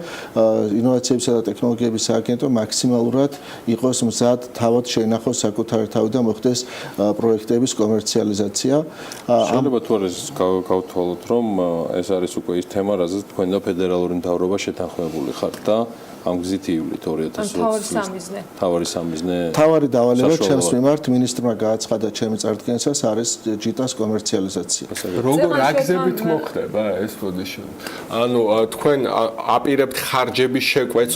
ინოვაციებისა და ტექნოლოგიების სააგენტო მაქსიმალურად იყოს მზად, თავად შეინახოს საკუთარი თავი და მოხდეს პროექტების კომერციალიზაცია. შეიძლება თუ არის გავთვალოთ, რომ ეს არის უკვე ის თემა, რაზეც თქვენ და ფედერალური მთავრობა შეთანხმებული ხართ და ამ გზით ივლით 2020 წლის. თავარი სამიზნე. თავარი დავალება ჩემს მიმართ მინისტრმა გააცხადა ჩემი წარდგენისას არის ჯიტას კომერციალიზაცია. როგორ აგზებით მოხდება ეს პოზიციები? ანუ თქვენ აპირებთ ხარჯების შეკვეთს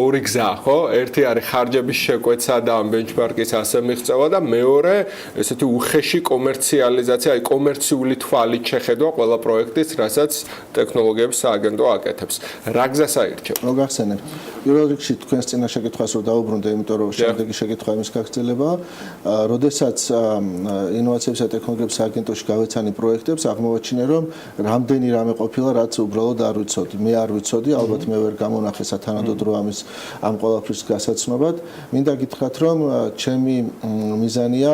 ორი გზა, ხო? ერთი არის ხარჯების შეკვეცა და ამ ბენჩმარკის ასე მიღწევა და მეორე ესეთი უხეში კომერციალიზაცია, აი კომერციული თვალით შეხედვა ყველა პროექტის, რასაც ტექნოლოგიების სააგენტო აკეთებს. რა გზას აირჩევთ? მოგახსენებთ. პირველ რიგში თქვენს წინა შეკითხვას რომ დაუბრუნდე, იმიტომ რომ შემდეგი შეკითხვა იმის გაგრძელებაა. როდესაც ინოვაციებისა და ტექნოლოგიების სააგენტოში გავეცანი პროექტებს, აღმოვაჩინე რომ რამდენი რამე ყოფილა, რაც უბრალოდ არ ვიცოდი. მე არ ვიცოდი, ალბათ მე ვერ გამონახე სათანადოდ რომ ამ ყველაფრის გასაცნობად. მინდა გითხრათ, რომ ჩემი მიზანია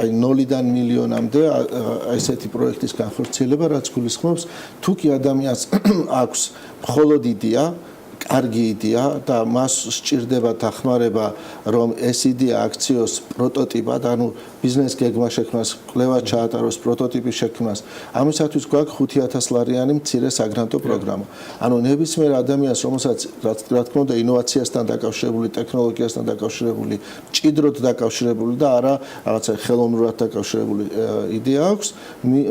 აი 0-დან მილიონამდე ესეთი პროექტის განხორციელება, რაც გულისხმობს თუ კი ადამიანს აქვს მხოლოდ იდეა, კარგი იდეა და მას სჭირდება დახმარება, რომ ეს იდეა აქციოს პროტოტიპად, ანუ ბიზნეს გეგმა შექმნას, კვლევა ჩაატაროს, პროტოტიპის შექმნას. ამისათვის გვაქვს 5000 ლარიანი მცირე საგრანტო პროგრამა. ანუ ნებისმიერ ადამიანს, რომელსაც რა თქმა უნდა ინოვაციასთან დაკავშირებული, ტექნოლოგიასთან დაკავშირებული, მჭიდროდ დაკავშირებული და არა რაღაცა ხელოვნურად დაკავშირებული იდეა აქვს,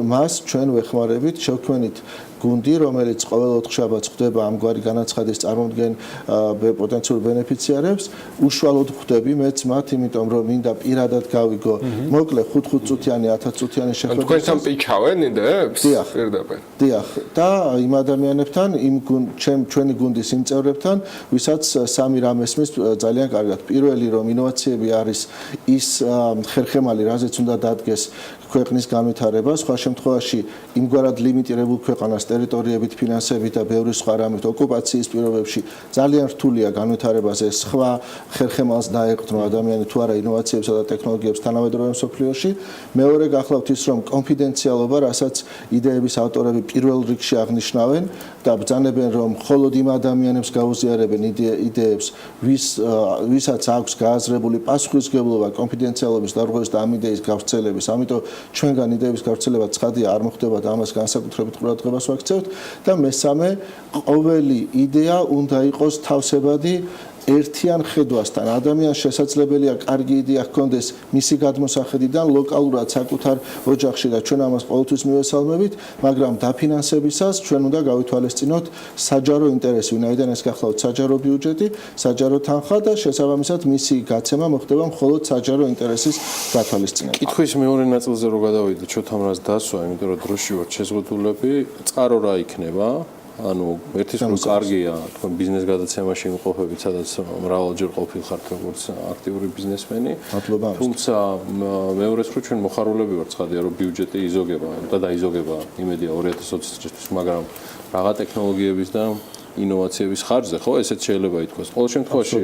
მას ჩვენ ვეხმარებით, შევქმნით გუნდი, რომელიც ყოველ 4 შაბათს ხვდება ამგვარი განაცხადის წარმომდგენ პოტენციურ ბენეფიციარებს, უშუალოდ ხვდები მეც მათ, იმიტომ რომ მინდა პირადად გავიგო, მოკლე 5 წუთიანი, 10 წუთიანი შეხვედრა. თქვენთან პიჩავენ იდეებს? პირდაპირ. დიახ, და იმ ადამიანებთან, ჩვენი გუნდის იმ წევრებთან, ვისაც სამი რამ ესმის ძალიან კარგად. პირველი, რომ ინოვაციები არის ის ხერხემალი, რაზეც უნდა დადგეს ქვეყნის განვითარება, სხვა შემთხვევაში იმგვარად ლიმიტირებულ ქვეყანას ტერიტორიებით, ფინანსებით და ბევრი სხვა რამით ოკუპაციის პირობებში ძალიან რთულია განვითარებაზე სხვა ხერხემალს დაეყრდნო ადამიანი თუ არა ინოვაციებსა და ტექნოლოგიებს თანამედროვე მსოფლიოში. მეორე გახლავთ ის, რომ კონფიდენციალობა, რასაც იდეების ავტორები პირველ რიგში აღნიშნავენ და ბრძანებენ, რომ მხოლოდ იმ ადამიანებს გაუზიარებენ იდეებს, ვისაც აქვს გააზრებული პასუხისმგებლობა კონფიდენციალობის დარღვევის და ამ იდეის გავრცელების. ამიტომ ჩვენგან იდეების გავრცელება ცხადია არ მოხდება და ამას განსაკუთრებით ყურადღებას ვაქცევთ და მესამე ყოველი იდეა უნდა იყოს თავსებადი ერთიან ხედვასთან. ადამიანს შესაძლებელია კარგი იდეა ჰქონდეს მისი გადმოსახედიდან ლოკალურად საკუთარ ოჯახში და ჩვენ ამას ყოველთვის მივესალმებით, მაგრამ დაფინანსებისას ჩვენ უნდა გავითვალისწინოთ საჯარო ინტერესი, ვინაიდან ეს გახლავთ საჯარო ბიუჯეტი, საჯარო თანხა და შესაბამისად მისი გაცემა მოხდება მხოლოდ საჯარო ინტერესის გათვალისწინებით. კითხვის მეორე ნაწილზე რო გადავიდეთ, ჩოთამრას დასვა, იმიტომ რომ დროში ვართ შეზღუდულები, წყარო რა იქნება? ანუ ერთის რომ კარგია თქვენ ბიზნეს გადაცემაში იმყოფებით, სადაც მრავალჯერ ყოფილხართ როგორც აქტიური ბიზნესმენი. თუმცა მეორეს მხრივ ჩვენ მოხარულები ვართ, ცხადია რომ ბიუჯეტი იზოგება და დაიზოგება იმედია 2020 წლისთვის, მაგრამ რაღა ტექნოლოგიების და ინოვაციების ხარჯზე, ხო, ესეც შეიძლება ითქვას. ყოველ შემთხვევაში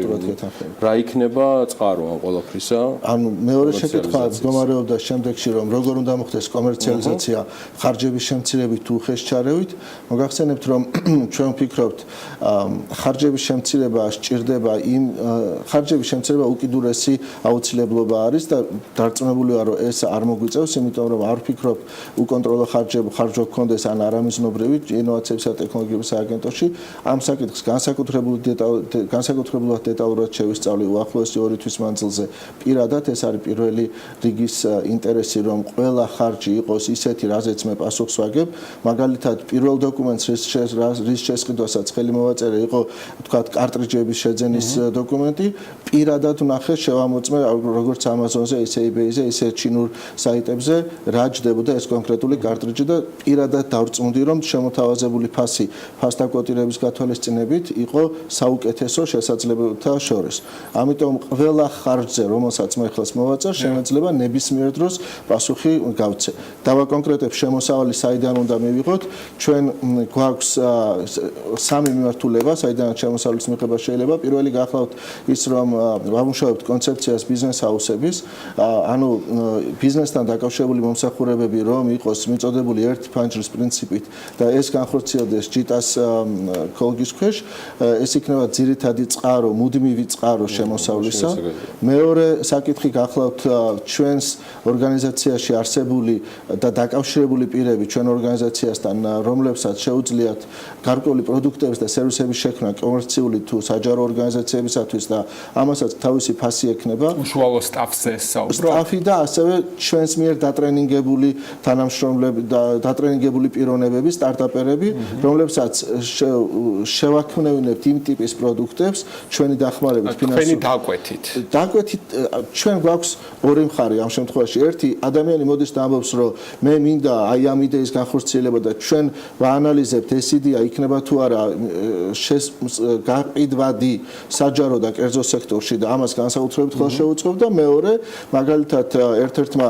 რა იქნება წყარო ამ ყველაფრისა? ანუ მეორე შეკითხვა მდგომარეობდა შემდეგში, რომ როგორ უნდა მოხდეს კომერციალიზაცია ხარჯების შემცირებით თუ ხეს ჩარევით. მოგახსენებთ, რომ ჩვენ ვფიქრობთ, ხარჯების შემცირება სჭირდება ხარჯების შემცირება უკიდურესი აუცილებლობა არის და დარწმუნებული ვარ, რომ ეს არ მოგვიწევს, იმიტომ რომ არ ვფიქრობ უკონტროლო ხარჯო გქონდეს ან არამიზნობრივი ინოვაციებისა და ტექნოლოგიების სააგენტოში. ამ საკითხს განსაკუთრებულად დეტალურად შევისწავლი უახლოესი 2 თვის მანძილზე. პირადად ეს არის პირველი რიგის ინტერესი, რომ ყველა ხარჯი იყოს ისეთი, რაზეც მე პასუხს ვაგებ. მაგალითად, პირველ დოკუმენტს რის შესყიდვასაც ხელი მოვაწერე იყო, თქვათ, კარტრიჯების შეძენის დოკუმენტი. პირადად ვნახე, შევამოწმე როგორც Amazon-ზე, ისე eBay-ზე, ისე ჩინურ საიტებზე რა ჯდებოდა ეს კონკრეტული კარტრიჯი და პირადად დავწმუნდი, რომ შემოთავაზებული ფასდაკვოტირების გათვალისწინებით იყო საუკეთესო შესაძლებლობათა შორის. ამიტომ ყველა ხარჯზე, რომელსაც მე ხელს მოვაწერ, შემეძლება ნებისმიერ დროს პასუხი გავცე. დავაკონკრეტებ შემოსავალი საიდან უნდა მივიღოთ. ჩვენ გვაქვს სამი მიმართულება, საიდან შემოსავლის მიღება შეიძლება. პირველი გახლავთ ის, რომ ვამუშავებთ კონცეფციას ბიზნეს ჰაუსების, ანუ ბიზნესთან დაკავშირებული მომსახურებები, რომ იყოს მიწოდებული ერთ ფანჯრის პრინციპით და ეს განხორციელდეს ჯიტას ხოლგის ქვეშ ეს იქნება ძირითადი წყარო, მუდმივი წყარო შემოსავლისა. მეორე საკითხი გახლავთ ჩვენს ორგანიზაციაში არსებული და დაკავშირებული პირები ჩვენ ორგანიზაციასთან, რომლებსაც შეუძლიათ გარკვეული პროდუქტების და სერვისების შექმნა კომერციული თუ საჯარო ორგანიზაციებისათვის და ამასაც თავისი ფასი ექნება. უშუალო სტაფზე საუბრობ. სტაფი და ასევე ჩვენს მიერ დატრენინგებული თანამშრომლები და დატრენინგებული პიროვნებები, სტარტაპერები, რომლებსაც შევაქმნევინებთ იმ ტიპის პროდუქტებს ჩვენი დახმარებით ფინანსური დაკვეთით. დაკვეთით ჩვენ გვაქვს ორი მხარე ამ შემთხვევაში. ერთი ადამიანი მოდის და ამბობს, რომ მე მინდა აი ამ იდეის განხორციელება და ჩვენ ვაანალიზებთ ეს იდეა იქნება თუ არა გაყიდვადი საჯარო და კერძო სექტორში და ამას განსაკუთრებით ხელს შეუწყობ და მეორე მაგალითად ერთ-ერთმა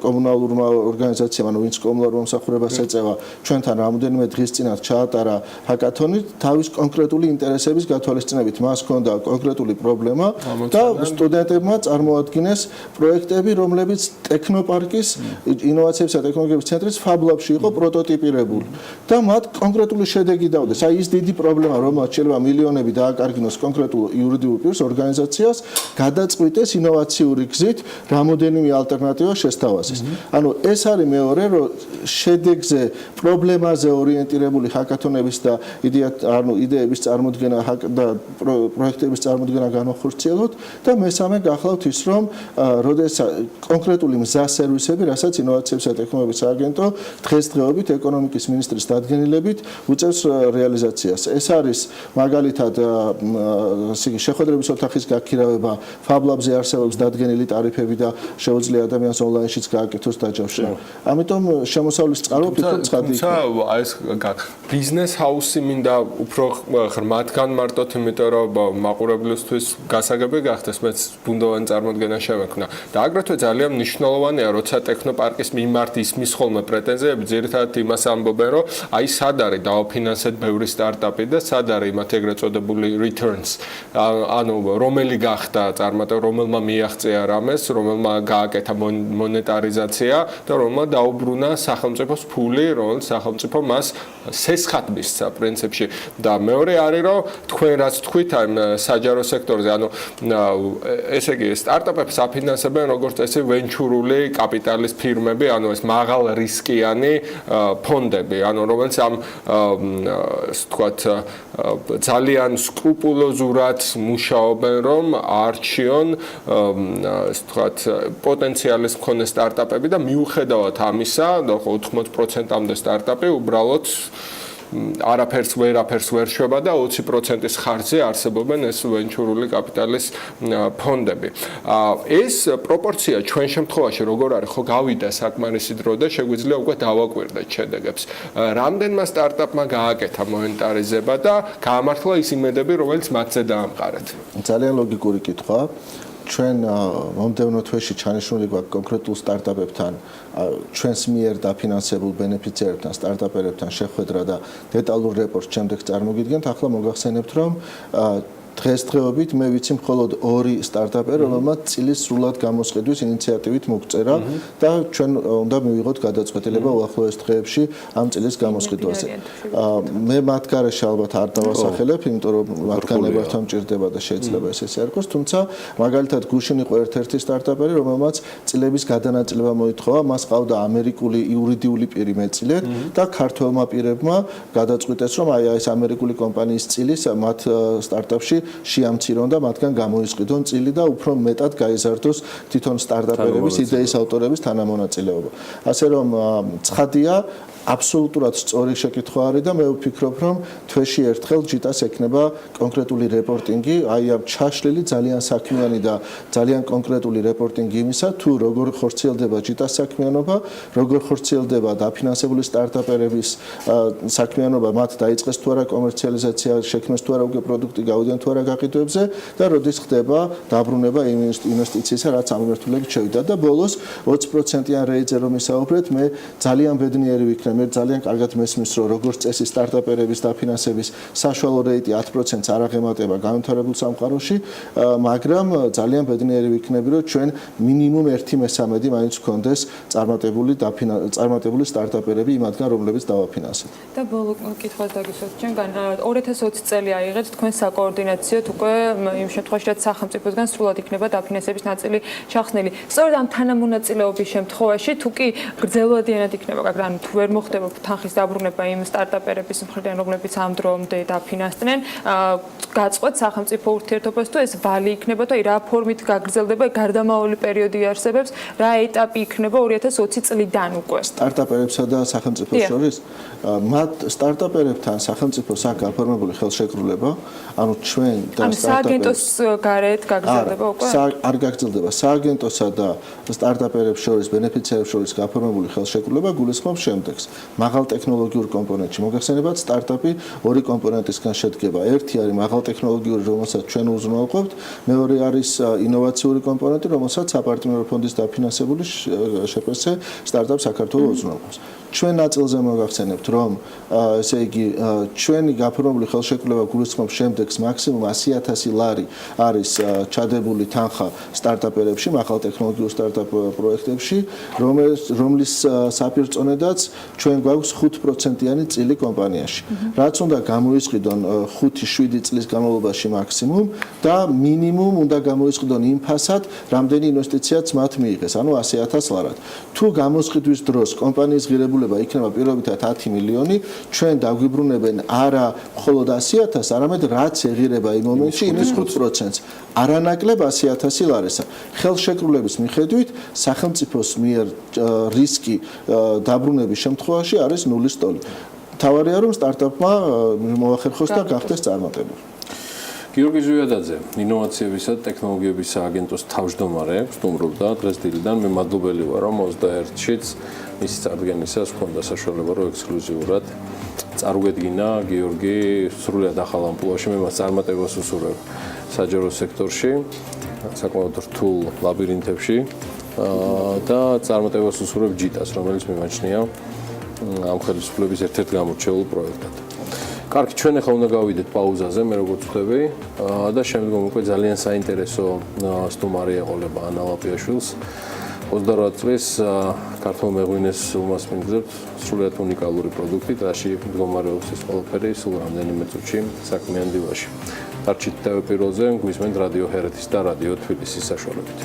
კომუნალურმა ორგანიზაციამ, ანუ ვინც კომუნალურ მომსახურებას ეწევა, ჩვენთან რამოდენიმე დღის წინათ ჩაატარა ჰაკათონი თავის კონკრეტული ინტერესების გათვალისწინებით. მას ჰქონდა კონკრეტული პრობლემა და სტუდენტებმა წარმოადგინეს პროექტები, რომლებიც ტექნოპარკის ინოვაციებისა და ტექნოლოგიების ცენტრის ფაბლაბში იყო პროტოტიპირებული და მათ კონკრეტული შედეგი დაუდეს. აი ის დიდი პრობლემა, რომელსაც შეიძლება მილიონები დააკარგინოს კონკრეტულ იურიდიულ პირს, ორგანიზაციას, გადაწყვიტეს ინოვაციური გზით რამოდენიმე ალტერნატივა შესთავაზეს. ანუ ეს არის მეორე, რომ შედეგზე, პრობლემაზე ორიენტირებული ჰაკათონების და იდეების წარმოდგენა და პროექტების წარმოდგენა განახორციელოთ და მესამე გახლავთ ის, რომ როდესაც კონკრეტული მზა სერვისები, რასაც ინოვაციებისა და ტექნოლოგიების სააგენტო დღესდღეობით ეკონომიკის მინისტრის დადგენილებით უწევს რეალიზაციას. ეს არის მაგალითად შეხვედრების ოთახის გაქირავება, ფაბლაბზე არსებობს დადგენილი ტარიფები და შეუძლია ადამიანს ონლაინშიც გააკეთოს დაჯავშება. ამიტომ შემოსავლის წყარო ვფიქრობ ცხადი იქნება. ეს ბიზნეს ჰაუსი მინდა უფრო ღრმად განმარტოთ, იმიტომ რომ მაყურებლისთვის გასაგები გახდეს, მეც ბუნდოვანი წარმოდგენა შევექმნა. და აგრეთვე ძალიან მნიშვნელოვანია, როცა ტექნოპარკის მიმართ ისმის ხოლმე პრეტენზიები, ძირითადად იმას ამბობენ, რომ აი სად არის დააფინანსეთ ბევრი სტარტაპი და სად არის მათ ეგრეთ წოდებული returns, ანუ რომელი გახდა წარმატება, რომელმა მიაღწია რამეს, რომელმა გააკეთა მონეტარიზაცია და რომელმა დაუბრუნა სახელმწიფოს ფული, რომელიც სახელმწიფო მას სესხად მისცა პრინციპში. და მეორე არის, რომ თქვენ რაც თქვით ამ საჯარო სექტორზე, ანუ ესე იგი სტარტაპებს აფინანსებენ როგორც ესე ვენჩურული კაპიტალის ფირმები, ანუ ეს მაღალ რისკიანი ფონდები, ანუ რომელიც ამ თქვათ ძალიან სკრუპულოზურად მუშაობენ, რომ არჩიონ თქვათ პოტენციალის მქონე სტარტაპები და მიუხედავად ამისა, 80%-მდე სტარტაპი უბრალოდ არაფერს ვერ შვება და 20%-ის ხარჯზე არსებობენ ეს ვენჩურული კაპიტალის ფონდები. ეს პროპორცია ჩვენ შემთხვევაში როგორ არის, ხო გავიდა საკმარისი დრო და შეგვიძლია უკვე დავაკვირდეთ შედეგებს. რამდენმა სტარტაპმა გააკეთა მონეტარიზება და გაამართლა ის იმედები, რომელიც მათზე დაამყარეთ. ძალიან ლოგიკური კითხვა. ჩვენ მომდევნო თვეში ჩანიშნული გვაქვს კონკრეტულ სტარტაპებთან, ჩვენს მიერ დაფინანსებულ ბენეფიციარებთან, სტარტაპერებთან შეხვედრა და დეტალურ რეპორტს შემდეგ წარმოგიდგენთ. ახლა მოგახსენებთ, რომ დღესდღეობით მე ვიცი მხოლოდ 2 სტარტაპერი, რომელმაც წილის სრულად გამოსყიდვის ინიციატივით მოგწერა და ჩვენ უნდა მივიღოთ გადაწყვეტილება უახლოეს დღეებში ამ წილის გამოსყიდვაზე. მე მათ გარეშე ალბათ არ დავასახელებ, იმიტომ რომ მათგან ნებართვა მჭირდება და შეიძლება ესე არ იყოს, თუმცა მაგალითად გუშინ იყო ერთ-ერთი სტარტაპერი, რომელმაც წილების გადანაწილება მოითხოვა, მას ყავდა ამერიკული იურიდიული პირი მეწილედ და ქართველმა პირებმა გადაწყვიტეს, რომ აი ეს ამერიკული კომპანიის წილის მათ სტარტაპში შეამცირონ და მათგან გამოისყიდონ წილი და უფრო მეტად გაიზარდოს თვითონ სტარტაპერების იდეის ავტორების თანამონაწილეობა. ასე რომ ცხადია, აბსოლუტურად სწორი შეკითხვა არის და მე ვფიქრობ, რომ თვეში ერთხელ ჯიტას ექნება კონკრეტული რეპორტინგი, აი ამ ჩაშლილი ძალიან საქმიანი და ძალიან კონკრეტული რეპორტინგი იმისა, თუ როგორ ხორციელდება ჯიტას საქმიანობა, როგორ ხორციელდება დაფინანსებული სტარტაპერების საქმიანობა, მათ დაიწყეს თუ არა კომერციალიზაცია, შექმნეს თუ არა უკვე პროდუქტი, გავიდნენ თუ მთავარ გაყიდვებზე და როდის ხდება დაბრუნება ინვესტიციისა, რაც ამ მიმართულებით შევიდა და ბოლოს 20%-იან რეიტზე რომ ისაუბრეთ, მე ძალიან ბედნიერი ვიქნე, მე ძალიან კარგად მესმის, რომ როგორც წესი სტარტაპერების დაფინანსების საშუალო რეიტი 10%-ს არ აღემატება განვითარებულ სამყაროში, მაგრამ ძალიან ბედნიერი ვიქნები, რომ ჩვენ მინიმუმ 1/3 მაინც გქონდეს წარმატებული სტარტაპერები იმათგან, რომლებიც დავაფინანსეთ. და ბოლო კითხვას დაგისვათ ჩვენგან 2020 წელი აიღეთ თქვენ საკოორდინაციოდ უკვე იმ შემთხვევაში რაც სახელმწიფოსგან სრულად იქნება დაფინანსების ნაწილი შახსნილი. სწორედ ამ თანამონაწილეობის შემთხვევაში თუ კი გრძელვადიანად იქნება, მაგრამ თუ ვერ მოხდება თანხის დაბრუნება იმ სტარტაპერების მხრიდან, რომლებიც ამ დრომდე დაფინანსდნენ, გაწყვეტ სახელმწიფო ურთიერთობას თუ ეს ვალი იქნება თუ რა ფორმით გაგრძელდება, გარდამავალი პერიოდი არსებობს, რა ეტაპი იქნება 2020 წლიდან უკვე. სტარტაპერებსა და სახელმწიფოს შორის მათ სტარტაპერებთან სახელმწიფოს აქვს გაფორმებული ხელშეკრულება, ანუ ჩვენ და სააგენტოს გარეთ გაგრძელდება უკვე? არ გაგრძელდება. სააგენტოსა და სტარტაპერებს შორის, ბენეფიციარებს შორის გაფორმებული ხელშეკრულება გულისხმობს შემდეგს. მაღალ ტექნოლოგიურ კომპონენტში მოგახსენებათ, სტარტაპი ორი კომპონენტისგან შედგება. ერთი არის მაღალ ტექნოლოგიური, რომელსაც ჩვენ უზრუნველყოფთ, მეორე არის ინოვაციური კომპონენტი, რომელსაც საპარტნიორო ფონდის დაფინანსებული შპს სტარტაპ საქართველოს უზრუნველყოფს. ჩვენ ნაწილზე მოგახსენებთ, რომ ესე იგი ჩვენი გაფორმებული ხელშეკრულება გულისხმობს შემდეგს მაქსიმუმ 100,000 ლარი არის ჩადებული თანხა სტარტაპერებში, მაღალ ტექნოლოგიურ სტარტაპ პროექტებში, რომლის საპირწონედაც ჩვენ გვაქვს 5%-იანი წილი კომპანიაში. რაც უნდა გამოისყიდონ 5-7 წლის განმავლობაში მაქსიმუმ და მინიმუმ უნდა გამოისყიდონ იმ ფასად, რამდენი ინვესტიციაც მათ მიიღეს, ანუ 100,000 ლარად. თუ გამოსყიდვის დროს კომპანიის ღირებულება იქნება პირობითად 10 მილიონი, ჩვენ დაგვიბრუნებენ არა მხოლოდ 100,000, არამედ რაც ეღირება იმ მომენტში იმის 5%-ს. არანაკლებ 100,000 ლარისა. ხელშეკრულების მიხედვით სახელმწიფოს მიერ რისკი დაბრუნების შემთხვევაში არის 0-ის ტოლი. თავარია რომ სტარტაპმა მოახერხოს და გახდეს წარმატებული. გიორგი ზვიადაძე, ინოვაციებისა და ტექნოლოგიების სააგენტოს თავმჯდომარე, სტუმრობდა დღეს დილიდან. მე მადლობელი ვარ, რომ 21-შიც მისი წარდგენისას ჰქონდა საშუალება, რომ ექსკლუზიურად წარუგედგინა გიორგი სრულად ახალ ამპლუაში, მე მას წარმატებას ვუსურვებ საჯარო სექტორში, საკმაოდ რთულ ლაბირინთებში და წარმატებას ვუსურვებ ჯიტას, რომელიც მიმაჩნია ამ ხელისუფლების ერთ-ერთ გამორჩეულ პროექტად. კარგი, ჩვენ ახლა უნდა გავიდეთ პაუზაზე, მე როგორც ვხვდები და შემდგომ უკვე ძალიან საინტერესო სტუმარი ეყოლება ანა ლაპიაშვილს. 28 წლის ქართულ მეღვინეს უმასპინძლებთ სრულად უნიკალური პროდუქტით, რაში მდგომარეობს ეს ყველაფერი სულ რამდენიმე წუთში საქმიან დილაში. დარჩით TV პირველზე, გვისმენთ რადიო ჰერეთის და რადიო თბილისის საშუალებით.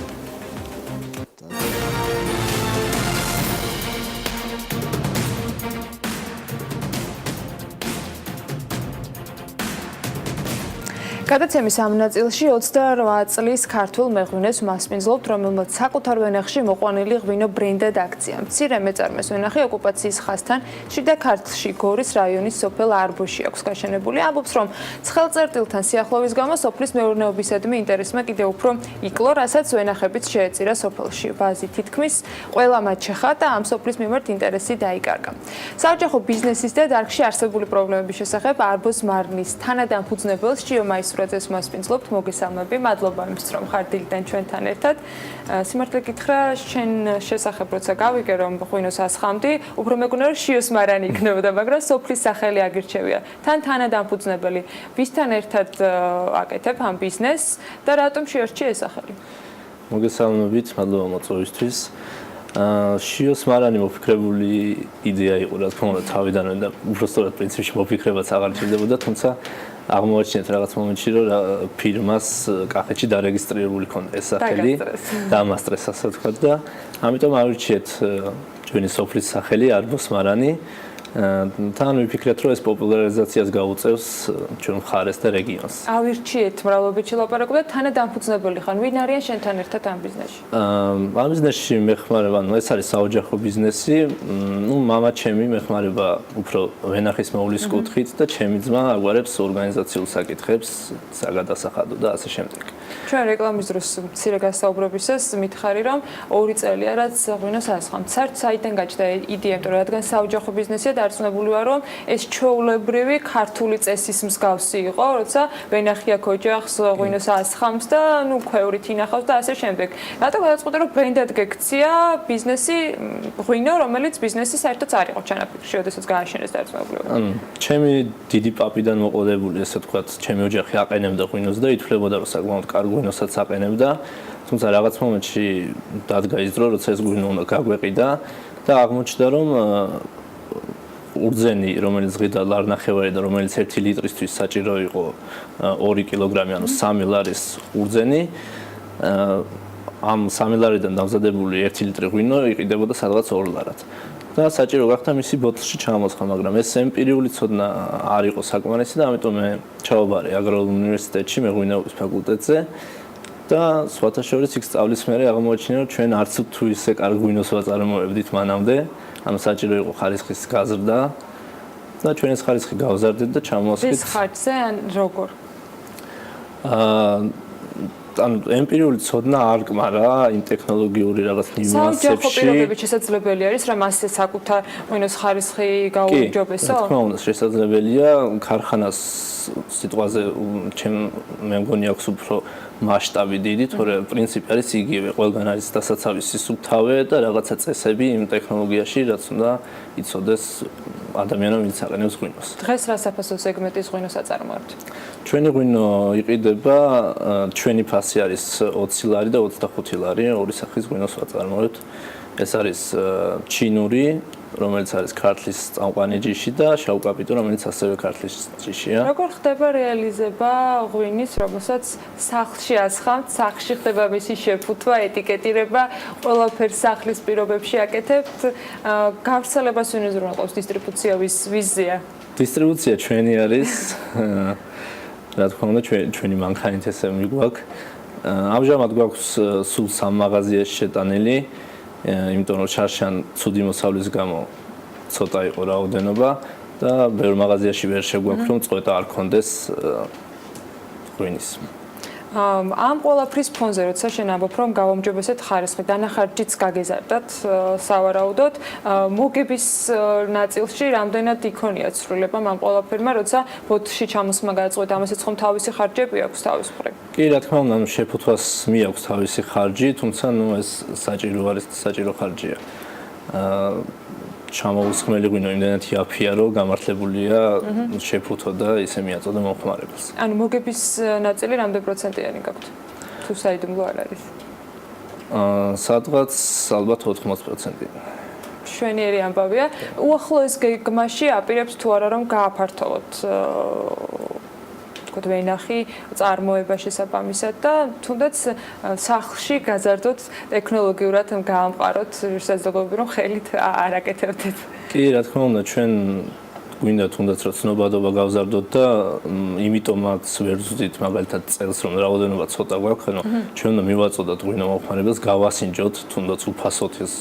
გადაცემის ამ ნაწილში 28 წლის ქართულ მეღვინეს მასპინძლობთ, რომელმაც საკუთარ ვენახში მოყვანილი ღვინო ბრენდად აქცია. მცირე მეწარმეს ვენახი ოკუპაციის ხაზთან შიდა ქართლში გორის რაიონის სოფელ არბოში აქვს გაშენებული. ამბობს, რომ ცხელწერტილთან სიახლოვის გამო სოფლის მეურნეობისადმი ინტერესმა კიდევ უფრო იკლო, რასაც ვენახებიც შეეწირა სოფელში. ვაზი თითქმის ყველა მათ შეხა და ამ სოფლის მიმართ ინტერესი დაიკარგა. საოჯახო ბიზნესის და დარგში არსებული პრობლემების შესახებ არბოს მარნის თანადამფუძნებელს ჭიომაის პროცესს მასპინძლობთ, მოგესალმები, მადლობა იმის რომ ხარ დილიდან ჩვენთან ერთად. სიმართლე გითხრა, შენ შესახებ როცა გავიგე რომ ღვინოს ასხამდი, უფრო მეგონა რომ შიოს მარანი იქნებოდა, მაგრამ სოფლის სახელი აგირჩევია. თან თანადამფუძნებელი, ვისთან ერთად აკეთებ ამ ბიზნესს და რატომ შეარჩიე ეს სახელი? მოგესალმებით, მადლობა მოწვევისთვის. შიოს მარანი მოფიქრებული იდეა იყო, რა თქმა უნდა, თავიდანვე და უბრალოდ პრინციპში მოფიქრებაც აღარ ჭირდებოდა, თუმცა აღმოაჩინეთ რაღაც მომენტში, რომ ფირმას კახეთში დარეგისტრირებული ქონდა ეს სახელი, დაამასტრეს ასე ვთქვათ და ამიტომ ავირჩიეთ ჩვენი სოფლის სახელი არბოს მარანი. თან ვიფიქრეთ, რომ ეს პოპულარიზაციას გაუწევს ჩვენ მხარეს და რეგიონს. ავირჩიეთ, მრავლობითი ლაპარაკობ და თანადამფუძნებელი ხან, ვინ არიან შენთან ერთად ამ ბიზნესში? ამ ბიზნესში მეხმარება, ეს არის საოჯახო ბიზნესი. მამა ჩემი მეხმარება უფრო ვენახის მოვლის კუთხით და ჩემი ძმა აგვარებს ორგანიზაციულ საკითხებს, საგადასახადო და ასე შემდეგ. ჩვენ რეკლამის დროს მცირე გასაუბრებისას მითხარი, რომ 2 წელია რაც ღვინოს ასხამთ. საერთოდ საიდან გაჩნდა იდეა, იმიტომ რომ რადგან საოჯახო ბიზნესია და დარწმუნებული ვარ, რომ ეს ჩვეულებრივი ქართული წესის მსგავსი იყო, როცა ვენახია ოჯახს, ღვინოს ასხამს და ნუ ქვევრით ინახავს და ასე შემდეგ. რატო გადაწყვეტე, რომ ბრენდად გექცია ბიზნესი ღვინო, რომელიც ბიზნესი საერთოდ არ იყო ჩანაფიქრში, როდესაც გააშენეს დარწმუნებულად. ჩემი დიდი პაპიდან მოყოლებული, ესე ვთქვათ, ჩემი ოჯახი აყენებდა ღვინოს და ითვლებოდა, რომ საკმაოდ კარგ ღვინოსაც აყენებდა. თუმცა რაღაც მომენტში დადგა ის დრო, როცა ეს ღვინო უნდა გაგვეყიდა და აღმოჩნდა, რომ ურძენი, რომელიც ღირდა ლარნახევარი და რომელიც 1 ლიტრისთვის საჭირო იყო 2 კილოგრამი, ანუ 3 ლარის ურძენი, ამ 3 ლარიდან დამზადებული 1 ლიტრი ღვინო იყიდებოდა სადღაც 2 ლარად. და საჭირო გახდა მისი ბოთლში ჩამოსხმა, მაგრამ ეს ემპირიული ცოდნა არ იყო საკმარისი და ამიტომ მე ჩავაბარე აგრარულ უნივერსიტეტში, მეღვინეობის ფაკულტეტზე და სხვათა შორის იქ სწავლის მერე აღმოაჩინე, რომ ჩვენ არც თუ ისე კარგ ღვინოს ვაწარმოებდით მანამდე, ანუ საჭირო იყო ხარისხის გაზრდა და ჩვენ ეს ხარისხი გავზარდეთ და ჩამოვასხეთ. ეს ხარჯზე ან როგორ? ანუ ემპირიული ცოდნა არ კმარა იმ ტექნოლოგიური რაღაც ნიუანსებში. საოჯახო პირობებით შესაძლებელი არის, რომ ასე საკუთარ ღვინოს ხარისხი გაუმჯობესო? კი, რა თქმა უნდა, შესაძლებელია. ქარხანას სიტყვაზე მე მგონი აქვს უფრო მასშტაბი დიდი, თორემ პრინციპი არის იგივე, ყველგან არის დასაცავის სისუფთავე და რაღაცა წესები იმ ტექნოლოგიაში, რაც უნდა იცოდეს ადამიანმა, ვინც აყენებს ღვინოს. დღეს რა საფასოს ეგმეტის ღვინოს აწარმოებთ? ჩვენი ღვინო იყიდება, ჩვენი ფასი არის 20 ლარი და 25 ლარი, ორი სახის ღვინოს ვაწარმოებთ. ეს არის ჩინური, რომელიც არის ქართლის წამყვანი ჯიში და შავკაპიტო, რომელიც ასევე ქართლის ჯიშია. როგორ ხდება რეალიზება ღვინის, რომელსაც სახლში ასხამთ, სახლში ხდება მისი შეფუთვა, ეტიკეტირება, ყველაფერს სახლის პირობებში აკეთებთ, გავრცელებას ვინ უზრუნველყოფს, დისტრიბუცია ვიზია? დისტრიბუცია ჩვენი არის. რა თქმა უნდა, ჩვენი მანქანათესები გვაქვს. ამჟამად გვაქვს სულ 3 მაღაზიაში შეტანილი. იმიტომ რომ შარშან ცუდი მოსავლის გამო ცოტა იყო რაოდენობა და ბევრ მაღაზიაში ვერ შეგვაქვს რომ წვეტა არ კონდეს ღვინის. ამ ყველაფრის ფონზე როცა შენ ამბობ რომ გავამჯობესეთ ხარისხი, დანახარჯიც გაგეზარდათ სავარაუდოდ, მოგების ნაწილში რამდენად იქონიათ ცვლილებამ ამ ყველაფერმა, როცა ბოთლში ჩამოსხმა გადაწყვეტ, ამასაც ხომ თავისი ხარჯები აქვს თავის მხრივ? კი, რა თქმა უნდა, შეფუთვას მიაქვს თავისი ხარჯი, თუმცა ეს საჭირო არის, საჭირო ხარჯია. ჩამოუსხმელი ღვინო იმდენად იაფია, რომ გამართლებულია შეფუთვა და ისე მიაწოდა მომხმარებელს. ანუ მოგების ნაწილი რამდენ პროცენტიანი გაქვთ? თუ საიდუმლო არ არის? სადღაც ალბათ 80%. შვენიერი ამბავია. უახლოეს გეგმაში აპირებს თუ არა რომ გააფართოვოთ თქო ვენახი წარმოება შესაბამისად და თუნდაც სახლში გაზარდოთ ტექნოლოგიურად გაამყაროთ შესაძლებლობები რომ ხელით არ აკეთებდეთ. კი, რა თქმა უნდა, ჩვენ გვინდა თუნდაც რომ ცნობადობა გავზარდოთ და იმიტომაც ვერ ვზდით მაგალითად წელს რომ რაოდენობა ცოტა გვაქვს, ანუ ჩვენ უნდა მივაწოდოთ ღვინო მომხმარებელს, გავასინჯოთ თუნდაც უფასოდ ეს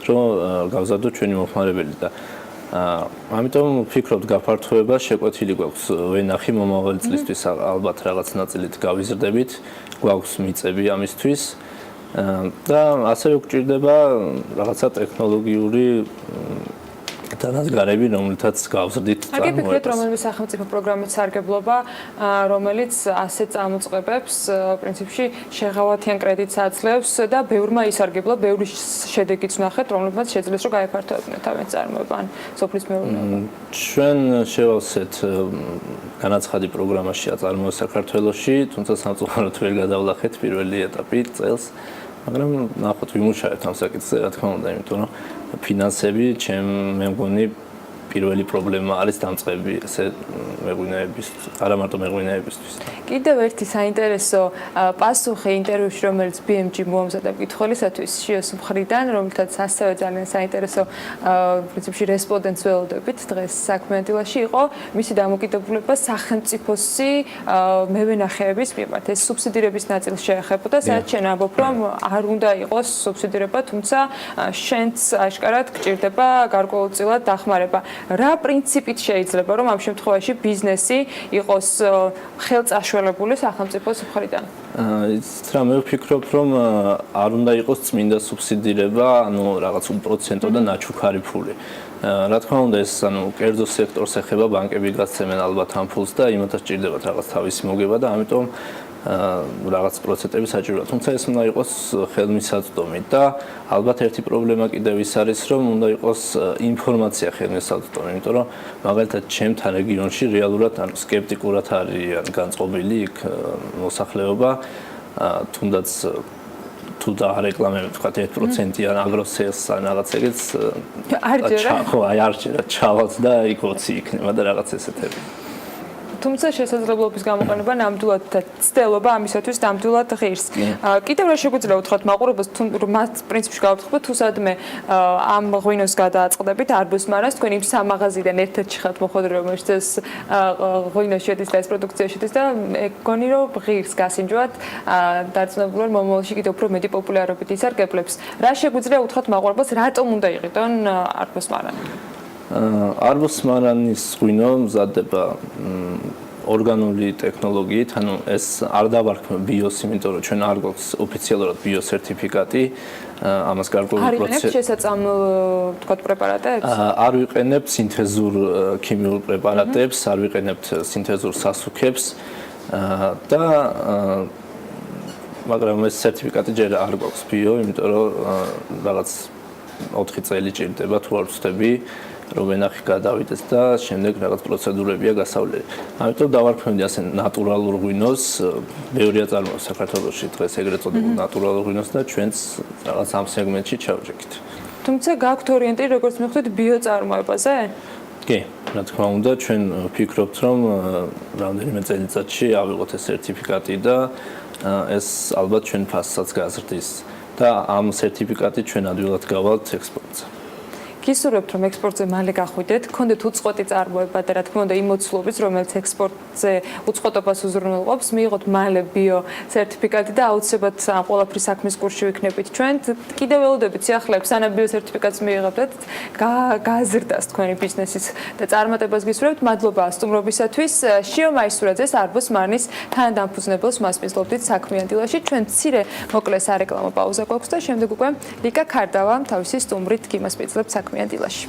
რომ გავზარდოთ ჩვენი მომხმარებელი და ამიტომ ვფიქრობთ გაფართოება შეკვეთილი გვაქვს ვენახი მომავალი წლისთვის ალბათ რაღაც ნაწილით გავიზრდებით, გვაქვს მიწები ამისთვის და ასევე გვჭირდება რაღაცა ტექნოლოგიური დანადგარები, რომელთაც გავზრდით წარმოებას. აი, ფიქრობთ, რომელიმე სახელმწიფო პროგრამის სარგებლობა, რომელიც ასე წამოწყებებს, პრინციპში შეღავათიან კრედიტს აძლევს და ბევრმა ისარგებლა, ბევრი შედეგიც ვნახეთ, რომლებმაც შეძლეს რომ გაეფართოებინათ თავის წარმოება ან სოფლის მეურნეობა. ჩვენ შევავსეთ განაცხადი პროგრამაში აწარმოებს საქართველოში, თუმცა სამწუხაროდ ვერ გადავლახეთ პირველი ეტაპი წელს. მაგრამ ნახოთ ვიმუშავებთ ამ საკითხზე, რა თქმა უნდა, იმიტომ რომ ფინანსები მე მგონი პირველი პრობლემა არის დამწყები ესე მეღვინეების, არა მარტო მეღვინეებისთვის. კიდევ ერთი საინტერესო პასუხი ინტერვიუში, რომელიც BMG მოამზადა მკითხველისათვის შიოს მხრიდან, რომელთაც ასევე ძალიან საინტერესო პრინციპში რესპონდენტს ველოდებით დღეს საქმიანი დილაში იყო მისი დამოკიდებულება სახელმწიფოსი მევენახეების მიმართ. ეს სუბსიდირების ნაწილს შეეხებოდა, სადაც შენ ამბობ, რომ არ უნდა იყოს სუბსიდირება, თუმცა შენც აშკარად გჭირდება გარკვეულწილად დახმარება. რა პრინციპით შეიძლება რომ ამ შემთხვევაში ბიზნესი იყოს ხელწაშველებული სახელმწიფოს მხრიდან? რა მე ვფიქრობ რომ არ უნდა იყოს წმინდა სუბსიდირება, ანუ რაღაც უპროცენტო და ნაჩუქარი ფული. რა თქმა უნდა ეს კერძო სექტორს ეხება, ბანკები გასცემენ ალბათ ამ ფულს და იმათაც ჭირდებათ რაღაც თავისი მოგება და ამიტომ რაღაც პროცენტები საჭიროა. თუმცა ეს უნდა იყოს ხელმისაწვდომი და ალბათ ერთი პრობლემა კიდევ ის არის, რომ უნდა იყოს ინფორმაცია ხელმისაწვდომი, იმიტომ რომ მაგალითად ჩემთან რეგიონში რეალურად სკეპტიკურად არიან განწყობილი იქ მოსახლეობა, თუნდაც თუ დაარეკლამებთ თქვა 1%-იან აგროსელს ან რაღაც ეგეც არ ჯერა ჩავალთ და იქ 20 იქნება და რაღაც ესეთები. თუმცა შესაძლებლობის გამოყენება ნამდვილად და ცდელობა ამისათვის ნამდვილად ღირს. კიდევ რა შეგვიძლია უთხრათ მაყურებელს, თუ მას პრინციპში გავთხრათ, თუ სადმე ამ ღვინოს გადააწყდებით არბუსმარას, თქვენ იმ სამაღაზიდან ერთ-ერთში ხართ მოხდარი, რომელიც ეს ღვინო შედის და ეს პროდუქცია შედის და მეგონი რომ ღირს გასინჯვათ, დარწმუნებული ვარ მომავალში კიდევ უფრო მეტი პოპულარობით ისარგებლებს. რა შეგვიძლია უთხრათ მაყურებელს, რატომ უნდა იყიდონ არბუსმარანი? არბუსმარანის ღვინო მზადდება ორგანული ტექნოლოგიით, ანუ ეს არ დავარქმევ ბიოს, იმიტომ რომ ჩვენ არ გვაქვს ოფიციალურად ბიოს სერტიფიკატი, ამას გარკვეული არ იყენებთ შესაწამ თქვათ პრეპარატებს? არ ვიყენებთ სინთეზურ ქიმიურ პრეპარატებს, არ ვიყენებთ სინთეზურ სასუქებს და მაგრამ ეს სერტიფიკატი ჯერ არ გვაქვს ბიო, იმიტომ რომ რაღაც 4 წელი ჭირდება თუ არ ვწდები რომ ვენახი გადავიდეს და შემდეგ რაღაც პროცედურებია გასავლელი. ამიტომ დავარქმევდი ასე ნატურალურ ღვინოს, ბევრი აწარმოებს საქართველოში დღეს ეგრეთ წოდებულ ნატურალურ ღვინოს და ჩვენც რაღაც ამ სეგმენტში ჩავჯექით. თუმცა გაქვთ ორიენტი როგორც მიხვდით ბიოწარმოებაზე? კი, რა თქმა უნდა, ჩვენ ვფიქრობთ, რომ რამდენიმე წელიწადში ავიღოთ ეს სერტიფიკატი და ეს ალბათ ჩვენ ფასსაც გაზრდის და ამ სერტიფიკატით ჩვენ ადვილად გავალთ ექსპორტზე. გისურვებთ რომ ექსპორტზე მალე გახვიდეთ, გქონდეთ უწყვეტი წარმოება და რა თქმა უნდა იმ მოცულობის, რომელიც ექსპორტზე უწყვეტობას უზრუნველყოფს, მიიღოთ მალე ბიო სერტიფიკატი და აუცილებლად ამ ყველაფრის საქმის კურსში ვიქნებით ჩვენ. კიდევ ველოდებით სიახლეებს, სანამ ბიო სერტიფიკატს მიიღებთ, გაზრდას თქვენი ბიზნესის და წარმატებას გისურვებთ. მადლობა სტუმრობისათვის. შიო მაისურაძეს არბუსმარანის თანადამფუძნებელს მასპინძლობდით საქმიან დილაში. ჩვენ მცირე მოკლე სარეკლამო პაუზა გვაქვს და შემდეგ უკვე ლიკა ქარდავა თავისი სტუმრით გიმასპინძლებს საქმიან დილაში.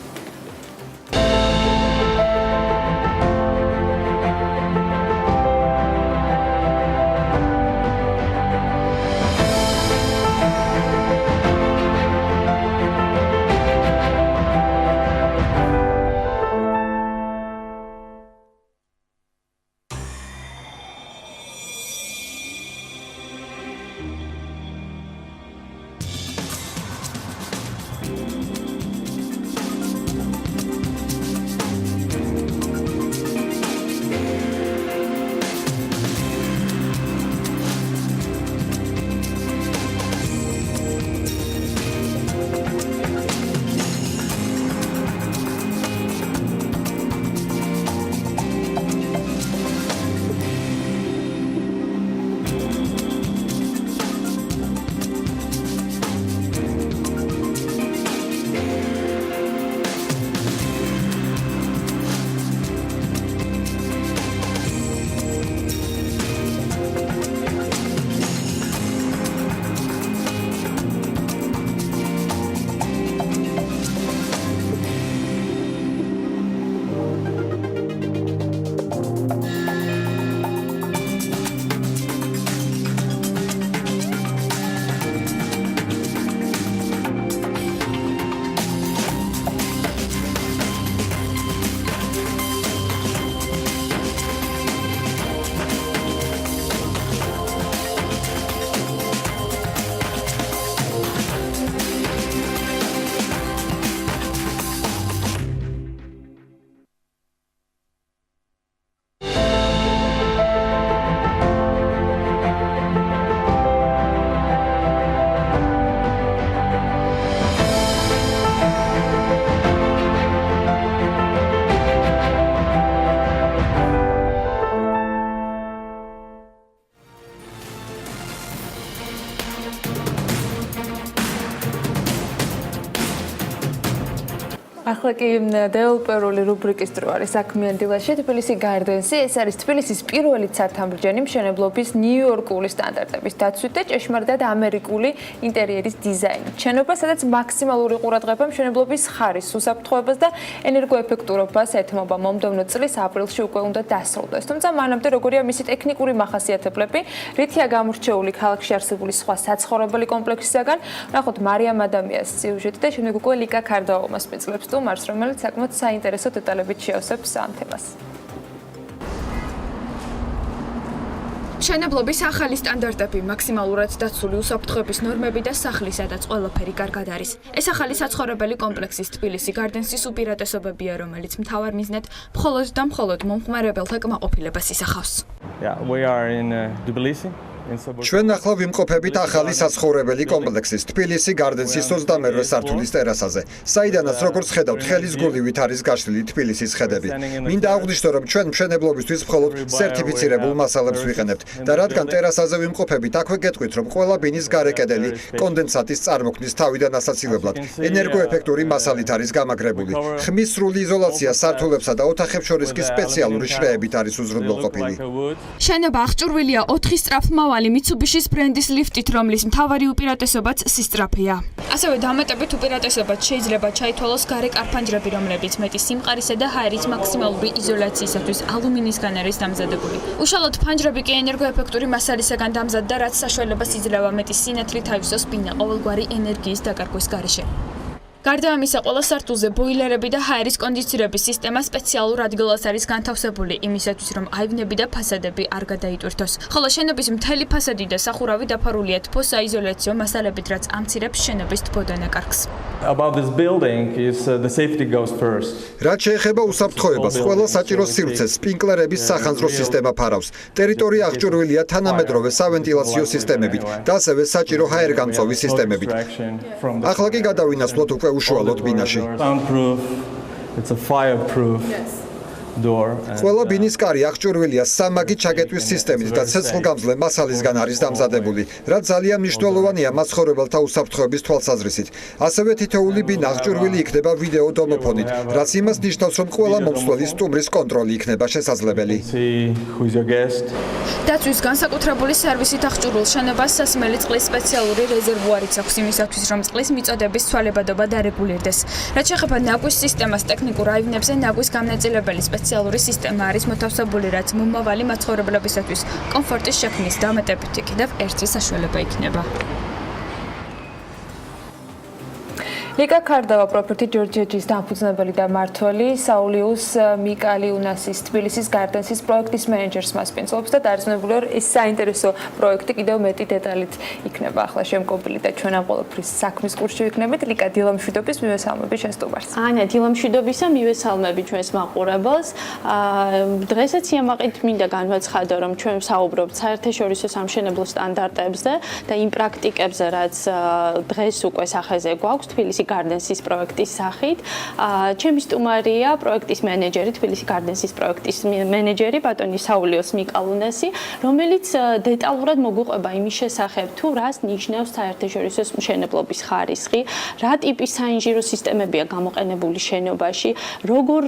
ახლა კი დეველოპერული რუბრიკის დრო არის საქმიანი დილაში თბილისი გარდენსი. ეს არის თბილისის პირველი ცათამბჯენი მშენებლობის ნიუ-იორკული სტანდარტების დაცვით და ჭეშმარიტად ამერიკული ინტერიერის დიზაინით. შენობა, სადაც მაქსიმალური ყურადღება მშენებლობის ხარისხს, უსაფრთხოებას და ენერგოეფექტურობას ეთმობა. მომდევნო წლის აპრილში უკვე უნდა დასრულდეს. თუმცა მანამდე როგორია მისი ტექნიკური მახასიათებლები, რითია გამორჩეული ქალაქში არსებული სხვა საცხოვრებელი კომპლექსისაგან, ნახოთ მარიამ ადამიანის სიუჟეტი და შემდეგ უკვე ლიკა ქარდაოვას მეწლებს სტუმარს, რომელიც საკმაოდ საინტერესო დეტალებით შეავსებს ამ თემას. მშენებლობის ახალი სტანდარტები, მაქსიმალურად დაცული უსაფრთხოების ნორმები და სახლის სადაც ყველაფერი კარგად არის. ეს ახალი საცხოვრებელი კომპლექსის თბილისი გარდენსის უპირატესობებია, რომელიც მთავარ მიზნად მხოლოდ და მხოლოდ მომხმარებელთა კმაყოფილებას ისახავს. ჩვენ ახლა ვიმყოფებით ახალი საცხოვრებელი კომპლექსის თბილისი გარდენსის 28 სართულის ტერასაზე, საიდანაც როგორც ხედავთ, ხელის გულივით არის გაშლილი თბილისის ხედები. მინდა აღვნიშნო, რომ ჩვენ მშენებლობისთვის მხოლოდ სერტიფიცირებულ მასალებს ვიყენებთ და რადგან ტერასაზე ვიმყოფებით, აქვე გეტყვით, რომ ყველა ბინის გარე კედელი კონდენსატის წარმოქმნის თავიდან ასაცილებლად ენერგოეფექტური მასალით არის გამაგრებული. ხმის სრული იზოლაცია სართულებსა და ოთახებს შორის კი სპეციალური შრეებით არის უზრუნველყოფილი. შენობა აღჭურვილია 4 სწრაფმავალი Mitsubishi-ის ბრენდის ლიფტით, რომლის მთავარი უპირატესობაც სისწრაფეა. ასევე დამატებით უპირატესობად შეიძლება ჩაითვალოს გარე კარფანჯრები, რომლებიც მეტი სიმყარისა და ჰაერის მაქსიმალური იზოლაციისათვის ალუმინისგან არის დამზადებული. უშუალოდ ფანჯრები კი ენერგოეფექტური მასალისაგან დამზადდა, რაც საშუალებას იძლევა მეტი სინათლით აივსოს ბინა ყოველგვარი ენერგიის დაკარგვის გარეშე. გარდა ამისა, ყველა სართულზე ბოილერები და ჰაერის კონდიცირების სისტემა სპეციალურ ადგილას არის განთავსებული იმისათვის, რომ აივნები და ფასადები არ გადაიტვირთოს. ხოლო შენობის მთელი ფასადი და სახურავი დაფარულია თბო-საიზოლაციო მასალებით, რაც ამცირებს შენობის თბოდანაკარგს. რაც შეეხება უსაფრთხოებას, ყველა საჭირო სივრცეს სპინკლერების სახანძრო სისტემა ფარავს. ტერიტორია აღჭურვილია თანამედროვე სავენტილაციო სისტემებით და ასევე საჭირო ჰაერგამწვევი სისტემებით. ახლა კი გადავინაცვლოთ უკვე უშუალოდ ბინაში. ყველა ბინის კარი აღჭურვილია სამაგით ჩაკეტვის სისტემით და ცეცხლგამძლე მასალისგან არის დამზადებული, რაც ძალიან მნიშვნელოვანია მაცხოვრებელთა უსაფრთხოების თვალსაზრისით. ასევე თითოეული ბინა აღჭურვილი იქნება ვიდეო დომოფონით, რაც იმას ნიშნავს, რომ ყველა მომსვლელის სტუმრის კონტროლი იქნება შესაძლებელი. დაცვის განსაკუთრებული სერვისით აღჭურვილ შენობას სასმელი წყლის სპეციალური რეზერვუარიც აქვს იმისათვის, რომ წყლის მიწოდების ცვალებადობა დარეგულირდეს. რაც შეეხება ნაგვის სისტემას, ტექნიკურ აივნებზე ნაგვის გამნაწილებელი სპეციალური სისტემა არის მოთავსებული, რაც მომავალი მაცხოვრებლებისათვის კომფორტის შექმნის დამატებითი კიდევ ერთი საშუალება იქნება. ლიკა ქარდავა პროფიტი ჯორჯიეჯის დამფუძნებელი და მმართველი საულიუს მიკალიუნასის თბილისის გარდენსის პროექტის მენეჯერს მასპინძლობს და დარძნებული რომ ეს საინტერესო პროექტი კიდევ მეტი დეტალით იქნება ახლა შემკობილი და ჩვენ ამ ყველაფრის საქმის კურსში ვიქნებით. ლიკა დილამშვიდობის მივესალმები შენ სტუმარს. ანა დილამშვიდობისა მივესალმები ჩვენს მაყურებელს. დღესაც იამაყით მინდა განვაცხადო რომ ჩვენ ვსაუბრობთ საერთაშორისო სამშენებლო სტანდარტებზე და იმ პრაქტიკებზე, რაც დღეს უკვე სახეზე გვაქვს თბილისის გარდენსის პროექტის სახით. ჩემი სტუმარია პროექტის მენეჯერი, თბილისი გარდენსის პროექტის მენეჯერი ბატონი საულიუს მიკალუნასი, რომელიც დეტალურად მოგვიყვება იმის შესახებ, თუ რას ნიშნავს საერთაშორისო მშენებლობის ხარისხი, რა ტიპის საინჟინრო სისტემებია გამოყენებული შენობაში, როგორ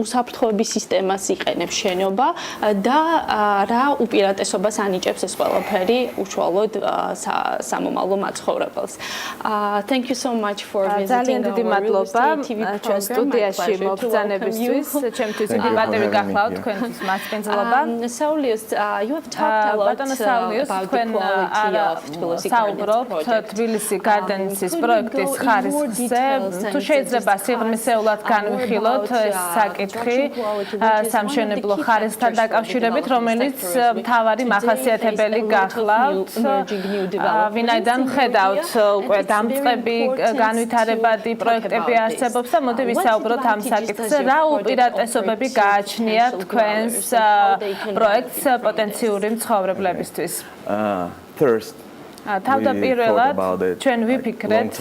უსაფრთხოების სისტემას იყენებს შენობა და რა უპირატესობას ანიჭებს ეს ყველაფერი უშუალოდ სამომავლო მაცხოვრებელს. Thank you so much for ძალიან დიდი მადლობა ჩვენ სტუდიაში მოგზანებისთვის. ჩემთვის დიდი პატივი გახლავთ თქვენთვის მასპინძლობა. Saulius, you have talked a lot about the quality of Tbilisi საუბრობთ თბილისი გარდენსის პროექტის ხარისხზე. თუ შეიძლება სიღრმისეულად განვიხილოთ ეს საკითხი სამშენებლო ხარისხთან დაკავშირებით, რომელიც მთავარი მახასიათებელი გახლავთ. ვინაიდან ხედავთ უკვე დამწყები განვითარებადი პროექტები არსებობს და მოდი ვისაუბროთ ამ საკითხზე, რა უპირატესობები გააჩნია თქვენს პროექტს პოტენციური მცხოვრებლებისთვის. თავდაპირველად ჩვენ ვიფიქრეთ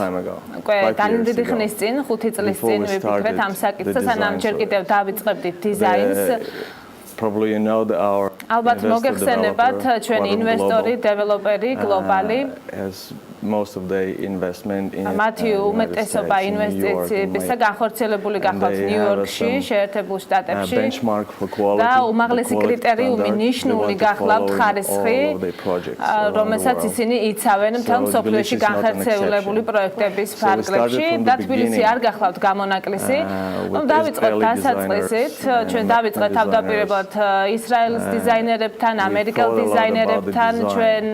უკვე ძალიან დიდი ხნის წინ, 5 წლის წინ ვიფიქრეთ ამ საკითხზე, სანამ ჯერ კიდევ დავიწყებდით დიზაინს. ალბათ მოგეხსენებათ ჩვენი ინვესტორი, დეველოპერი, გლობალი most of the investment in მათი უმეტესობა ინვესტიციებისა განხორციელებული გახლავთ ნიუ-იორკში, შეერთებულ შტატებში და უმაღლესი კრიტერიუმი ნიშნული გახლავთ ხარისხი, რომელსაც ისინი იცავენ მთელ მსოფლიოში განხორციელებული პროექტების ფარგლებში და თბილისი არ გახლავთ გამონაკლისი. დავიწყოთ დასაწყისით, ჩვენ დავიწყეთ თავდაპირველად ისრაელის დიზაინერებთან, ამერიკელ დიზაინერებთან, ჩვენ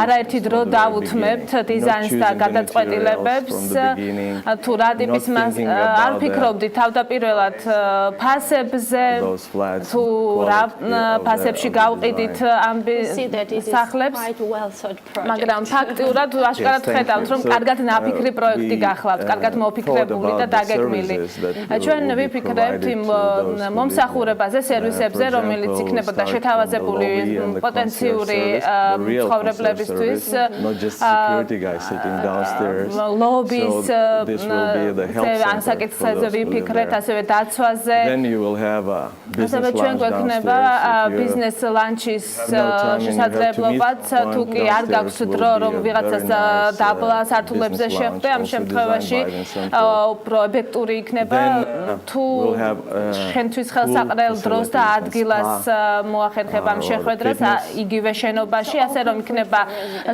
არაერთი დრო დავუთმებთ დიზაინს და გადაწყვეტილებებს. თუ რა ტიპის არ ფიქრობდით თავდაპირველად ფასებზე, თუ რა ფასებში გავყიდით ამ სახლებს, მაგრამ ფაქტიურად აშკარად ხედავთ, რომ კარგად ნაფიქრი პროექტი გახლავთ, კარგად მოფიქრებული და დაგეგმილი. ჩვენ ვიფიქრებთ იმ მომსახურებაზე, სერვისებზე, რომელიც იქნებოდა შეთავაზებული პოტენციური ცხოვრებლებისთვის, ლობის ანსაკითხებზე ვიფიქრეთ, ასევე დაცვაზე. ასევე ჩვენ გვექნება ბიზნეს ლანჩის შესაძლებლობაც, თუ კი არ გაქვს დრო, რომ ვიღაცას დაბლა სართულებზე შეხვდე, ამ შემთხვევაში უფრო ობიექტური იქნება, თუ შენთვის ხელსაყრელ დროს და ადგილას მოახერხებ ამ შეხვედრას იგივე შენობაში, ასე რომ იქნება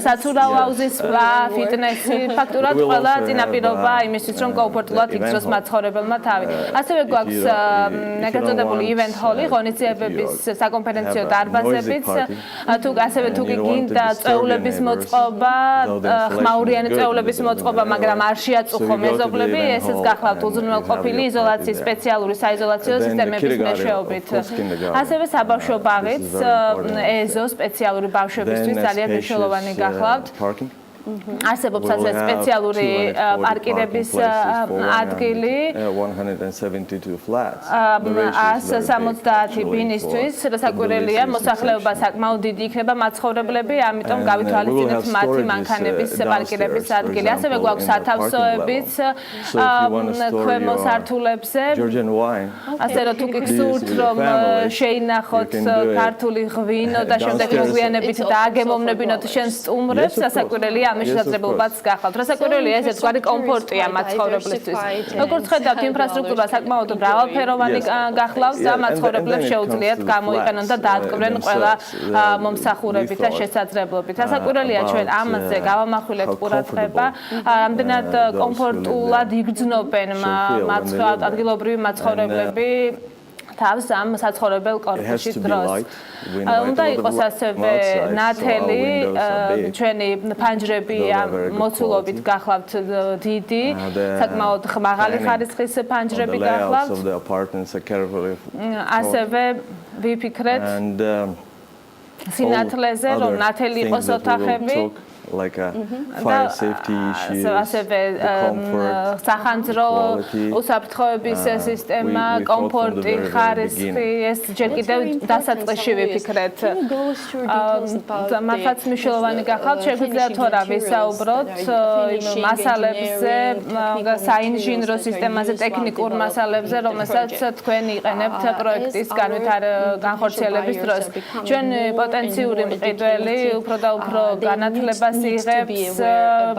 საცურაო აუზის სპა, ფიტნესი, ფაქტურად ყველა წინაპირობა იმისთვის, რომ კომფორტულად იგრძნოს მაცხოვრებელმა თავი. ასევე გვაქვს ეგრეთ წოდებული event hall-ი, ღონისძიებების საკონფერენციო დარბაზებიც, ასევე თუ გინდა წვეულების მოწყობა, ხმაურიანი წვეულების მოწყობა, მაგრამ არ შეაწუხო მეზობლები, ესეც გახლავთ უზრუნველყოფილი იზოლაციის სპეციალური საიზოლაციო სისტემების მეშვეობით. ასევე საბავშვო ბაღიც, ეზო სპეციალური ბავშვებისთვის ძალიან მნიშვნელოვანი გახლავთ. არსებობს ასე სპეციალური პარკირების ადგილი 170 ბინისთვის, რასაკვირველია, მოსახლეობა საკმაოდ დიდი იქნება მაცხოვრებლები, ამიტომ გავითვალისწინებთ მათი მანქანების პარკირების ადგილი. ასევე გვაქვს სათავსოებიც ქვემო სართულებზე. ასე რომ თუ გიგსურთ, რომ შეინახოთ ქართული ღვინო და შემდეგ მოგვიანებით დააგემოვნებინოთ შენ სტუმრებს, რასაკვირველია ამის შესაძლებლობაც გახლავთ. რასაკვირველია, ესეც გვარი კომფორტია მაცხოვრებლისთვის. როგორც ხედავთ, ინფრასტრუქტურა საკმაოდ მრავალფეროვანი გახლავთ და მაცხოვრებლებს შეუძლიათ გამოიყენონ და დაატკბნენ ყველა მომსახურებით და შესაძლებლობით. რასაკვირველია, ჩვენ ამაზე გავამახვილებთ ყურადღება, რამდენად კომფორტულად იგრძნობენ ადგილობრივი მაცხოვრებლები თავს ამ საცხოვრებელ კორპუსის დროს. უნდა იყოს ასევე ნათელი, ჩვენი ფანჯრები მოცულობით გახლავთ დიდი, საკმაოდ მაღალი ხარისხის ფანჯრები გახლავთ. ასევე ვიფიქრეთ სინათლეზე, რომ ნათელი იყოს ოთახები. like a fire safety issue, სახანძრო უსაფრთხოების სისტემა, კომფორტი, ხარისხი, ეს ჯერ კიდევ დასაწყისში ვიფიქრეთ. მართლაც მნიშვნელოვანი გახლავთ, შეგვიძლია თუ არა ვისაუბროთ მასალებზე, საინჟინრო სისტემაზე, ტექნიკურ მასალებზე, რომელსაც თქვენ იყენებთ პროექტის განხორციელების დროს. ჩვენ პოტენციური მყიდველი უფრო და უფრო განათლებას იღებს,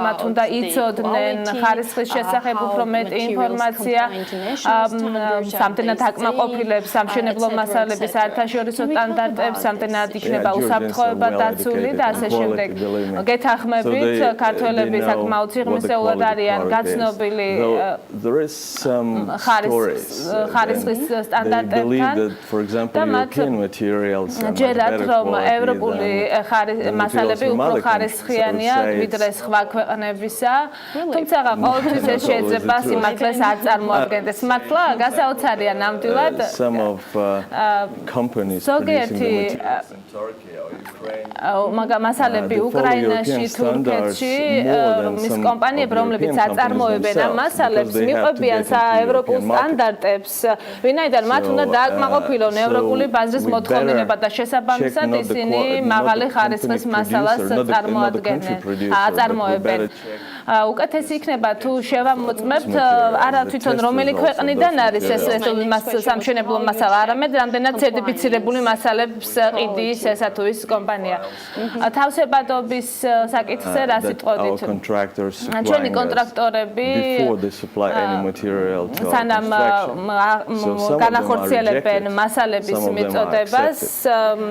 მათ უნდა იცოდნენ ხარისხის შესახებ უფრო მეტი ინფორმაცია, სამდენად აკმაყოფილებს სამშენებლო მასალების საერთაშორისო სტანდარტებს, სამდენად იქნება უსაფრთხოება დაცული და ასე შემდეგ. გეთანხმებით, ქართველები საკმაოდ სიღრმისეულად არიან გაცნობილი ხარისხის სტანდარტებთან და მათ ჯერათ, რომ ევროპული მასალები უფრო ხარისხიანია ვიდრე სხვა ქვეყნებისა, თუმცა ყოველთვის ეს შეიძლება სიმართლეს არ წარმოადგენდეს. მართლა გასაოცარია ნამდვილად. ზოგიერთი მასალები უკრაინაში, თურქეთში, მის კომპანიები, რომლებიც აწარმოებენ ამ მასალებს, მიყვებიან საევროპულ სტანდარტებს, ვინაიდან მათ უნდა დააკმაყოფილონ ევროპული ბაზრის მოთხოვნილება და შესაბამისად ისინი მაღალი ხარისხის მასალას აწარმოებენ. უკეთესი იქნება თუ შევამოწმებთ არა თვითონ რომელი ქვეყნიდან არის ეს სამშენებლო მასალა, არამედ რამდენად სერტიფიცირებული მასალებს ყიდის ესა თუ ის კომპანია. თავსებადობის საკითხზე რა სიტყვოდით? ჩვენი კონტრაქტორები სანამ განახორციელებენ მასალების მიწოდებას,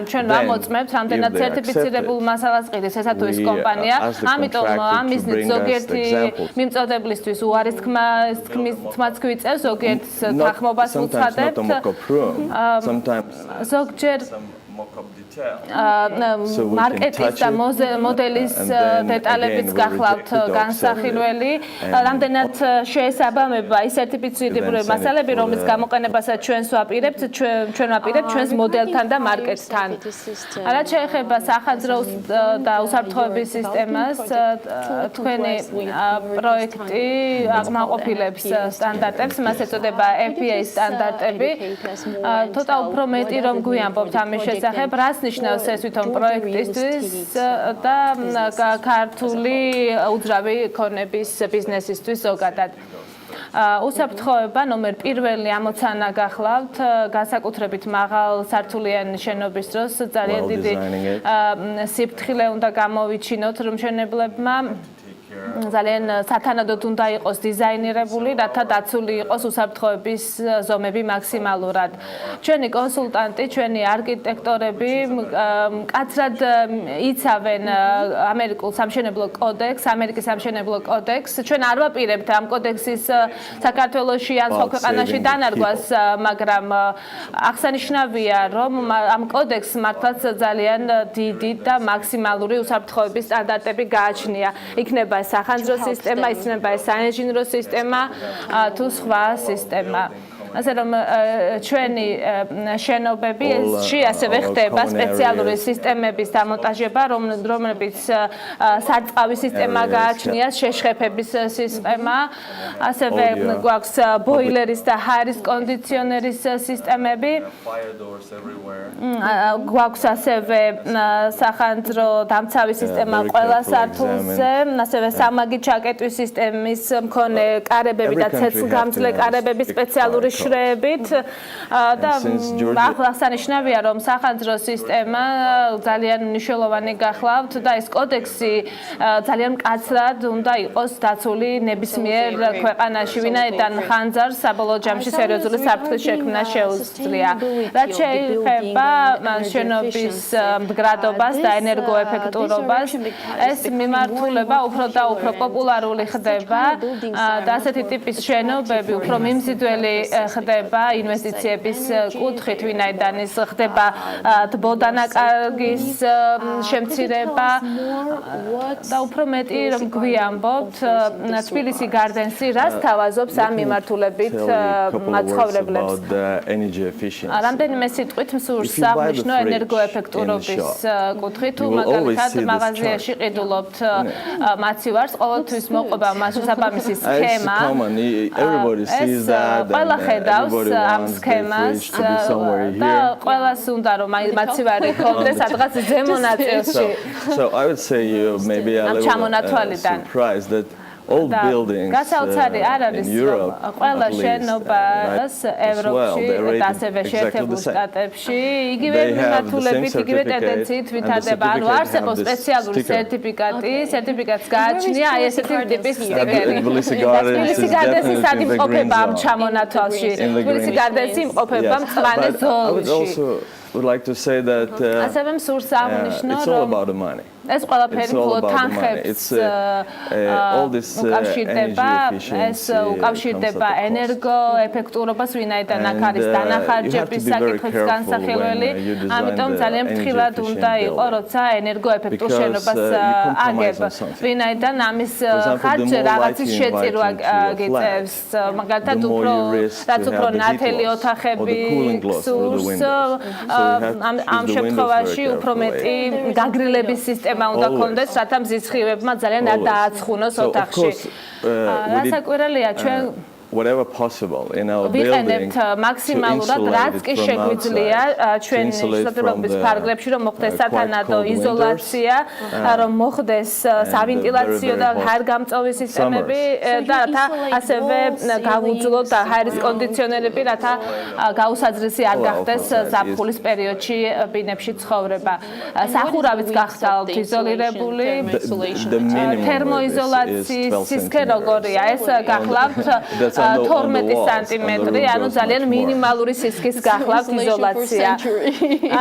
ჩვენ ვამოწმებთ რამდენად სერტიფიცირებულ მასალას ყიდის ესა თუ ის კომპანია. ამიტომ ამ მიზნით ზოგიერთი მიმწოდებლისთვის უარის თმაც გვიწევს, ზოგიერთს თანხმობას ვუცხადებთ. ზოგჯერ მარკეტის და მოდელის დეტალებიც გახლავთ განსახილველი, რამდენად შეესაბამება ის სერტიფიცირებული მასალები, რომლის გამოყენებასაც ჩვენ ვაპირებთ ჩვენს მოდელთან და მარკეტთან. რაც შეეხება სახანძრო და უსაფრთხოების სისტემას, თქვენი პროექტი აღმაყოფილებს სტანდარტებს, მას ეწოდება FBA სტანდარტები. ცოტა უფრო მეტი რომ გვიამბობთ ამის შესახებ, რას ნიშნავს ეს თვითონ პროექტისთვის და ქართული უძრავი ქონების ბიზნესისთვის ზოგადად. უსაფრთხოება ნომერ პირველი ამოცანა გახლავთ, განსაკუთრებით მაღალ სართულიანი შენობის დროს ძალიან დიდი სიფრთხილე უნდა გამოვიჩინოთ მშენებლებმა. ძალიან სათანადოდ უნდა იყოს დიზაინირებული, რათა დაცული იყოს უსაფრთხოების ზომები მაქსიმალურად. ჩვენი კონსულტანტი, ჩვენი არქიტექტორები მკაცრად იცავენ ამერიკის სამშენებლო კოდექსს. ჩვენ არ ვაპირებთ ამ კოდექსის საქართველოში ან სხვა ქვეყანაში დანარგვას, მაგრამ აღსანიშნავია, რომ ამ კოდექსს მართლაც ძალიან დიდი და მაქსიმალური უსაფრთხოების სტანდარტები გააჩნია. იქნება სახანძრო სისტემა, იქნება საინჟინრო სისტემა თუ სხვა სისტემა. ასე რომ ჩვენი შენობებში ასევე ხდება სპეციალური სისტემების დამონტაჟება, რომლებიც სარწყავი სისტემა გააჩნია, შეშხეფების სისტემა, ასევე გვაქვს ბოილერის და ჰაერის კონდიციონერის სისტემები. გვაქვს ასევე სახანძრო დამცავი სისტემა ყველა სართულზე, ასევე სამაგი ჩაკეტვის სისტემის მქონე კარებები და ცეცხლგამძლე კარებები სპეციალური შრეებით და აღსანიშნავია, რომ სახანძრო სისტემა ძალიან მნიშვნელოვანი გახლავთ და ეს კოდექსი ძალიან მკაცრად უნდა იყოს დაცული ნებისმიერ ქვეყანაში, ვინაიდან ხანძარს საბოლოო ჯამში სერიოზული საფრთხის შექმნა შეუძლია. რაც შეეხება შენობის მდგრადობას და ენერგოეფექტურობას, ეს მიმართულება უფრო და უფრო პოპულარული ხდება და ასეთი ტიპის შენობები უფრო მიმზიდველი ხდება ინვესტიციების კუთხით, ვინაიდან ის ხდება თბოდანაკარგის შემცირება და უფრო მეტი რომ გვიამბობთ, თბილისი გარდენსი რას თავაზობს ამ მიმართულებით მაცხოვრებლებს. რამდენიმე სიტყვით მსურს აღნიშნო ენერგოეფექტურობის კუთხით, თუ მაგალითად მაღაზიაში ყიდულობთ მაცივარს, ყოველთვის მოყვება მას შესაბამისი სქემა. ყველა ხედავს ამ სქემას და ყველას უნდა რომ მაცივარი ჰქონდეს სადღაც ზემო ნაწილში. ამ ჩამონათვალიდან all buildings არ არის ყველა შენობას ევროპაში და ასევე შეერთებულ შტატებში იგივე მიმართულებით, იგივე ტენდენციით ვითარდება. ანუ არსებობს სპეციალური სერტიფიკატს გააჩნია აი ესეთი ტიპის სტიკერი. თბილისი გარდენსი სად იმყოფება ამ ჩამონათვალში? თბილისი გარდენსი იმყოფება მწვანე ზოლში. would like to say that ასევე მსურს აღნიშნო, რომ ეს ყველაფერი მხოლოდ თანხებს უკავშირდება, ეს უკავშირდება ენერგოეფექტურობას, ვინაიდან აქ არის დანახარჯების საკითხის განსახილველი, ამიტომ ძალიან ფრთხილად უნდა იყო, როცა ენერგოეფექტურ შენობას აგებ, ვინაიდან ამის ხარჯზე რაღაცის შეწირვა გიწევს, მაგალითად რაც უფრო ნათელი ოთახები გსურს, ამ შემთხვევაში უფრო მეტი გაგრილების სისტემა უნდა გქონდეს, რათა მზისხივებმა ძალიან არ დააცხუნოს ოთახში. რასაკვირველია, ჩვენ whatever possible in our ვიყენებთ მაქსიმალურად რაც კი შეგვიძლია ჩვენი შესაძლებლობის ფარგლებში რომ მოხდეს სათანადო იზოლაცია რომ მოხდეს სავენტილაციო და ჰაერგამწვევი სისტემები და რათა ასევე გავუძლოთ ჰაერის კონდიციონერები რათა გაუსაძრისი არ გახდეს ზაფხულის პერიოდში ბინებში ცხოვრება სახურავიც გახდათ იზოლირებული თერმოიზოლაციის სისქე როგორია ეს გახლავთ 12 სანტიმეტრი, ანუ ძალიან მინიმალური სისქის გახლავთ იზოლაცია.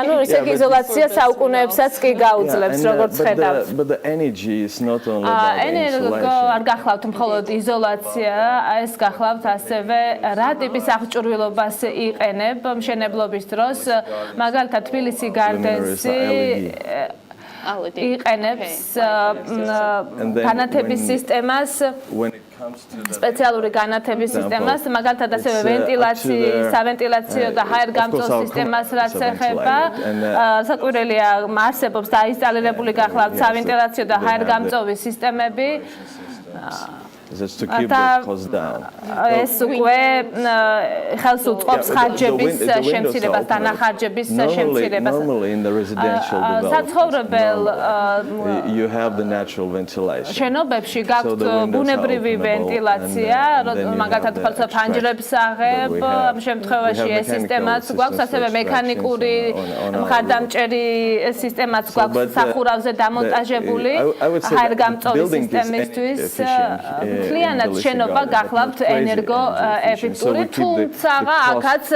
ანუ ესე იზოლაცია საუკუნეებსაც კი გაუძლებს, როგორც ხედავთ. But the energy is not only არ გახლავთ მხოლოდ იზოლაცია, ეს გახლავთ ასევე რა ტიპის აღჭურვილობას იყენებ მშენებლობის დროს, მაგალითად თბილისი გარდენსი იყენებს განათების სისტემას სპეციალური განათების სისტემას, მაგალითად ასევე სავენტილაციო და ჰაერგამწვევ სისტემას რაც ეხება, საკვირველია არსებობს დაინსტალირებული გახლავთ სავენტილაციო და ჰაერგამწვევი სისტემები. Just to keep the cost down. ეს უკვე ხელს უწყობს ხარჯების შემცირებას, დანახარჯების შემცირებას. Normally in the residential საცხოვრებელ you have the natural ventilation. შენობებში გაქვთ ბუნებრივი ვენტილაცია, მაგალითად ფანჯრებს აღებ, ამ შემთხვევაში ეს სისტემაც გვაქვს, ასევე მექანიკური მხარდამჭერი სისტემაც გვაქვს სახურავზე დამონტაჟებული ჰაერგამწვევი სისტემისთვის. მთლიანად შენობა გახლავთ ენერგოეფექტური, თუმცა აქაც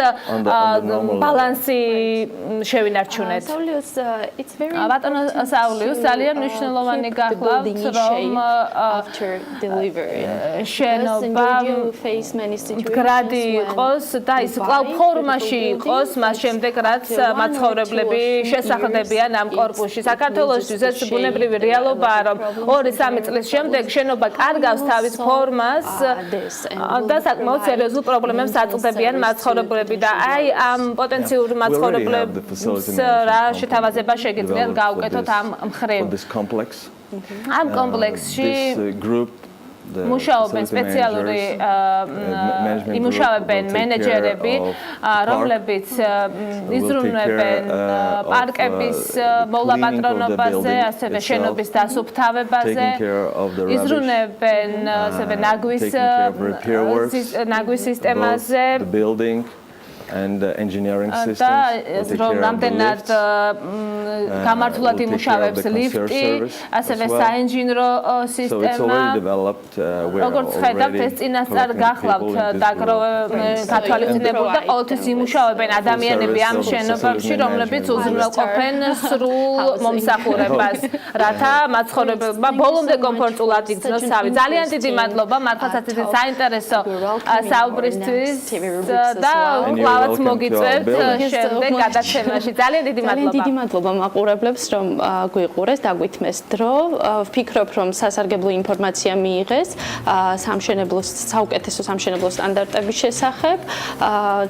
ბალანსი შევინარჩუნეთ. ბატონო საულიუს ძალიან მნიშვნელოვანი გახლავთ, რომ შენობა მდგრადი იყოს და ის კვლავ ფორმაში იყოს, მას შემდეგ რაც მაცხოვრებლები შესახდებიან ამ კორპუსში. საქართველოსთვის ეს ბუნებრივი რეალობაა, რომ 2-3 წლის შემდეგ შენობა კარგავს თავის ფორმას და საკმაოდ სერიოზულ პრობლემებს აწვდებიან მაცხოვრებლები და აი ამ პოტენციურ მაცხოვრებლებს რა შეთავაზება შეგიძლიათ გავუკეთოთ ამ მხრივ. ამ კომპლექსში მუშაობენ სპეციალური იმუშავებენ მენეჯერები, რომლებიც იზრუნვებენ პარკების მოლაპატრონობაზე, ასევე შენობის დასუფთავებაზე, იზრუნებენ ასევე ნაგვის სისტემაზე. And the engineering systems. და რამდენად გამართულად იმუშავებს ლიფტი, ასევე საინჟინრო სისტემა. როგორც ხედავთ, ეს წინასწარ გახლავთ გათვალისწინებული და ყოველთვის იმუშავებენ ადამიანები ამ შენობებში, რომლებიც უზრუნველყოფენ სრულ მომსახურებას, რათა მაცხოვრებლებმა ბოლომდე კომფორტულად იქნოს თავი. ძალიან დიდი მადლობა მართლაც ეს საინტერესო საუბრისთვის და ლავაც მოგიწევთ შემდეგ გადაცემაში. ძალიან დიდი მადლობა. დიდი მადლობა მაყურებლებს, რომ გვიყურეს, დაგვითმეს დრო. ვფიქრობ, რომ სასარგებლო ინფორმაცია მიიღეს სამშენებლოს საუკეთესო სამშენებლო სტანდარტების შესახებ.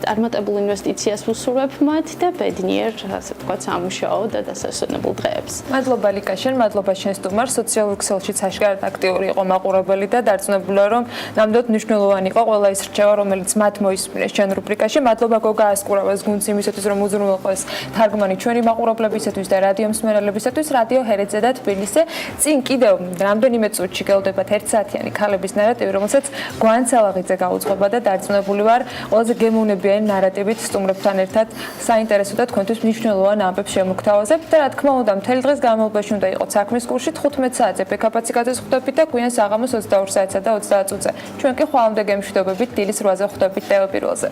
წარმატებულ ინვესტიციას ვუსურვებ მათ და ბედნიერ, ასე ვთქვათ, სამუშაო და დასასვენებელ დღეებს. მადლობა ლიკაშენ, მადლობა შენ სტუმარს. სოციალურ ქსელშიც აშკარად აქტიური იყო მაყურებელი და დარწმუნებულა, რომ ნამდვილად მნიშვნელოვანი იყო ყველა ის რჩევა, რომელიც მათ მოისმინეს ჩვენ რუბრიკაში. მადლობა გოგა ასკურავას გუნდს იმისათვის, რომ უზრუნველყოს თარგმანი ჩვენი მაყურებლებისათვის და რადიო მსმენელებისათვის. რადიო ჰერეთზე და თბილისზე წინ კიდევ რამდენიმე წუთში გელოდებათ 1 საათიანი ქალების ნარატივი, რომელსაც გვანცალაღიძე გაუძღვება და დარწმუნებული ვარ, ყველაზე გემოვნებიანი ნარატივით სტუმრებთან ერთად საინტერესო და თქვენთვის მნიშვნელოვან ამბებს შემოგთავაზებთ და რა თქმა უნდა, მთელი დღის განმავლობაში უნდა იყოთ საქმის კურსში 15 საათზე PKP-ს გადაზღუდებით და გვიან საღამოს 22 საათსა და 30 წუთზე. ჩვენ კი ხვალამდე გემშვიდობებით დილის 8-ზე ხვდებით ტელეპირველზე.